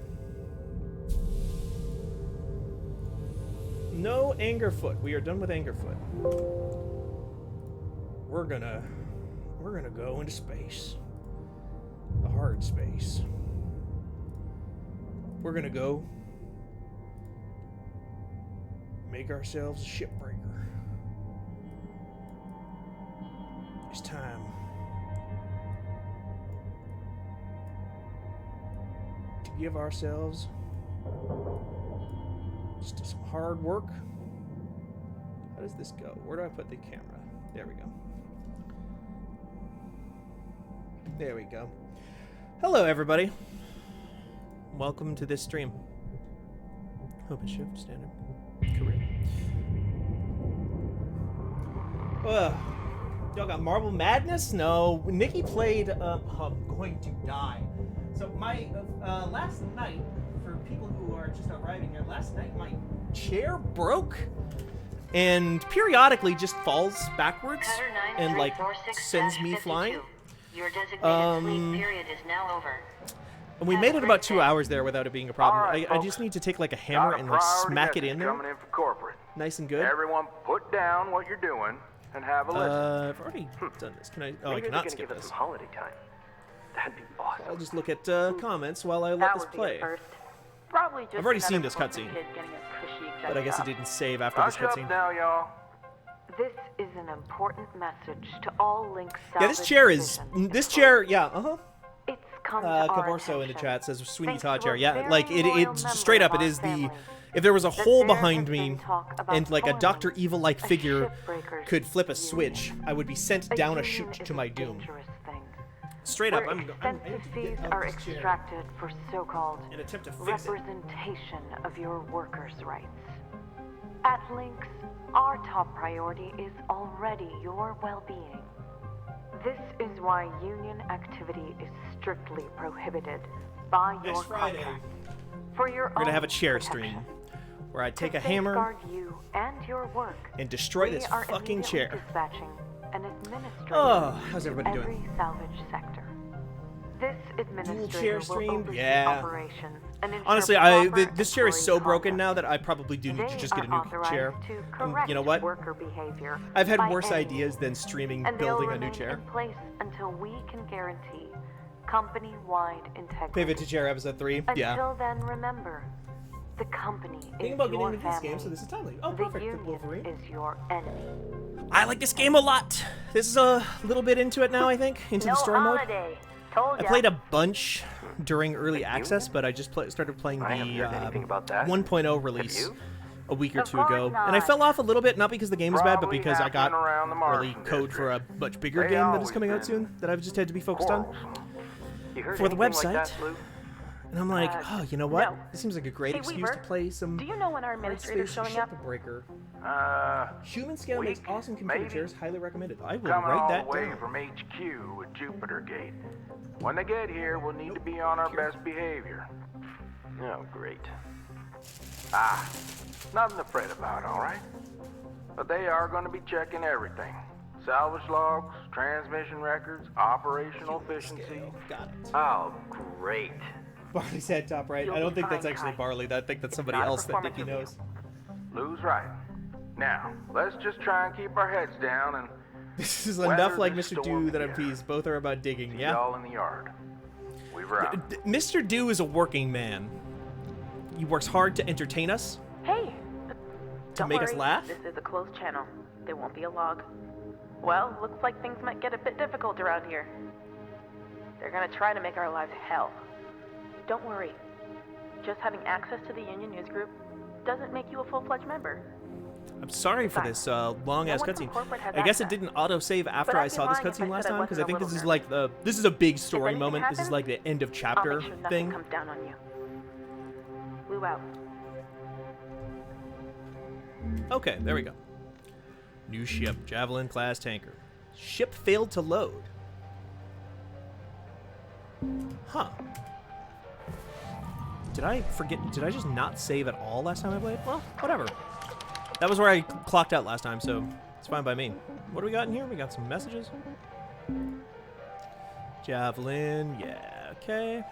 No Angerfoot. We are done with Angerfoot. We're gonna go into space. The hard space. We're gonna go make ourselves a shipbreaker. It's time to give ourselves just some hard work. How does this go? Where do I put the camera? There we go. There we go. Hello, everybody. Welcome to this stream. Open shift, standard, career. Y'all got Marble Madness? No. Nikki played, I'm going to die. So my, last night, for people who are just arriving here, last night my chair broke and periodically just falls backwards and, like, sends me flying. Your designated sleep period is now over. And we made it about 2 hours there without it being a problem. Right, I just need to take, like, a hammer and, like, smack it in there. Coming in for corporate. Nice and good. Everyone put down what you're doing and have a listen. I've already done this. Can I? Oh, I Maybe cannot they can skip give us this. some holiday time. That'd be awesome. I'll just look at comments while I let That this would be play. a first. Probably just I've already another seen this corny cutscene, kid getting a cushy but I guess it job. didn't save after this Hush up cutscene. now, y'all. This is an important message to all Link Yeah, this salvage chair is. divisions This employees. chair, yeah, uh-huh. It's come to our Caborso in the attention. chat says Sweeney Thanks Todd to chair. a Yeah, very like it loyal straight member up. It of is our the. family. If there was a That hole there behind has me been talk about and like a forming Dr. Evil-like a figure shipbreakers could flip a union. switch, I would be sent down a union chute is to a my doom. dangerous thing, Straight up, where I'm extensive to fees get out are of this chair extracted for so-called and attempt to fix it. representation of your workers' rights. At Lynx, our top priority is already your well-being. This is why union activity is strictly prohibited by your Next Friday, contract. For your we're gonna have a own chair protection. stream where I take To a hammer safeguard you and your work, and destroy we this are fucking immediately chair. dispatching an administrator Oh, how's everybody every doing? salvage sector. This Dual chair administrator will stream? oversee Yeah. operations and ensure Honestly, proper this chair is so employee broken conduct. now that I probably do need to They just get a are new authorized chair. to And correct you know what? worker behavior I've had by worse any ideas than streaming and they'll building a new remain chair. in place until we can guarantee company-wide integrity. Pivot to chair episode 3. Yeah. Until then, remember, the company Thinking is about your getting into this family. game, so this is timely. Oh, The perfect. The union Wolverine. is your enemy. I like this game a lot. This is a little bit into it now, I think, into the story mode. Told I ya. played a bunch during early access, but I just started playing I haven't the heard anything about that. 1.0 Have release you? a week or Of two ago, course and I not. fell off a little bit, not because the game was bad, but Probably because I got happening around the early Martian code for a district. much bigger They game that is always coming out been soon that I've just had to be focused on. Quarrels. You heard For the anything like website. that, Lou? And I'm like, oh, you know what? no. This seems like a great Hey, excuse to Weaver, play some Do you know when our hard administrator's space showing up? breaker. Week, Human scale makes awesome computer maybe. chairs. Highly recommended. I will Coming write all that the way down. from HQ with Jupiter Gate. When they get here, we'll need to be on our best behavior. Oh, great. Ah, nothing to fret about, all right? But they are going to be checking everything. Salvage logs, transmission records, operational efficiency. Scale. Got it. Oh, great. Barley's head top right. You'll I don't be think that's fine, actually Kai. Barley. I think that's somebody Not a else that performance Nikki review. knows. Lou's right. Now, let's just try and keep our heads down and This is weather enough like this Mr. storm Do that I'm together. pleased. Both are about digging, see yeah? y'all in the yard. Weaver out. Mr. Do is a working man. He works hard to entertain us, Hey! to make us worry, laugh. This is a closed channel. There won't be a log. Well, looks like things might get a bit difficult around here. They're gonna try to make our lives hell. Don't worry. Just having access to the Union News Group doesn't make you a full-fledged member. I'm sorry for this long-ass No one from cutscene. corporate has I guess it access. didn't auto-save after But I'd I be saw this lying if I cutscene last said I time, because I wasn't a think this little is like this is a big story anything moment. This is happens, like the end of I'll chapter make sure nothing thing. comes down on you. Blue out. Okay, there we go. New ship, Javelin class tanker. Ship failed to load. Huh. Did I forget? Did I just not save at all last time I played? Well, whatever. That was where I clocked out last time, so it's fine by me. What do we got in here? We got some messages. Javelin, yeah, okay.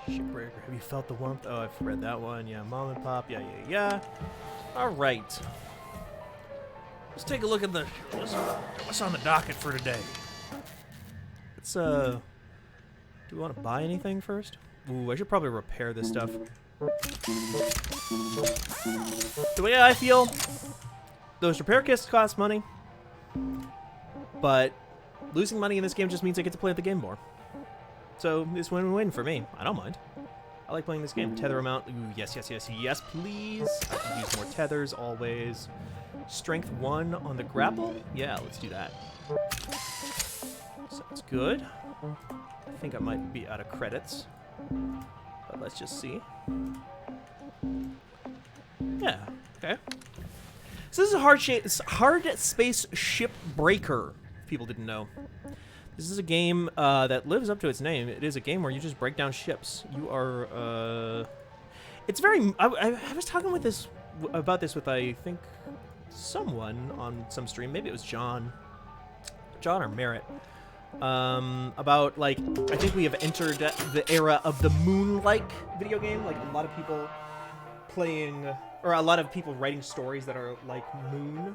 Shipbreaker, have you felt the warmth? Oh, I've read that one. Yeah, Mom and Pop, yeah. All right. Let's take a look at what's on the docket for today. Let's do we want to buy anything first? Ooh, I should probably repair this stuff. The way I feel, those repair kits cost money, but losing money in this game just means I get to play the game more. So it's win-win for me. I don't mind. I like playing this game. Tether amount. Ooh, yes, please. I can use more tethers always. Strength 1 on the grapple? Yeah, let's do that. Sounds good. I think I might be out of credits. But let's just see. Yeah, okay. So this is a hard space ship breaker, if people didn't know. This is a game that lives up to its name. It is a game where you just break down ships. You are, it's very, I was talking about this with, I think, someone on some stream. Maybe it was John or Merritt. About, like, I think we have entered the era of the Moon-like video game. Like, a lot of people playing, or a lot of people writing stories that are like Moon,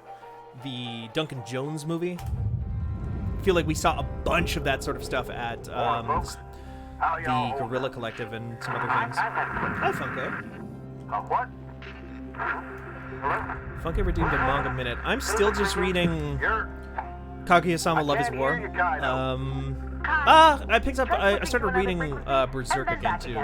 the Duncan Jones movie. I feel like we saw a bunch of that sort of stuff at the Guerrilla Collective and some other things. Hi, Funko. What? Funko redeemed a manga minute. I'm still just reading Kaguya-sama Love is War. I started reading Berserk again too,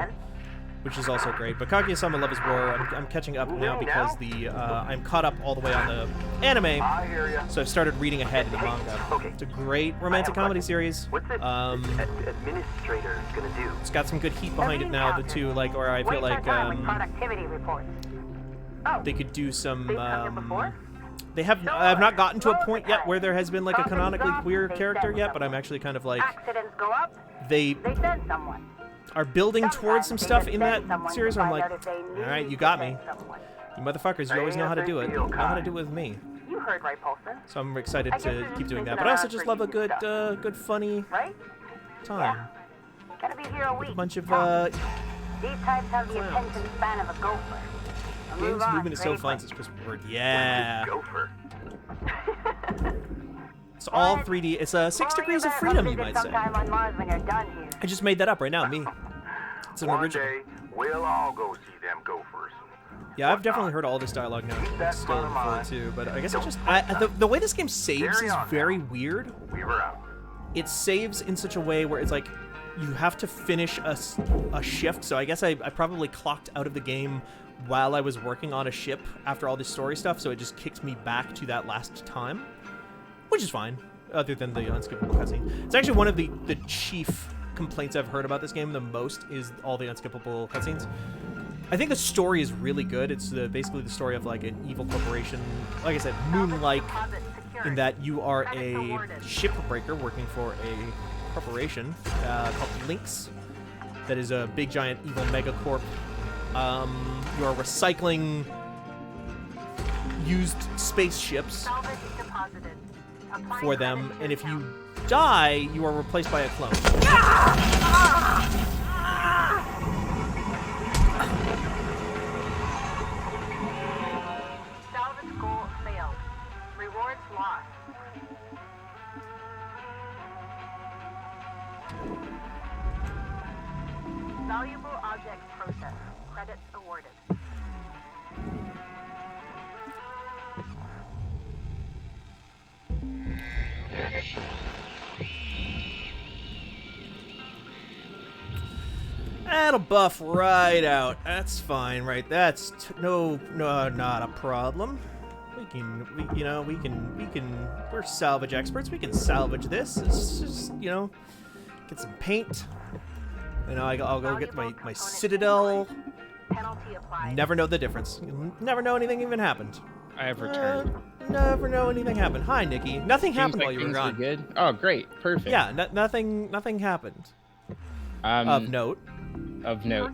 which is also great. But Kaguya-sama Love is War, I'm catching up now because I'm caught up all the way on the anime, so I've started reading ahead in the manga. It's a great romantic comedy series. What's the administrator gonna do? It's got some good heat behind it now, the two, like, or I feel like productivity reports. they could do some. before? They have. I have not gotten to a point yet where there has been like a canonically queer character yet, but I'm actually kind of like Accidents go up, they they send someone. are building towards some stuff in that series. Where I'm like, all right, you got me, you motherfuckers. You always know how to do it. You know how to do it with me. You heard right, Paulson. So I'm excited to keep doing that. But I also just love a good, good funny Right? time. Gonna be here a week. a bunch of These types have the attention span of a gopher. Now move games on, movement is so pretty fun quick. since Christmas word. Yeah. Gopher. It's all 3D. It's 6 degrees of freedom, you might say. Sometime on Mars when you're done here. I just made that up right now, me. It's an One original. day, we'll all go see them gophers. Yeah, I've definitely heard all this dialogue now. Keep that Still in in mind. full too, but I guess it just the way this game saves Carry is on very now. weird. Weaver out. It saves in such a way where it's like you have to finish a shift. So I guess I probably clocked out of the game while I was working on a ship after all this story stuff. So it just kicked me back to that last time, which is fine. Other than the unskippable cutscene, it's actually one of the chief complaints I've heard about this game the most is all the unskippable cutscenes. I think the story is really good. It's basically the story of like an evil corporation, like I said, moon-like, in that you are a shipbreaker working for a corporation called Lynx, that is a big giant evil megacorp. You are recycling used spaceships for them, and if you die, you are replaced by a clone. Salvage goal failed. Rewards lost. Valuable object processed. Credits awarded. That'll buff right out. That's fine, right? That's no, not a problem. We're salvage experts. We can salvage this. It's just, get some paint. I'll go get my Citadel. Penalty applied. Never know the difference. You'll never know anything even happened. I have returned. Never know anything happened. Hi, Nikki. Nothing Seems happened like while you were things gone. good. Oh, great. Perfect. Yeah, nothing happened. Of note. Of note.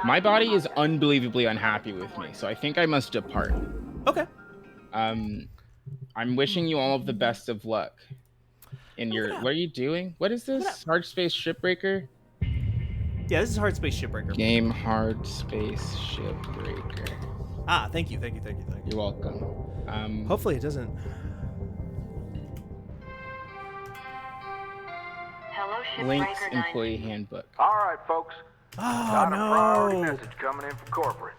My body is unbelievably unhappy with me, so I think I must depart. Okay. I'm wishing you all of the best of luck. In your, what are you doing? What is this? Hard Space Shipbreaker? Yeah, this is Hard Space Shipbreaker. Game Hard Space Shipbreaker. Ah, thank you. You're welcome. Hopefully it doesn't. Hello, Link's Shipbreaker 9. Employee Handbook. All right, folks. Oh, Got a priority no. message coming in from corporate.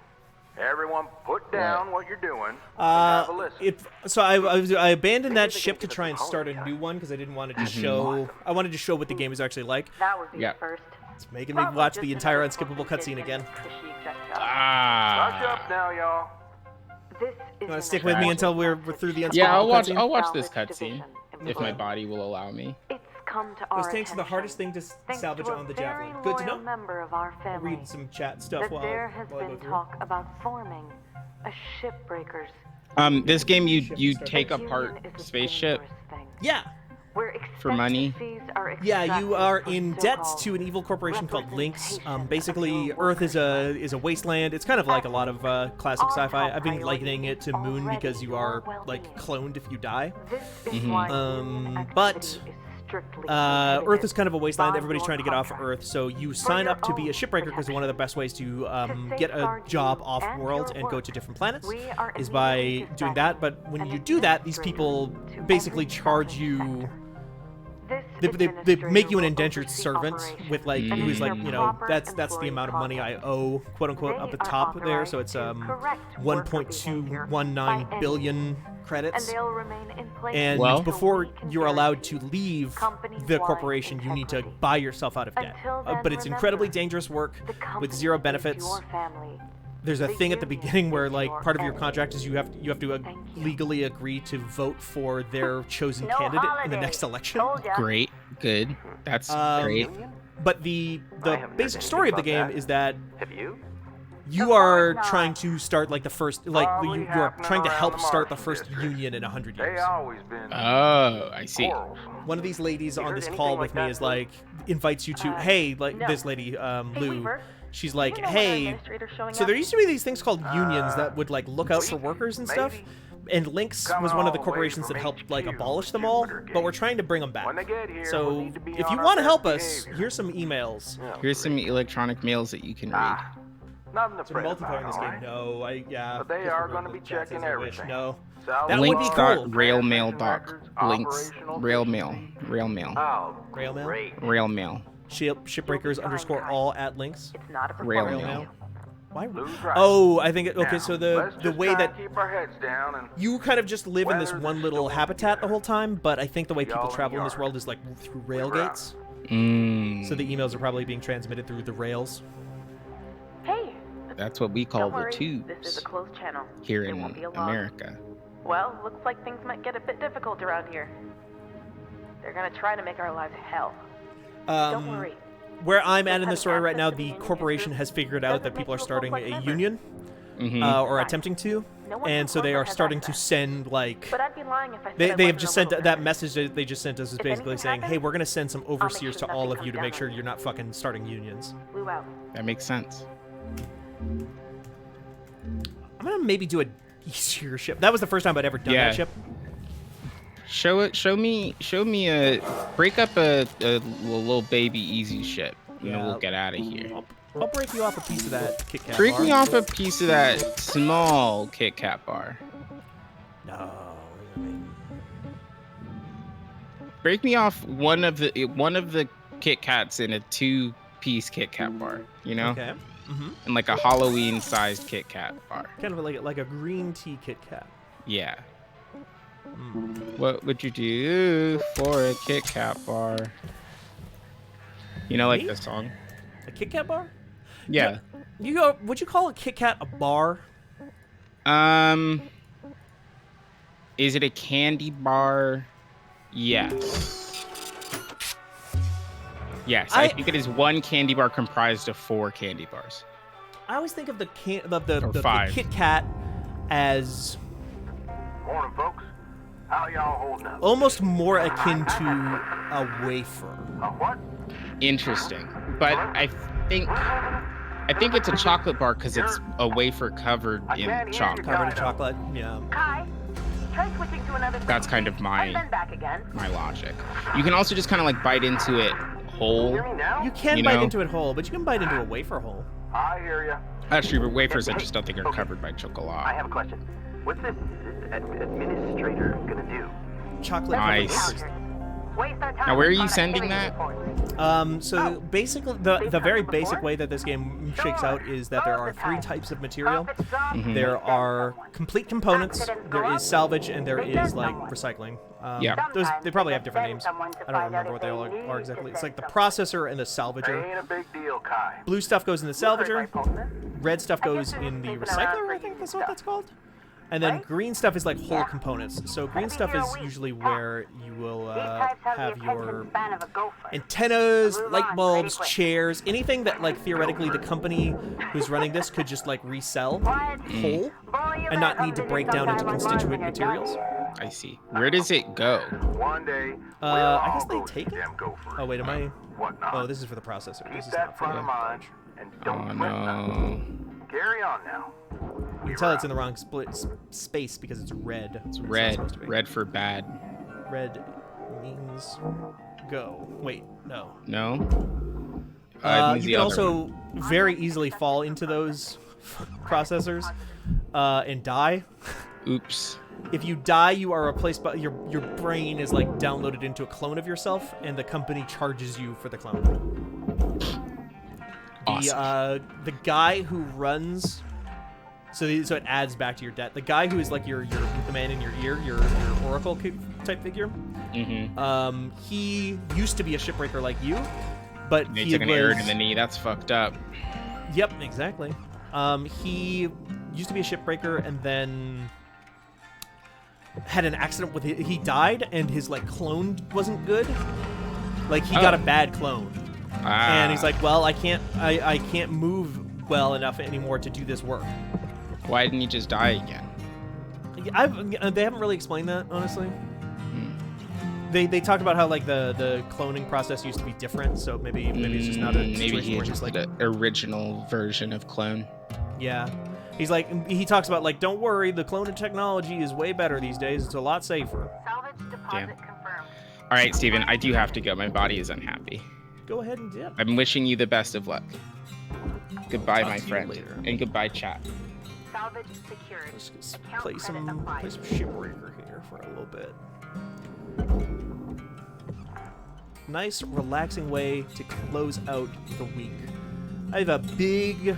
Everyone, put down what you're doing and have a listen. I abandoned that ship to try and start a new one because I didn't want to just show. I wanted to show what the game is actually like. That would be Yeah. a first. It's making me watch the entire unskippable cutscene again. Ah. Rush up now, y'all. This You want to stick with me until we're through the unskippable Yeah, cutscene? I'll watch this cutscene if my body will allow me. It's come to Those our tanks are the attention, hardest thing to thanks salvage to a on the very Javelin. Good to loyal know. member of our I'll family, read some chat stuff that while there has I go been through. talk about forming a shipbreakers. This game you Start. take Union apart is a spaceship. dangerous thing, Yeah. where For money. expectancies are Yeah, you extracted are for in debt so-called to an evil corporation called Lynx. representation Basically, of your Earth is a wasteland. It's kind of like a lot of classic sci-fi. I've been likening it to Moon because you are like cloned if you die. This is why union but, activity is strictly Earth is prohibited kind of a wasteland. by Everybody's your trying to get off contract. Earth, so you sign up to be a shipbreaker because one of the best ways to get a safeguard job you off and world your and go work, to different planets we are is by immediately doing that. dispatched But when an you do that, these people administrator to basically every charge salvage you. sector. This They make you an administrator will indentured oversee servant operations with like and who's like ensure you know proper that's the employee amount of money I conduct. owe quote unquote They up the are top there, so authorized it's to correct worker behavior by 1.219 any billion means, credits. and they'll remain in place And Well- until before we can you're allowed to guarantee leave the company-wide corporation, you need to integrity. buy yourself out of debt. Until then, But it's incredibly remember, dangerous work the with company zero is benefits. your family. There's a The thing at the union beginning where is like your part of your enemy. contract is you have to Thank you. legally agree to vote for their chosen No candidate in the holiday. next election. Told ya. Great. Good. That's great. But the I haven't heard basic anything story of the about game that. is that Have you? you Of are course not. trying to start like the first like Probably you are happening trying to around help the start the Martian first district. union in 100 They years. always been Oh, I see. quarrels. One of these ladies You on heard this anything call like with me that, is Lou? like invites you to hey like no. this lady Hey, Lou. Weaver, She's like, you know when our hey, administrator's showing so up? there used to be these things called unions that would like look out for week, workers and stuff. maybe. And Lynx was one of the corporations that helped like abolish them all, but we're trying to bring them back. So if you want to help us, here's some emails. Here's some electronic mails that you can read. Nothing to So fret multiplayer in about, this all game, right? no, But they are going to be checking everything. No, that would be cool. Links. Railmail. Oh, Railmail? great. Railmail. Shipbreakers underscore all at links. It's not a Railmail. Why? Lou's right. Oh, I think okay. Now, So let's the just way try that and keep our heads down and you kind of just live in this weather one the little storm habitat the whole time, but I think the way Y'all people in travel in this yard. world is like through rail gates. Mm. So the emails are probably being transmitted through the rails. Hey, That's what we call don't the worry. tubes This is a closed channel. here There in won't be a log. America. Well, looks like things might get a bit difficult around here. They're gonna try to make our lives hell. Don't worry. Where I'm at in the story right now, the corporation has figured out that people are starting a union, or attempting to, and so they are starting to send like. But I'd be lying if I said I They have wasn't just a sent little that nervous. message that they just sent us is If basically anything saying, hey, happens, we're gonna send some overseers sure to all nothing of you to comes make down sure to it. you're not fucking starting unions. Flew out. That makes sense. I'm gonna maybe do a easier ship. That was the first time I'd ever done Yeah. that ship. Show me a break up a little baby easy ship. And then we'll get out of here. I'll break you off a piece of that Kit Kat Break bar. me off a piece of that small Kit Kat bar. No. I mean, Break me off one of the Kit Kats in a 2-piece Kit Kat bar. You know, okay. Mm-hmm. and like a Halloween-sized Kit Kat bar. Kind of like a green tea Kit Kat. Yeah. What would you do for a Kit Kat bar? You know, like Me? the song. A Kit Kat bar? Yeah. You go. Would you call a Kit Kat a bar? Is it a candy bar? Yes. Yes, I think it is one candy bar comprised of 4 candy bars. I always think of the Or the 5. Kit Kat as Morning, folks. How y'all holding up? almost more akin to a wafer. What? Interesting, but I think it's a chocolate bar because it's a wafer covered in chocolate. Covered in chocolate. Yeah. Kai, try switching to another. That's kind of And my then back again. logic. You can also just kind of like bite into it whole. Hear me now? You can You bite know? into it whole, but you can bite into a wafer whole. I hear ya. That's true, but wafers I just don't think are Okay. covered by I chocolate. have a question. What's this administrator gonna do? Chocolate. Nice. wafers. Waste our time Now, where are you on sending activity that? reports. So basically, the very basic way that this game shakes out is that there are 3 types of material. Profits drop, There are complete components, there is salvage, and there is like recycling. Yeah. Those they probably have different names. I don't remember what they all are exactly. It's like the processor and the salvager. Ain't a big deal, Kai. Blue stuff goes in the salvager. Red stuff goes in the recycler. I think that's what that's called. And then green stuff is like whole components. So green stuff is usually where you will These types have the have your attention span of a gopher. antennas, Move light on, bulbs, ready, quick. chairs, anything that like theoretically the company who's running this could just like resell whole and not need to break down into constituent materials. I see. Where does it go? One day, we'll I guess all they go take see it? them gophers. Oh wait, am I? Whatnot. Oh, this is for the processor. Keep This is that not for front the of mind and don't Oh fret nothing. no. Carry on now. You can tell it's in the wrong space because it's red. It's not red. supposed to be. Red for bad. Red means go. Wait, no. No? It means You the can other also one. very easily fall into those processors and die. Oops. If you die, you are replaced by your brain is like downloaded into a clone of yourself, and the company charges you for the clone. Awesome. The guy who runs, so it adds back to your debt. The guy who is like your the man in your ear, your oracle type figure. Mm-hmm. He used to be a shipbreaker like you, but They he took an was, arrow to the knee. That's fucked up. Yep, exactly. He used to be a shipbreaker and then had an accident with he died and his like clone wasn't good. Like he got a bad clone. And he's like, well, I can't move well enough anymore to do this work. Why didn't he just die again? They haven't really explained that, honestly. They talked about how like the cloning process used to be different, so maybe it's just not a Maybe situation he where just he's like the original version of clone. yeah. He's like, he talks about, like, don't worry, the cloning technology is way better these days. It's a lot safer. Salvage deposit confirmed. All right, Steven, I do have to go. My body is unhappy. Go ahead and dip. I'm wishing you the best of luck. Goodbye, Talk my to you friend. later. And goodbye, chat. Salvage secured. Let's Account play credit some applied. shipbreaker here for a little bit. Nice, relaxing way to close out the week. I have a big,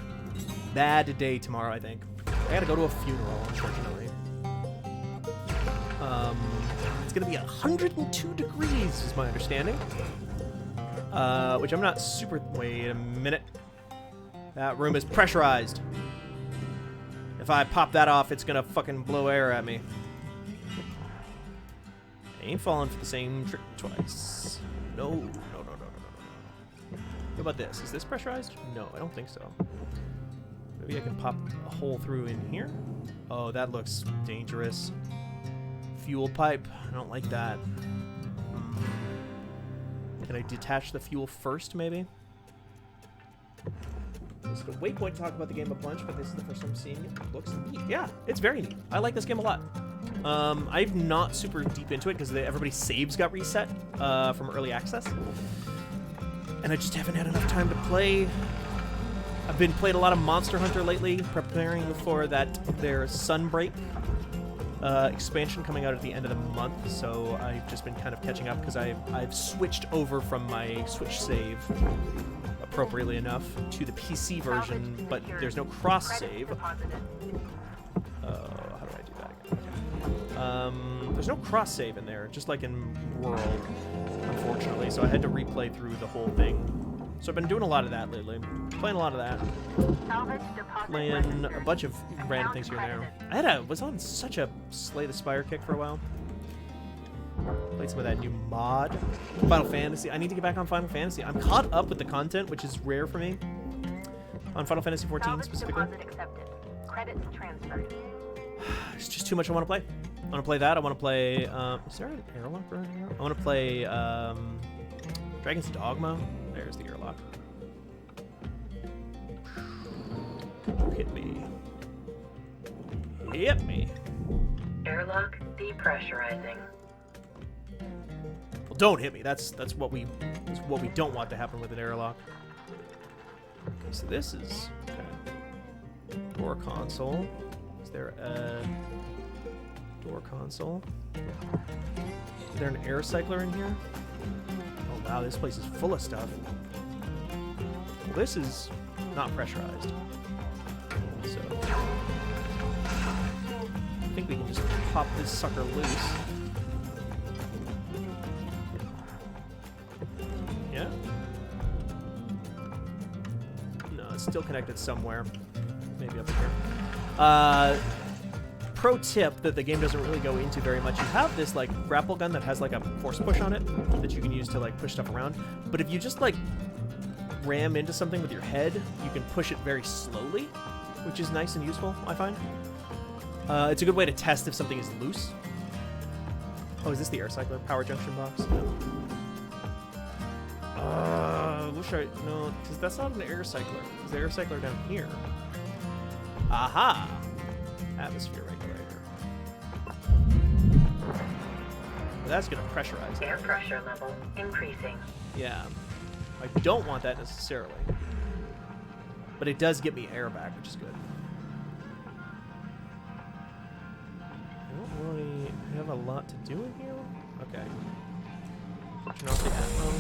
bad day tomorrow, I think. I gotta go to a funeral, unfortunately. It's gonna be 102 degrees, is my understanding. Which I'm not super... Wait a minute. That room is pressurized. If I pop that off, it's gonna fucking blow air at me. I ain't falling for the same trick twice. No, no, no, no, no, no, no. What about this? Is this pressurized? No, I don't think so. Maybe I can pop a hole through in here. Oh, that looks dangerous. Fuel pipe. I don't like that. Can I detach the fuel first, maybe? This is a waypoint to talk about the game a bunch, but this is the first time seeing it. It looks neat. Yeah, it's very neat. I like this game a lot. I'm not super deep into it because everybody's saves got reset from early access. And I just haven't had enough time to play. I've been playing a lot of Monster Hunter lately, preparing for their Sunbreak expansion coming out at the end of the month. So I've just been kind of catching up because I've switched over from my Switch save, appropriately enough, to the PC version, but there's no cross save. How do I do that again? There's no cross save in there, just like in World, unfortunately. So I had to replay through the whole thing. So I've been doing a lot of that lately. Playing a lot of that. Playing a bunch of random things here and there. I was on such a Slay the Spire kick for a while. Played some of that new mod. Final Fantasy. I need to get back on Final Fantasy. I'm caught up with the content, which is rare for me. On Final Fantasy 14 specifically. Credits transferred. It's just too much I want to play. I want to play that. I want to play... is there an airlock right here? I want to play Dragon's Dogma. There's the airlock. Hit me. Hit me. Airlock depressurizing. Well, don't hit me. That's what we don't want to happen with an airlock. Okay, so this is okay. Door console. Is there a door console? Is there an air cycler in here? Oh wow, this place is full of stuff. Well, this is not pressurized. So I think we can just pop this sucker loose. Yeah? No, it's still connected somewhere. Maybe up here. Pro tip that the game doesn't really go into very much. You have this like grapple gun that has like a force push on it that you can use to like push stuff around. But if you just like ram into something with your head, you can push it very slowly, which is nice and useful, I find. It's a good way to test if something is loose. Oh, is this the air cycler power junction box? No. Wish I... No, because that's not an air cycler. There's the air cycler down here. Aha! Atmosphere regulator. Well, that's going to pressurize Air that. pressure level increasing. Yeah. I don't want that necessarily. But it does get me air back, which is good. I don't really have a lot to do in here. Okay. Turn off the atmo.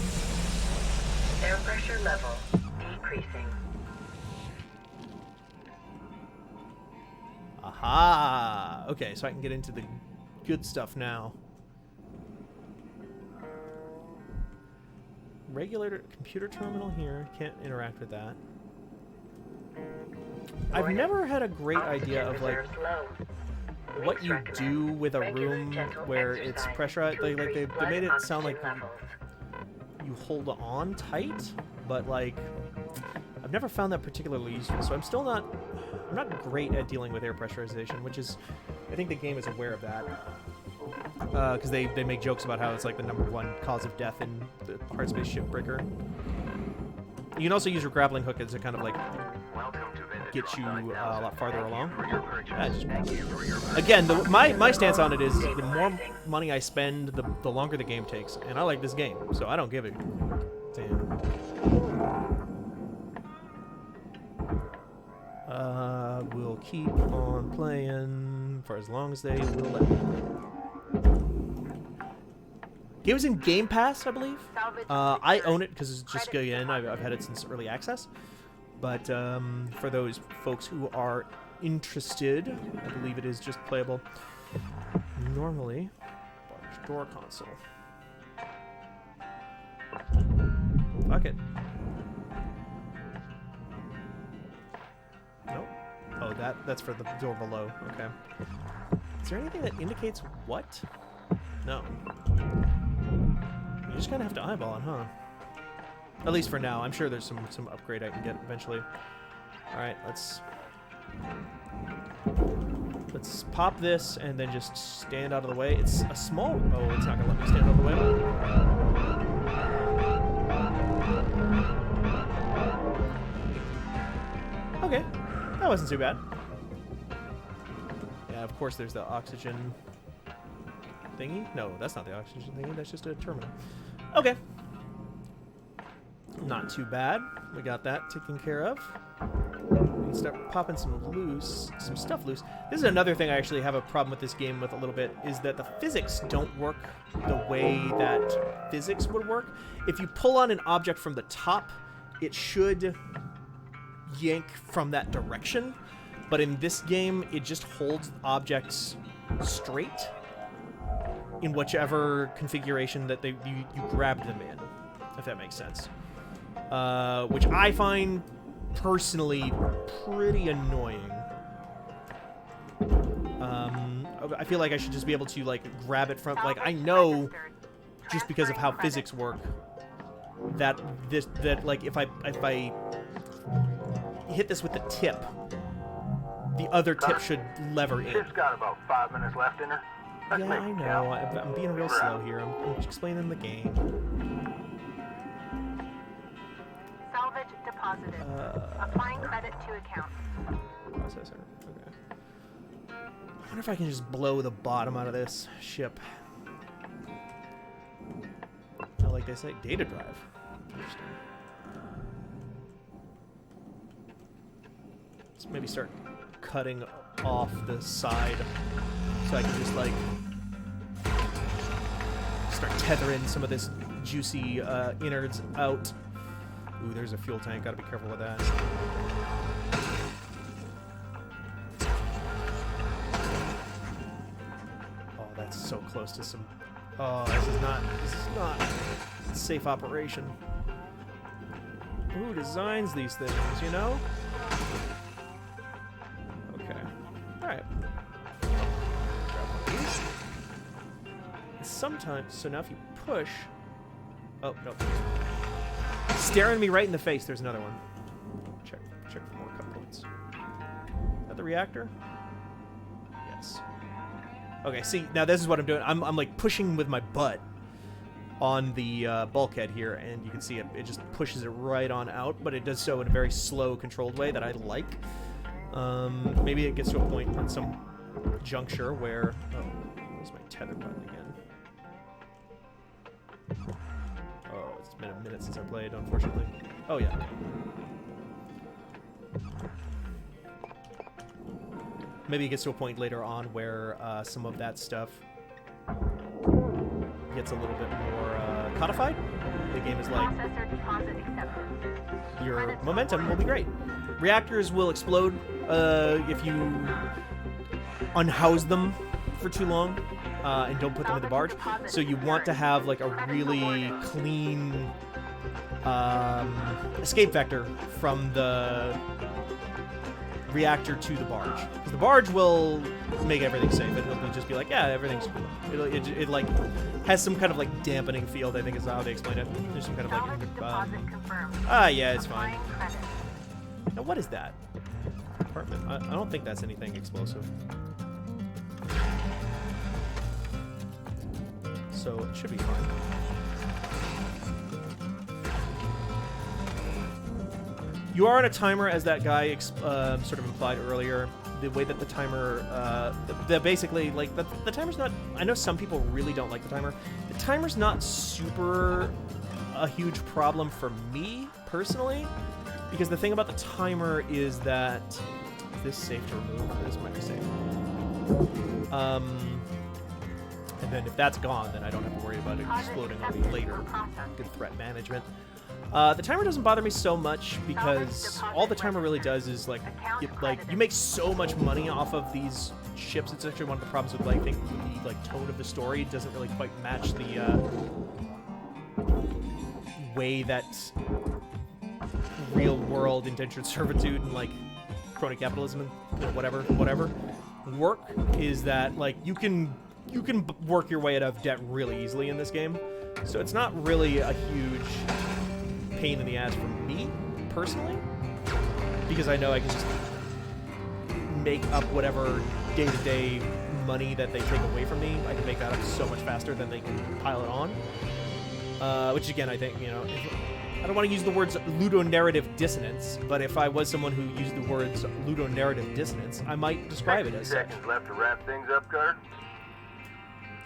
Air pressure level decreasing. Aha! Okay, so I can get into the good stuff now. Regular computer terminal here. Can't interact with that. I've never had a great idea of like what you do with a room where it's pressurized. They made it sound like you hold on tight, but like I've never found that particularly useful. So I'm not great at dealing with air pressurization, which is, I think the game is aware of that. Because they make jokes about how it's like the #1 cause of death in the hard space shipbreaker. You can also use your grappling hook as a kind of like get you a lot farther along. Again, my stance on it is the more money I spend, the longer the game takes, and I like this game, so I don't give a damn. We'll keep on playing for as long as they will let me. Game was in Game Pass, I believe. I own it because it's just going in. I've had it since early access. But for those folks who are interested, I believe it is just playable normally. Barge door console. Fuck it. Nope. Oh, that's for the door below. Okay. Is there anything that indicates what? No. You just kind of have to eyeball it, huh? At least for now. I'm sure there's some upgrade I can get eventually. All right, let's pop this and then just stand out of the way. It's a small... Oh, it's not going to let me stand out of the way. Okay. That wasn't too bad. Yeah, of course there's the oxygen thingy. No, that's not the oxygen thingy. That's just a terminal. Okay. Not too bad. We got that taken care of. We can start popping some stuff loose. This is another thing I actually have a problem with this game with a little bit, is that the physics don't work the way that physics would work. If you pull on an object from the top, it should yank from that direction. But in this game, it just holds objects straight in whichever configuration that you grabbed them in, if that makes sense. Which I find personally pretty annoying. I feel like I should just be able to like grab it from, like, I know just because of how physics work that like if I hit this with the tip, the other tip should lever in. Ship's got about 5 minutes left in her. Let's Yeah, make I it know. count. I'm being real slow here. I'm explaining the game. Salvage deposited. Applying credit to account. Processor. Okay. I wonder if I can just blow the bottom out of this ship. Oh, like they say, data drive. Interesting. Let's maybe start cutting off the side so I can just like start tethering some of this juicy innards out. Ooh, there's a fuel tank. Gotta be careful with that. Oh, that's so close to some... Oh, this is not safe operation. Who designs these things, you know? Okay. Alright. Sometimes, so now if you push... Oh, no. Staring me right in the face, there's another one. Check for more cut points. Is that the reactor? Yes. Okay, see, now this is what I'm doing. I'm like pushing with my butt on the bulkhead here, and you can see it just pushes it right on out, but it does so in a very slow, controlled way that I like. Maybe it gets to a point at some juncture where... Oh, where's my tether button again? Oh, it's been a minute since I played, unfortunately. Oh, yeah. Maybe it gets to a point later on where some of that stuff gets a little bit more codified. The game is like, Processor deposit accepted. your momentum will be great. Reactors will explode if you unhouse them for too long and don't put them in the barge. So you want to have like a really clean escape vector from the reactor to the barge, because the barge will make everything safe. It'll just be like, yeah, everything's cool. It like has some kind of like dampening field, I think is how they explain it. There's some kind of like yeah, it's fine. Now what is that? Apartment. I don't think that's anything explosive. So it should be fine. You are on a timer, as that guy sort of implied earlier. The way that the timer, basically, like, the timer's not... I know some people really don't like the timer. The timer's not super a huge problem for me, personally, because the thing about the timer is that... Is this safe to remove? This might be safe. And then if that's gone, then I don't have to worry about it exploding on me later. Good threat management. The timer doesn't bother me so much because all the timer really does is like you make so much money off of these ships. It's actually one of the problems with like the tone of the story. It doesn't really quite match the way that real world indentured servitude and like crony capitalism and, you know, whatever work. Is that like you can work your way out of debt really easily in this game, so it's not really a huge pain in the ass for me personally, because I know I can just make up whatever day-to-day money that they take away from me. I can make that up so much faster than they can pile it on, which again I think, you know, I don't want to use the words ludonarrative dissonance, but if I was someone who used the words ludonarrative dissonance, I might describe it as such. Seconds left to wrap things up, Carter.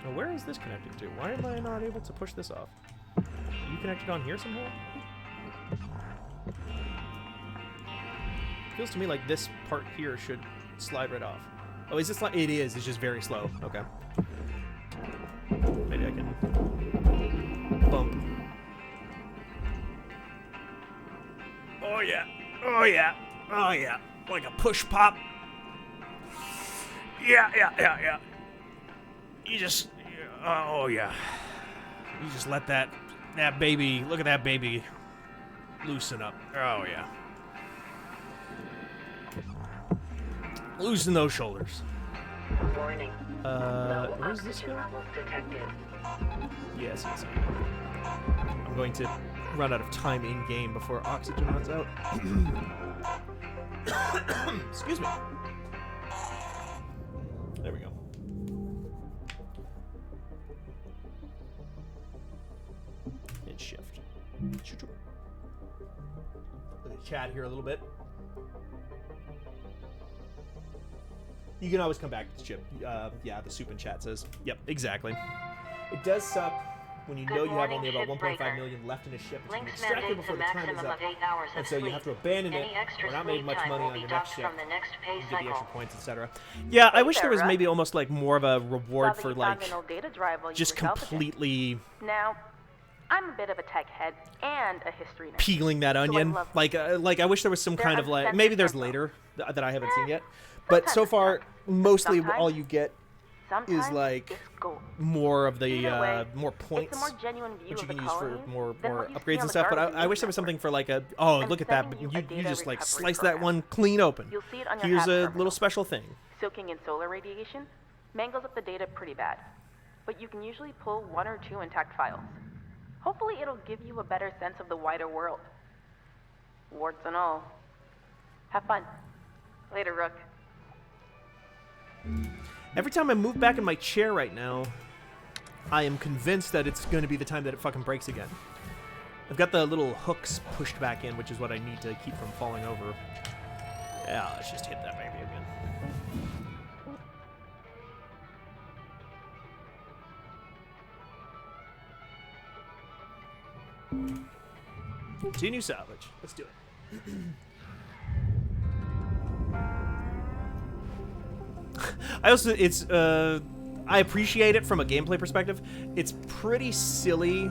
Now, where is this connected to? Why am I not able to push this off? Are you connected on here somehow? Feels to me like this part here should slide right off. Oh, is this like... It is. It's just very slow. Okay. Maybe I can bump. Oh, yeah. Oh, yeah. Oh, yeah. Like a push pop. Yeah. You just... Oh, yeah. You just let that baby... Look at that baby loosen up. Oh, yeah. Loosen those shoulders. Warning. Where's this Oxygen go? levels detected. Yes. I'm going to run out of time in-game before oxygen runs out. Excuse me. There we go. And shift. Let me chat here a little bit. You can always come back to the chip. Yeah, the soup in chat says. Yep, exactly. It does suck when you know you have only about 1.5 million left in a ship. It's extracted before the time is up. And so you have to abandon it or not make much money on your next ship. And get the extra points, etc. Yeah, I wish there was maybe almost like more of a reward for like just completely... Now, I'm a bit of a tech head and a history nerd. Peeling that onion. Like I wish there was some kind of like... Maybe there's later that I haven't seen yet. But so far, mostly all you get is like more of the more points, which you can use for more upgrades and stuff. But I wish there was something for like a look at that, you just like slice that one clean open. Here's a little special thing. Soaking in solar radiation mangles up the data pretty bad, but you can usually pull 1 or 2 intact files. Hopefully, it'll give you a better sense of the wider world. Warts and all. Have fun. Later, Rook. Every time I move back in my chair right now, I am convinced that it's going to be the time that it fucking breaks again. I've got the little hooks pushed back in, which is what I need to keep from falling over. Yeah, let's just hit that baby again. Continue salvage. Let's do it. I appreciate it from a gameplay perspective. It's pretty silly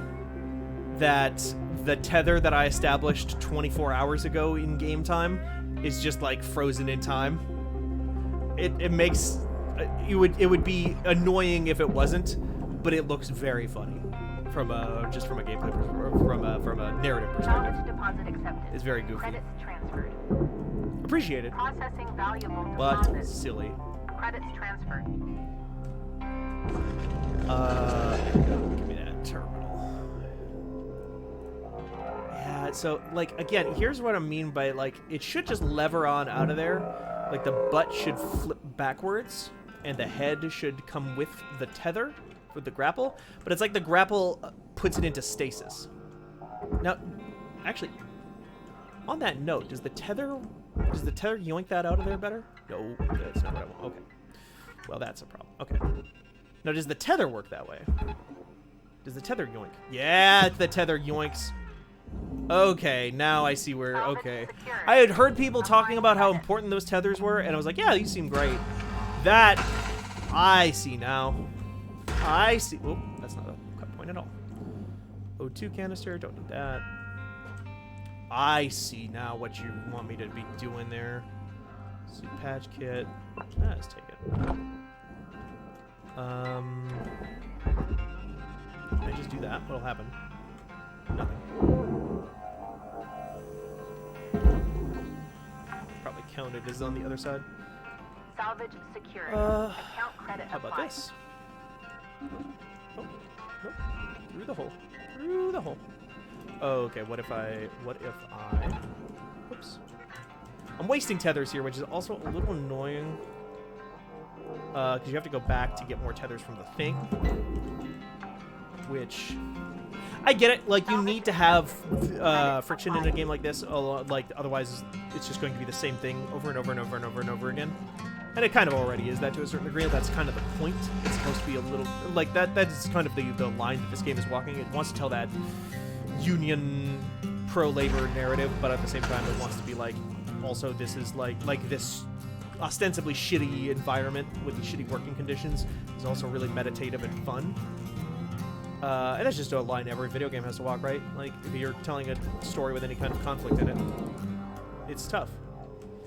that the tether that I established 24 hours ago in game time is just like frozen in time. It makes it would be annoying if it wasn't, but it looks very funny from a gameplay from a narrative perspective. Deposit accepted. It's very goofy. Credits transferred. Appreciated, Processing valuable but deposits. silly. Credits transferred. Give me that terminal. Yeah, so, like, again, here's what I mean by, like, it should just lever on out of there. Like, the butt should flip backwards, and the head should come with the tether, with the grapple. But it's like the grapple puts it into stasis. Now, actually, On that note, does the tether yoink that out of there better? No, that's not what I want. Okay. Well, that's a problem. Okay. Now, does the tether work that way? Does the tether yoink? Yeah, the tether yoinks. Okay, now I see where... Okay. I had heard people talking about how important those tethers were, and I was like, yeah, these seem great. That... I see now. I see... Oh, that's not a cut point at all. O2 canister, don't need that. I see now what you want me to be doing there. Suit patch kit. Let's take it. Can I just do that? What'll happen? Nothing. Probably counted as on the other side. Salvage secured. Account credit How about applied. this? Oh, nope. Through the hole. Through the hole. Oh, okay, what if I... Whoops. I'm wasting tethers here, which is also a little annoying. Because you have to go back to get more tethers from the thing. Which... I get it, like, you need to have friction in a game like this, like, otherwise it's just going to be the same thing over and over and over and over and over again. And it kind of already is that to a certain degree. That's kind of the point. It's supposed to be a little... Like, that is kind of the line that this game is walking. It wants to tell that union pro-labor narrative, but at the same time it wants to be like, also this is like this ostensibly shitty environment with the shitty working conditions is also really meditative and fun. And that's just a line every video game has to walk, right? Like, if you're telling a story with any kind of conflict in it, it's tough.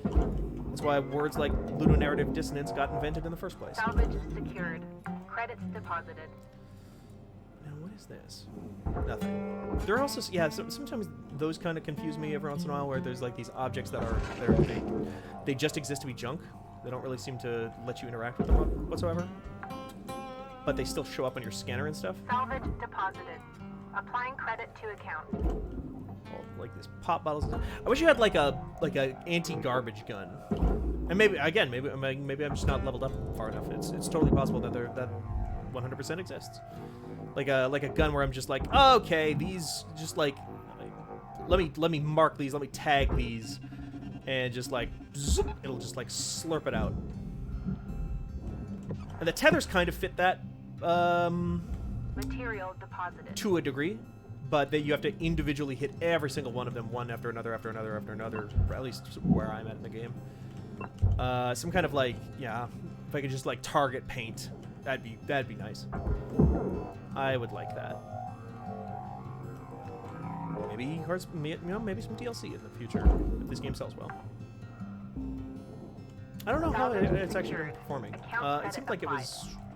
That's why words like ludonarrative dissonance got invented in the first place. Salvage secured. Credits deposited. Now, what is this? Nothing. There are also, yeah, sometimes those kind of confuse me every once in a while, where there's like these objects that are, they just exist to be junk. They don't really seem to let you interact with them whatsoever. But they still show up on your scanner and stuff. Salvage deposited. Applying credit to account. Oh, like these pop bottles. I wish you had like a anti-garbage gun. And maybe again, maybe I'm just not leveled up far enough. It's totally possible that that 100% exists. Like a gun where I'm just like, oh, okay, these just like let me mark these, let me tag these, and just like zoop, it'll just like slurp it out. And the tethers kind of fit that. Material deposited. To a degree, but that you have to individually hit every single one of them, one after another, after another, after another, or at least where I'm at in the game. Some kind of like, yeah, if I could just like target paint, that'd be nice. I would like that. Maybe maybe some DLC in the future if this game sells well. I don't know how it's actually been performing.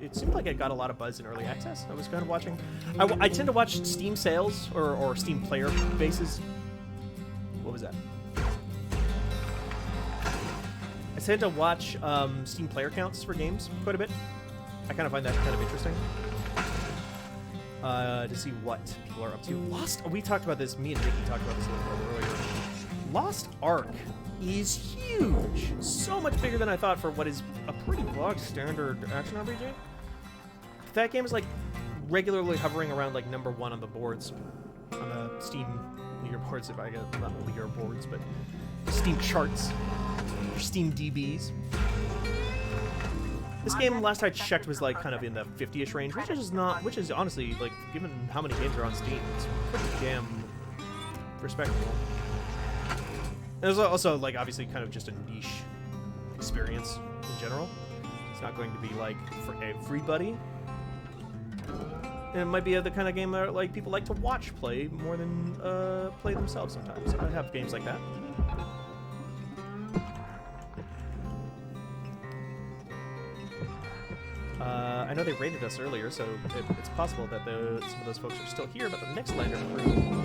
It seemed like it got a lot of buzz in early access. I was kind of watching. I tend to watch Steam sales or Steam player bases. What was that? I tend to watch Steam player counts for games quite a bit. I kind of find that kind of interesting. To see what people are up to. We talked about this, me and Nikki talked about this a little bit earlier. Lost Ark is huge. So much bigger than I thought for what is a pretty bog standard action RPG. That game is like regularly hovering around like #1 on the boards, on the Steam leaderboards, if I get, not leaderboards, but Steam charts, or Steam DBs. This game, last I checked, was like kind of in the 50-ish range, which is honestly, like, given how many games are on Steam, it's pretty damn respectable. There's also, like, obviously kind of just a niche experience in general. It's not going to be, like, for everybody. And it might be the kind of game that, like, people like to watch play more than play themselves sometimes. I have games like that. I know they rated us earlier, so it's possible that some of those folks are still here, but the next Lander crew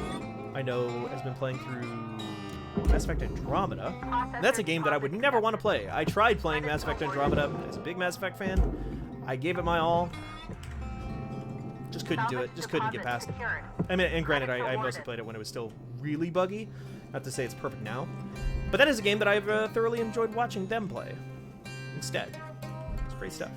I know has been playing through Mass Effect Andromeda. That's a game that I would never want to play. I tried playing Mass Effect Andromeda as a big Mass Effect fan. I gave it my all. Just couldn't do it. Just couldn't get past it. I mean, and granted, I mostly played it when it was still really buggy. Not to say it's perfect now. But that is a game that I've thoroughly enjoyed watching them play instead. It's great stuff.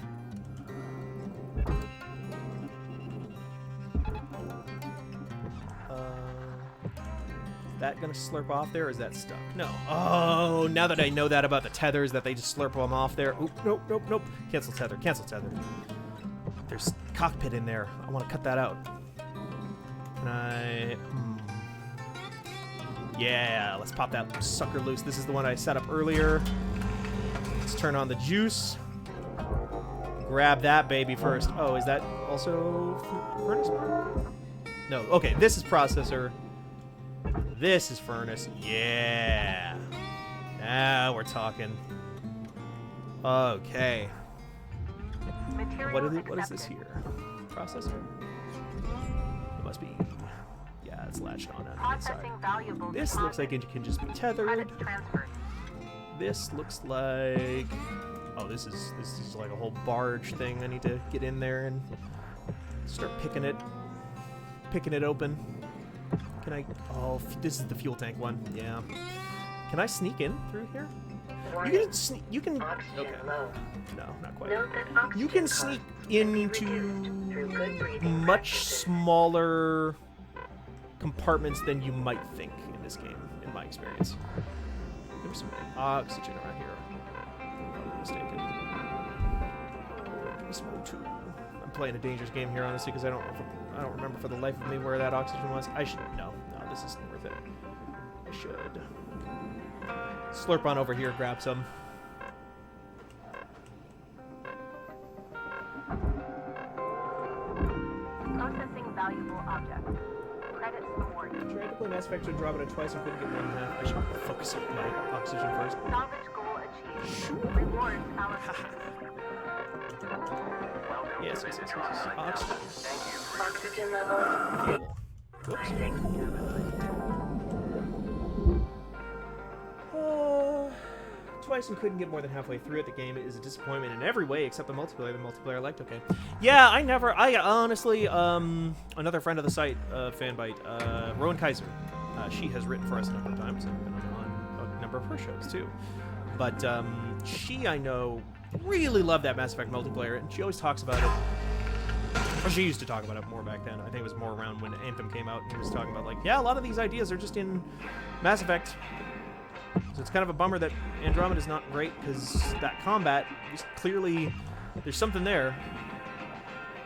that gonna slurp off there, or is that stuck? No. Oh, now that I know that about the tethers, that they just slurp them off there. Oop, nope, nope, nope. Cancel tether, cancel tether. There's cockpit in there. I want to cut that out. Can I... Yeah, let's pop that sucker loose. This is the one I set up earlier. Let's turn on the juice. Grab that baby first. Oh, is that also furnace? No. Okay, this is processor. This is furnace. Yeah. Now we're talking. Okay. What is this here? Processor? It must be... Yeah, it's latched on the inside. This looks like it can just be tethered. This looks like... Oh, this is like a whole barge thing. I need to get in there and start picking it open. Can I... Oh, this is the fuel tank one. Yeah. Can I sneak in through here? You can sneak... You can... Okay. No, not quite. You can sneak into much smaller compartments than you might think in this game, in my experience. There's some oxygen around here. If I'm not mistaken. I'm playing a dangerous game here, honestly, because I don't remember for the life of me where that oxygen was. I should... No, this isn't worth it. I should slurp on over here, grab some. Processing valuable objects. Credits awarded. I tried to play Mass Effect to drop it twice and couldn't get more than half. I should focus on my oxygen first. Salvage goal achieved. Rewards allocated. Yes. Oxygen. Oxygen level. Whoops. Twice and couldn't get more than halfway through it. The game is a disappointment in every way except the multiplayer. The multiplayer I liked. Okay. Yeah, I honestly, another friend of the site, Fanbyte, Rowan Kaiser. She has written for us a number of times and been on a number of her shows too. But she, I know, really loved that Mass Effect multiplayer, and she always talks about it. Or she used to talk about it more back then. I think it was more around when Anthem came out, and he was talking about, like, yeah, a lot of these ideas are just in Mass Effect. So it's kind of a bummer that Andromeda's not great, because that combat is clearly... There's something there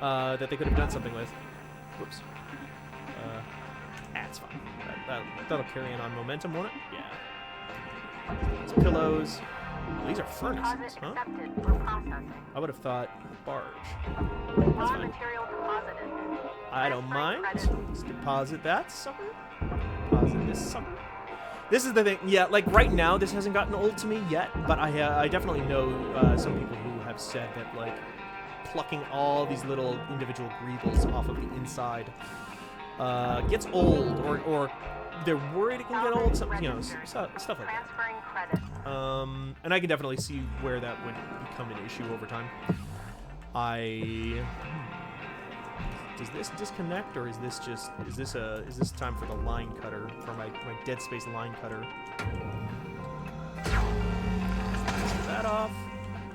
that they could have done something with. Whoops. It's fine. That'll carry in on momentum, won't it? Yeah. These pillows. These are furnaces, huh? I would have thought barge. That's fine. I don't mind. Let's deposit that sucker. Deposit this sucker. This is the thing. Yeah, like right now, this hasn't gotten old to me yet, but I definitely know some people who have said that, like, plucking all these little individual greebles off of the inside gets old, or they're worried it can get old, stuff like that. And I can definitely see where that would become an issue over time. Does this disconnect, or is this time for the line cutter, for my Dead Space line cutter? Get that off.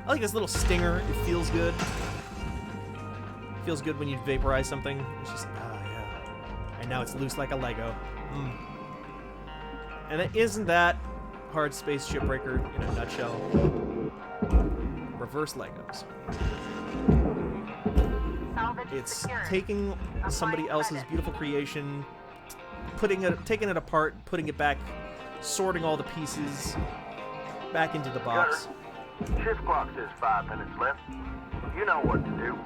I like this little stinger. It feels good. It feels good when you vaporize something. It's just, yeah. And now it's loose like a Lego. And isn't that Hard Space Shipbreaker in a nutshell? Reverse Legos. It's taking somebody else's beautiful creation, taking it apart, putting it back, sorting all the pieces back into the box. Shift clock says 5 minutes left. You know what to do.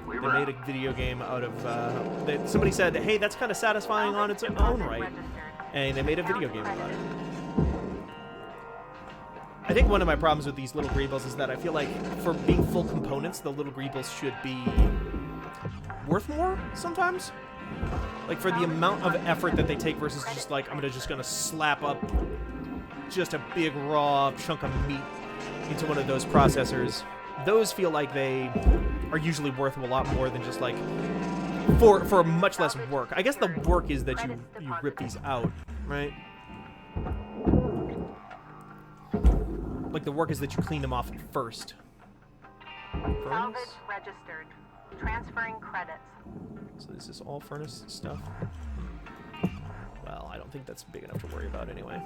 They made a video game out of... somebody said, hey, that's kind of satisfying on its own right. And they made a video game about it. I think one of my problems with these little greebles is that I feel like for being full components, the little greebles should be worth more sometimes. Like for the amount of effort that they take versus just like, I'm just gonna slap up just a big raw chunk of meat into one of those processors. Those feel like they are usually worth a lot more than just like for much less work. I guess the work is that you rip these out, right? Like the work is that you clean them off first. Salvage registered. Transferring credits. So this is all furnace stuff. Well, I don't think that's big enough to worry about anyway.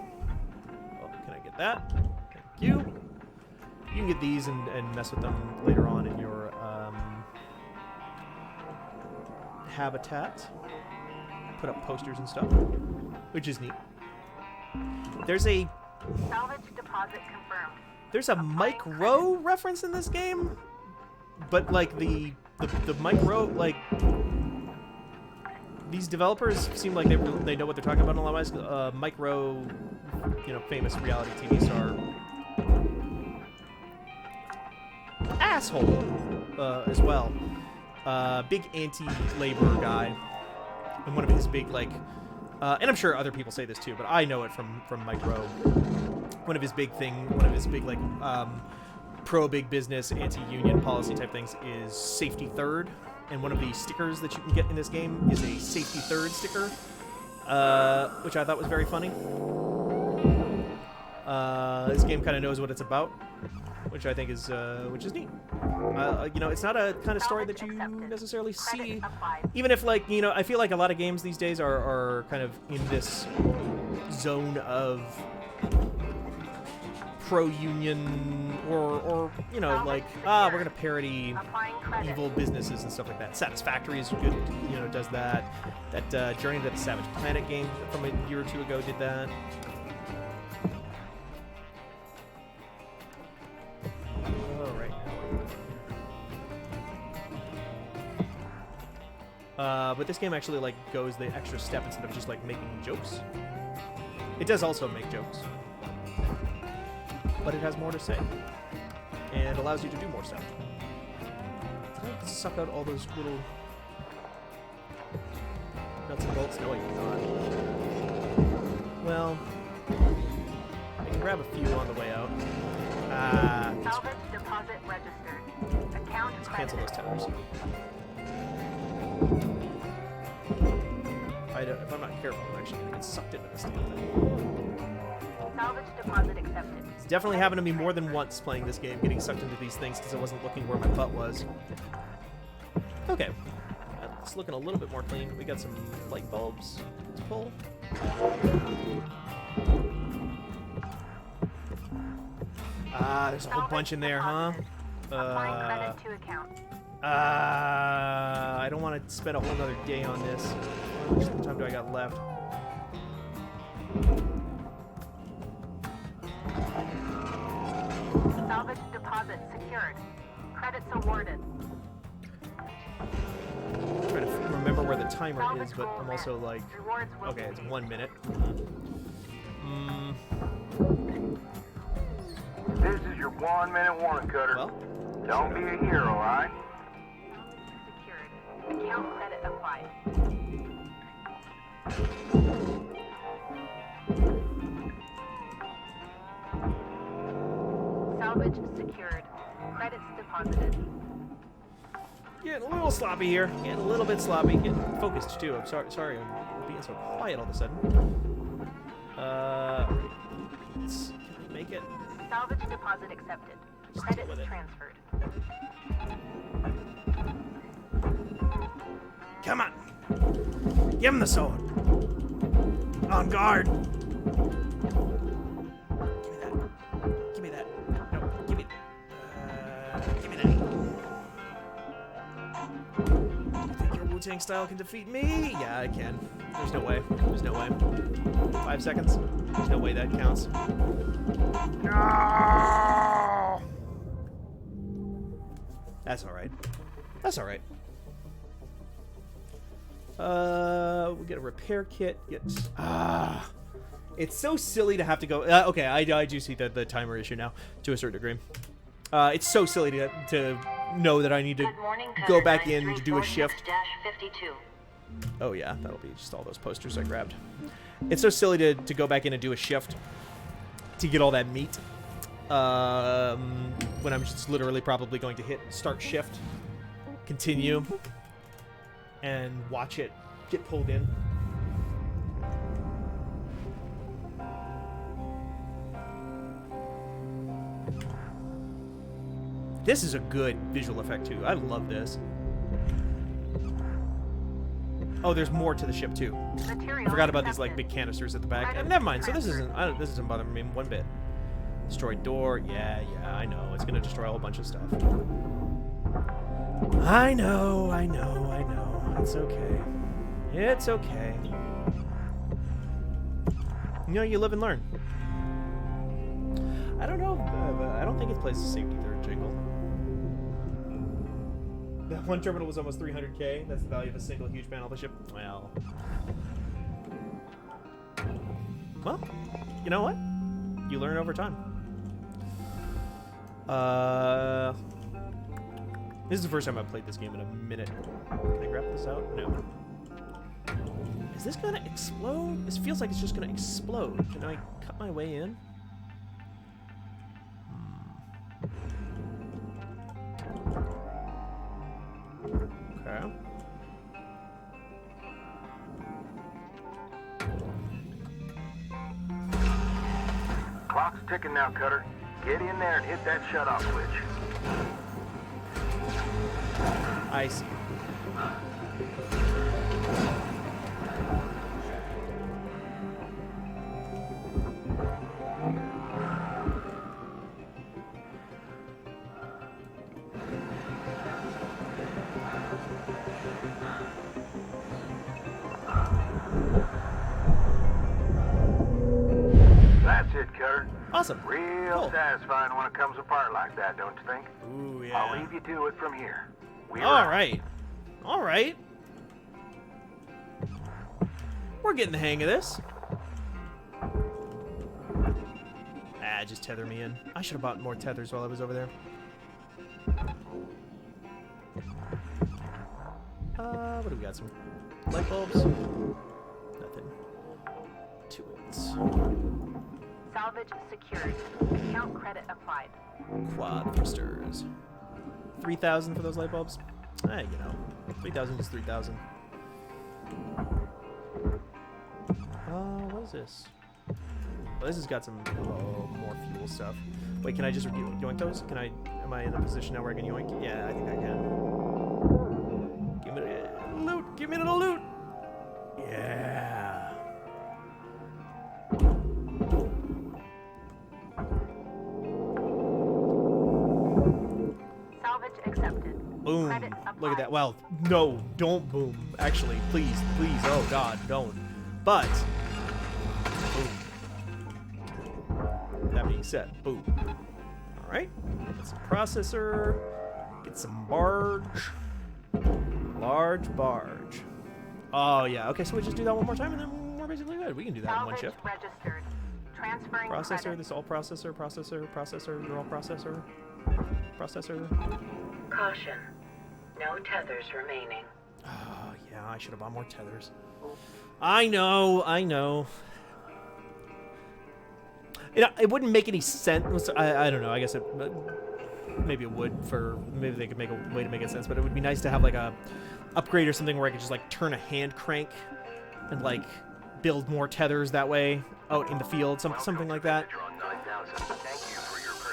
Oh, can I get that? Thank you. You can get these and mess with them later on in your habitat. Put up posters and stuff, which is neat. There's a Salvage deposit confirmed. there's a Mike Rowe reference in this game, but like the Mike Rowe, like these developers seem like they know what they're talking about in a lot of ways. Mike Rowe, you know, famous reality TV star, asshole as well. Big anti-labor guy, and one of his big like, and I'm sure other people say this too, but I know it from Mike Rowe. One of his big like pro big business, anti-union policy type things is safety third, and one of the stickers that you can get in this game is a safety third sticker, which I thought was very funny. This game kind of knows what it's about, which I think is neat. You know, it's not a kind of story that you necessarily see, even if, like, you know, I feel like a lot of games these days are kind of in this zone of pro-union or you know, like, we're gonna parody evil businesses and stuff like that. Satisfactory is good, you know, does that. That Journey to the Savage Planet game from a year or two ago did that. But this game actually like goes the extra step instead of just like making jokes. It does also make jokes, but it has more to say and allows you to do more stuff. Did I suck out all those little nuts and bolts? No, I did not. Well, I can grab a few on the way out. Salvage deposit registered. Account let's cancel those towers. If I'm not careful, I'm actually going to get sucked into this damn thing. Salvage deposit accepted. It's definitely happened to me more than once playing this game, getting sucked into these things because I wasn't looking where my butt was. Okay. It's looking a little bit more clean. We got some light bulbs to pull. There's a whole bunch in there, huh? Applying credit to account. I don't want to spend a whole other day on this. How much time do I got left? Salvage deposit secured. Credits awarded. I'm trying to remember where the timer is, but I'm also like, okay, it's 1 minute. This is your 1 minute warning, Cutter. Well, don't be a hero, alright? Secured. Account credit applied. Salvage secured. Credits deposited. getting a little sloppy here. Getting a little bit sloppy. Getting focused too. I'm sorry I'm being so quiet all of a sudden. Can we make it? Salvage deposit accepted. Credits transferred. Come on. Give him the sword. On guard. Give me that. No, give me that. You think your Wu-Tang style can defeat me? Yeah, I can. There's no way. There's no way. 5 seconds. There's no way that counts. No! That's alright. That's alright. We get a repair kit. It's so silly to have to go. Okay, I do see the timer issue now to a certain degree. It's so silly to know that I need to go back in to do a shift. Oh yeah, that'll be just all those posters I grabbed. It's so silly to go back in and do a shift to get all that meat. When I'm just literally probably going to hit start shift, continue, and watch it get pulled in. This is a good visual effect too. I love this. Oh, there's more to the ship too. I forgot about these like big canisters at the back. Never mind. So this isn't bothering me one bit. Destroyed door. Yeah, I know. It's gonna destroy a whole bunch of stuff. I know. It's okay. It's okay. You know, you live and learn. I don't know. I don't think it plays the safety third jingle. That one terminal was almost 300K. That's the value of a single huge battleship. Well, you know what? You learn over time. This is the first time I've played this game in a minute. Can I grab this out? No. Is this gonna explode? This feels like it's just gonna explode. Can I cut my way in? Okay. Clock's ticking now, Cutter. Get in there and hit that shut-off switch. I see. That's it, Cutter. Awesome. Real Cool. satisfying when it comes apart like that, don't you think? Ooh, yeah. I'll leave you to it from here. All right. We're getting the hang of this. Just tether me in. I should have bought more tethers while I was over there. What do we got? Some light bulbs? Nothing. Two wins. Salvage secured. Account credit applied. Quad thrusters. 3,000 for those light bulbs? You know. 3,000 is 3,000. What is this? Well, this has got some more fuel stuff. Wait, can I just yoink those? Am I in a position now where I can yoink? Yeah, I think I can. Give me the loot! Give me the loot! Yeah. Salvage accepted. Boom. Credit Look at that. Well, no, don't boom. Actually, please. Oh, God, don't. But, boom. That being said, boom. All right. Get some processor. Get some barge. Large barge. Oh, yeah. Okay, so we just do that one more time, and then we're basically good. We can do that in one shift. Registered. Transferring Processor. credit. This all processor. They're all processor. Caution. No tethers remaining. Oh, yeah, I should have bought more tethers. I know. It wouldn't make any sense. I don't know. I guess maybe it would maybe they could make a way to make it sense, but it would be nice to have like a upgrade or something where I could just like turn a hand crank and like build more tethers that way out in the field, something like that.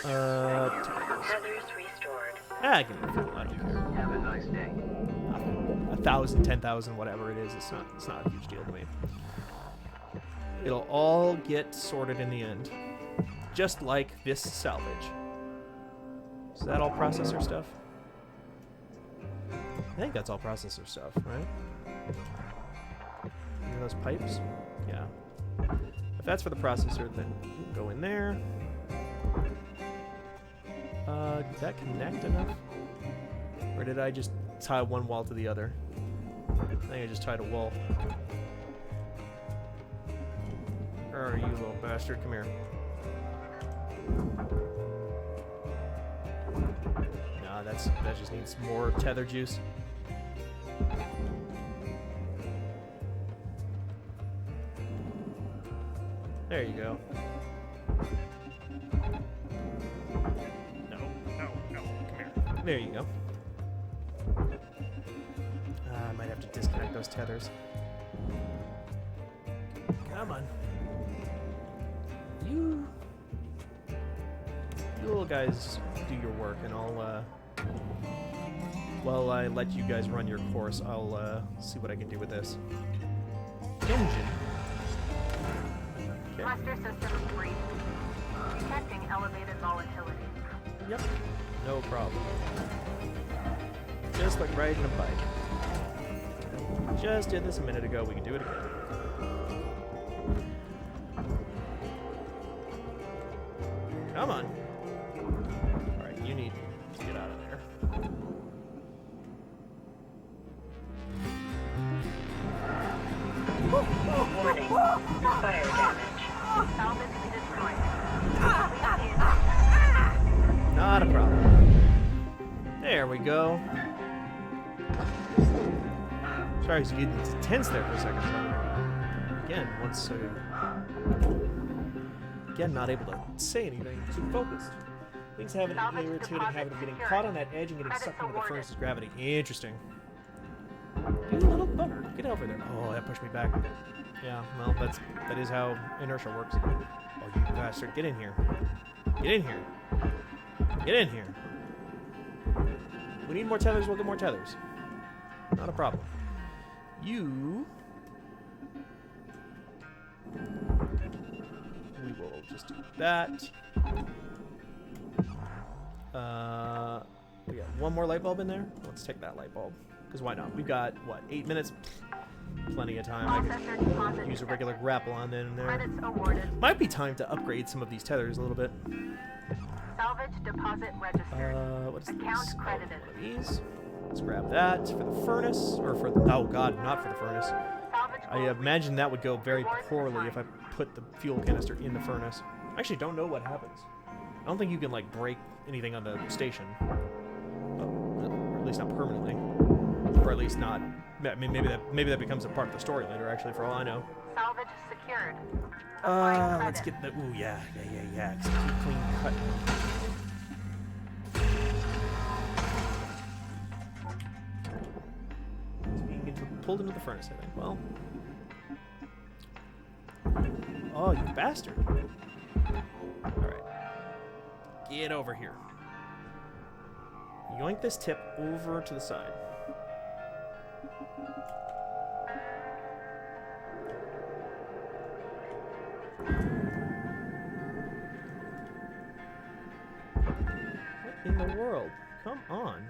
Tethers restored. I don't care. Have a nice day. 1,000, 10,000, whatever it is, it's not a huge deal to me. It'll all get sorted in the end, just like this salvage. Is that all processor stuff? I think that's all processor stuff, right? And those pipes? Yeah. If that's for the processor, then go in there. Did that connect enough? Or did I just tie one wall to the other? I think I just tied a wall. Where are you, little bastard? Come here. Nah, that just needs more tether juice. There you go. No, come here. There you go. I might have to disconnect those tethers. Come on. You little guys do your work, and I'll while I let you guys run your course, I'll see what I can do with this. Engine. Okay. Thruster systems brief. Detecting elevated volatility. Yep. No problem. Just like riding a bike. Just did this a minute ago. We can do it again. Come on. Alright, you need to get out of there. Warning. Fire damage. Salvage destroyed. Not a problem. There we go. Sorry, I was getting tense there for a second. Again, again, not able to say anything. Too focused. Things have an irritating habit of getting caught on that edge and getting sucked into the furnace's gravity. Interesting. You little bugger. Get over there. Oh, that pushed me back. Yeah, well, that is how inertia works. Oh, you bastard. Get in here. Get in here. Get in here. We need more tethers, we'll get more tethers. Not a problem. You... We will just do that. We got one more light bulb in there. Let's take that light bulb. Because why not? We've got, what, 8 minutes? Plenty of time. I can use a regular grapple on in there. Credits awarded. Might be time to upgrade some of these tethers a little bit. Salvage deposit registered. What is Account this? credited. One of these. Let's grab that for the furnace, or for the, oh god, not for the furnace. Salvage I imagine that would go very poorly if I put the fuel canister in the furnace. I actually don't know what happens. I don't think you can like break anything on the station, or at least not permanently, or at least not. I mean, maybe that becomes a part of the story later. Actually, for all I know. Salvage secured. Let's get the. Ooh, yeah. Keep clean cut. Pulled into the furnace, I think. Well. Oh, you bastard. Alright. Get over here. Yoink this tip over to the side. What in the world? Come on.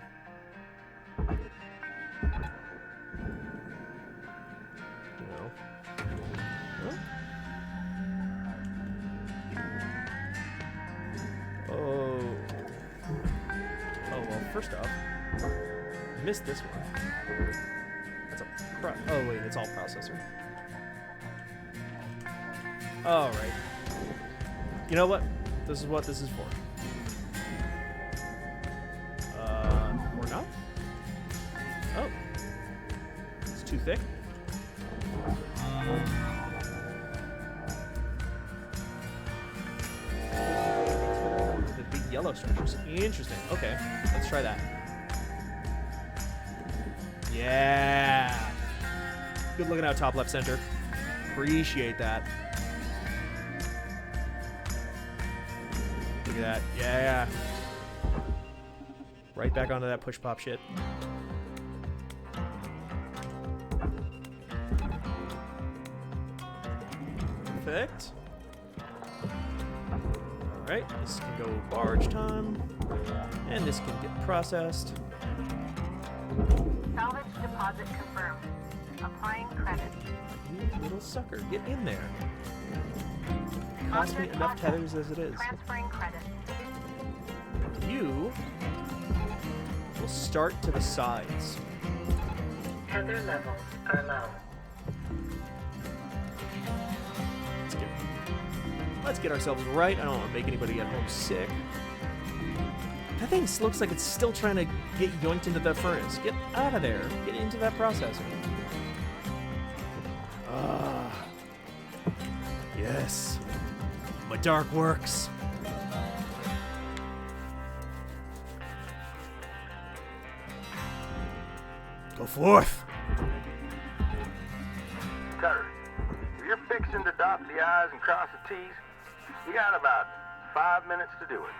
First off, missed this one. That's a oh wait, it's all processor. All right. You know what? This is what this is for. Or not? Oh, it's too thick. Yellow structures. Interesting. Okay, let's try that. Yeah. Good looking out top left center. Appreciate that. Look at that. Yeah. Right back onto that push pop shit. Perfect. Alright, this can go barge time, and this can get processed. Salvage deposit confirmed. Applying credit. You little sucker, get in there. Cost me enough tethers as it is. Transferring credit. You will start to the sides. Tether levels are low. Let's get ourselves right. I don't want to make anybody at home sick. That thing looks like it's still trying to get yoinked into the furnace. Get out of there. Get into that processor. Yes. My dark works. Go forth. Cutter, if you're fixing to dot the I's and cross the T's, you got about 5 minutes to do it.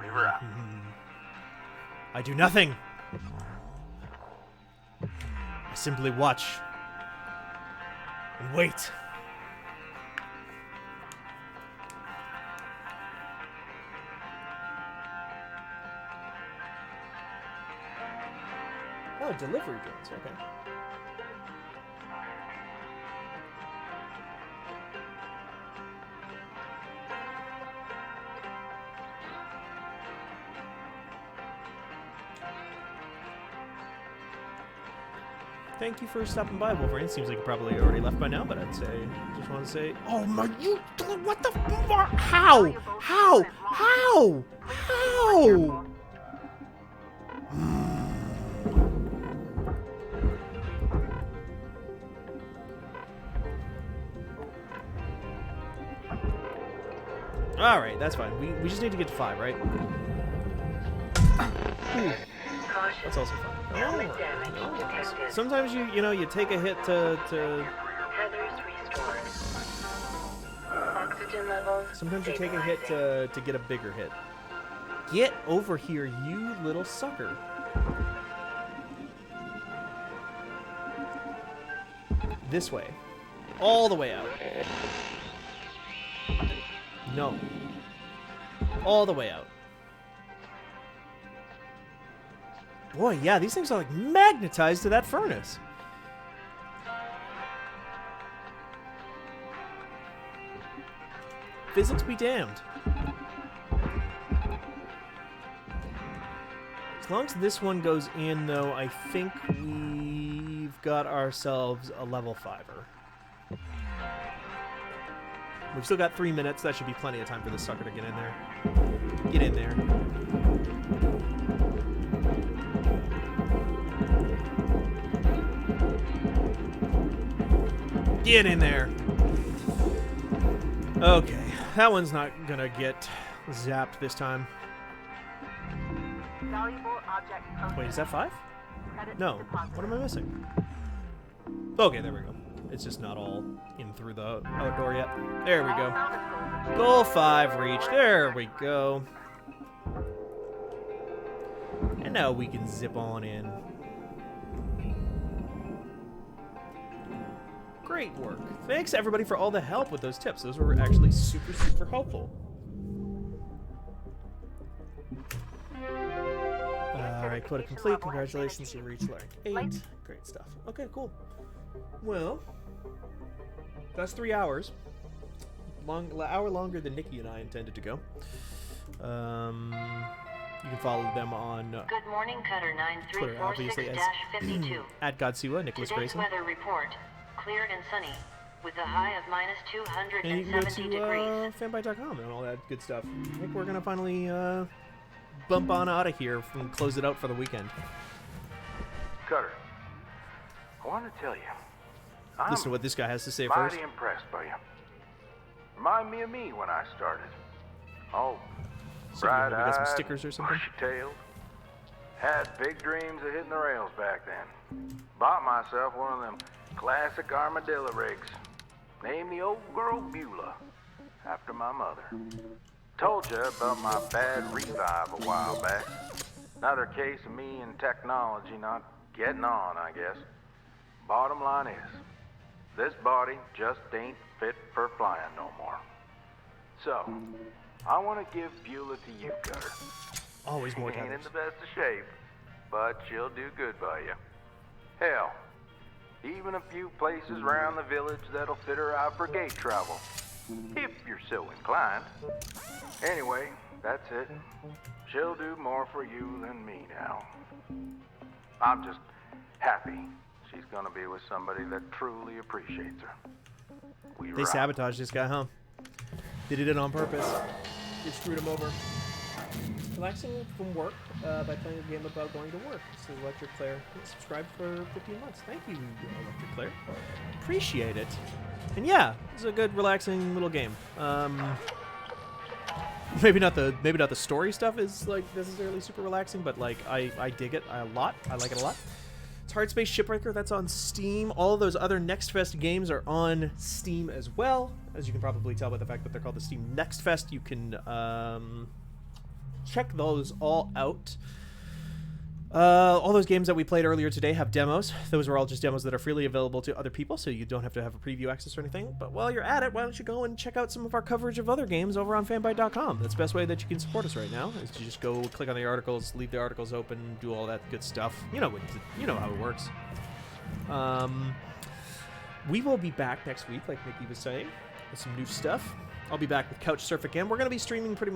Weave her out. I do nothing. I simply watch and wait. Oh, delivery drones, okay. Thank you for stopping by, Wolverine. Seems like you probably already left by now, but I'd say, just want to say, oh my, what the, how? Alright, that's fine. We just need to get to 5, right? That's also fine. Oh, sometimes you take a hit to Heather's restored. Oxygen levels. sometimes you take a hit to get a bigger hit. Get over here, you little sucker. This way. All the way out. No. All the way out. Boy, yeah, these things are like magnetized to that furnace. Physics be damned. As long as this one goes in, though, I think we've got ourselves a level 5er. We've still got 3 minutes. That should be plenty of time for this sucker to get in there. Get in there. Get in there. Okay, that one's not gonna get zapped this time. Wait, is that 5? No. What am I missing? Okay, there we go. It's just not all in through the outdoor yet. There we go. Goal 5 reached. There we go. And now we can zip on in. Great work. Thanks everybody for all the help with those tips. Those were actually super, super helpful. Alright, quota complete. Congratulations, you reached rank 8. Great stuff. Okay, cool. Well, that's 3 hours. Hour longer than Nikki and I intended to go. You can follow them on Good morning, Cutter Twitter, obviously, as 9346-52. at Godsiwa, Nicholas Today's Grayson. weather report: clear and sunny, with a high of -270 And you can go degrees. to fanbyte.com and all that good stuff. I think we're gonna finally bump on out of here and close it out for the weekend. Cutter, I want to tell you, I'm Listen to what this guy has to say mighty first. impressed by you. Remind me of me when I started. Oh, So you maybe got some bright-eyed, stickers or something? bushy-tailed. Had big dreams of hitting the rails back then. Bought myself one of them classic armadillo rigs. Named the old girl Beulah, after my mother. Told you about my bad revive a while back. Another case of me and technology not getting on, I guess. Bottom line is, this body just ain't fit for flying no more. So, I want to give Beulah to you, Cutter. Always more Ain't in tenders. the best of shape, but she'll do good by you. Hell, even a few places around the village that'll fit her out for gate travel, if you're so inclined. Anyway, that's it. She'll do more for you than me now. I'm just happy she's gonna be with somebody that truly appreciates her. They sabotaged this guy, huh? They did it on purpose. They screwed him over. Relaxing from work by playing a game about going to work. This is Electric Claire. Subscribe for 15 months. Thank you, Electric Claire. Appreciate it. And yeah, it's a good, relaxing little game. Maybe not the story stuff is like necessarily super relaxing, but like I dig it a lot. I like it a lot. It's Hard Space Shipbreaker. That's on Steam. All of those other Next Fest games are on Steam as well. As you can probably tell by the fact that they're called the Steam Next Fest, you can check those all out. All those games that we played earlier today have demos. Those are all just demos that are freely available to other people, so you don't have to have a preview access or anything. But while you're at it, why don't you go and check out some of our coverage of other games over on fanbyte.com. That's the best way that you can support us right now, is to just go click on the articles, leave the articles open, do all that good stuff. You know how it works. We will be back next week, like Nikki was saying, with some new stuff. I'll be back with Couch Surf again. We're going to be streaming pretty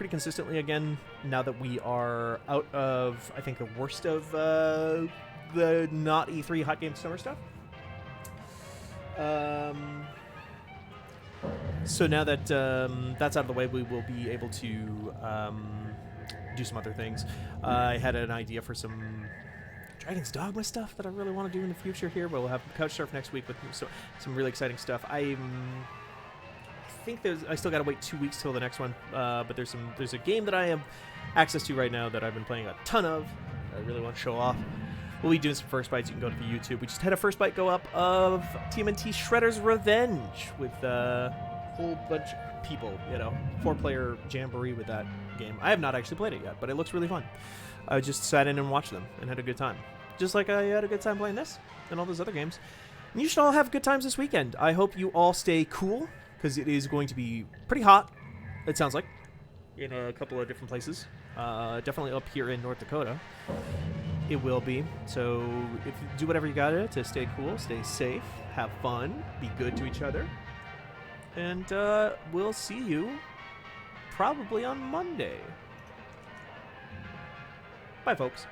consistently again now that we are out of, I think, the worst of the not E3 Hot Game Summer stuff. So now that that's out of the way, we will be able to do some other things. I had an idea for some Dragon's Dogma stuff that I really want to do in the future here, but we'll have Couch Surf next week with some really exciting stuff. I think I still got to wait 2 weeks till the next one, but there's a game that I have access to right now that I've been playing a ton of. I really want to show off. We'll be doing some first bites. You can go to the YouTube. We just had a first bite go up of TMNT Shredder's Revenge with a whole bunch of people, 4-player jamboree with that game. I have not actually played it yet, but it looks really fun. I just sat in and watched them and had a good time. Just like I had a good time playing this and all those other games. And you should all have good times this weekend. I hope you all stay cool, because it is going to be pretty hot, it sounds like, in a couple of different places. Definitely up here in North Dakota. It will be. So if you do whatever you gotta to stay cool, stay safe, have fun, be good to each other. And we'll see you probably on Monday. Bye, folks.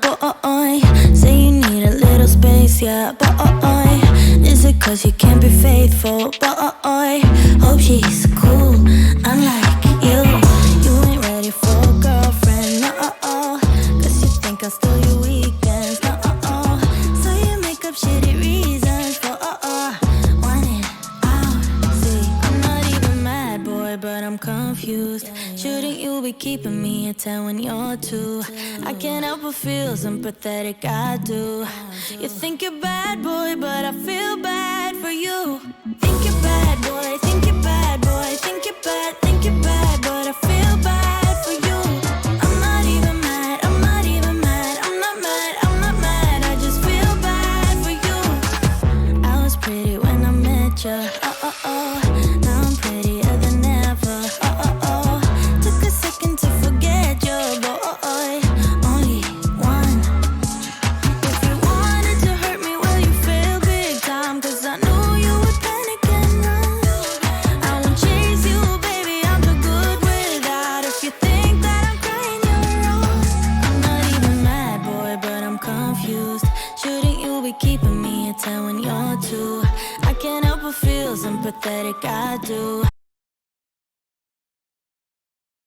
Boy, say you need a little space, yeah, boy. Is it cause you can't be faithful, boy? Hope she's cool, unlike you. You ain't ready for a girlfriend, no, cause you think I'll steal your weekends, no, so you make up shitty reasons for, want it out. See, I'm not even mad, boy, but I'm confused. Shouldn't you be keeping me at 10 when you're 2? I can't help but feel sympathetic, I do. You think you're bad, boy, but I feel bad for you. Think you're bad, boy, think you're bad, boy, think you're bad, but I feel bad for you. I'm not even mad, I'm not mad, I just feel bad for you. I was pretty when I met you, now I'm prettier than ever, took a second to forget you, boy. Keeping me at 10 when you're 2. I can't help but feel sympathetic, I do.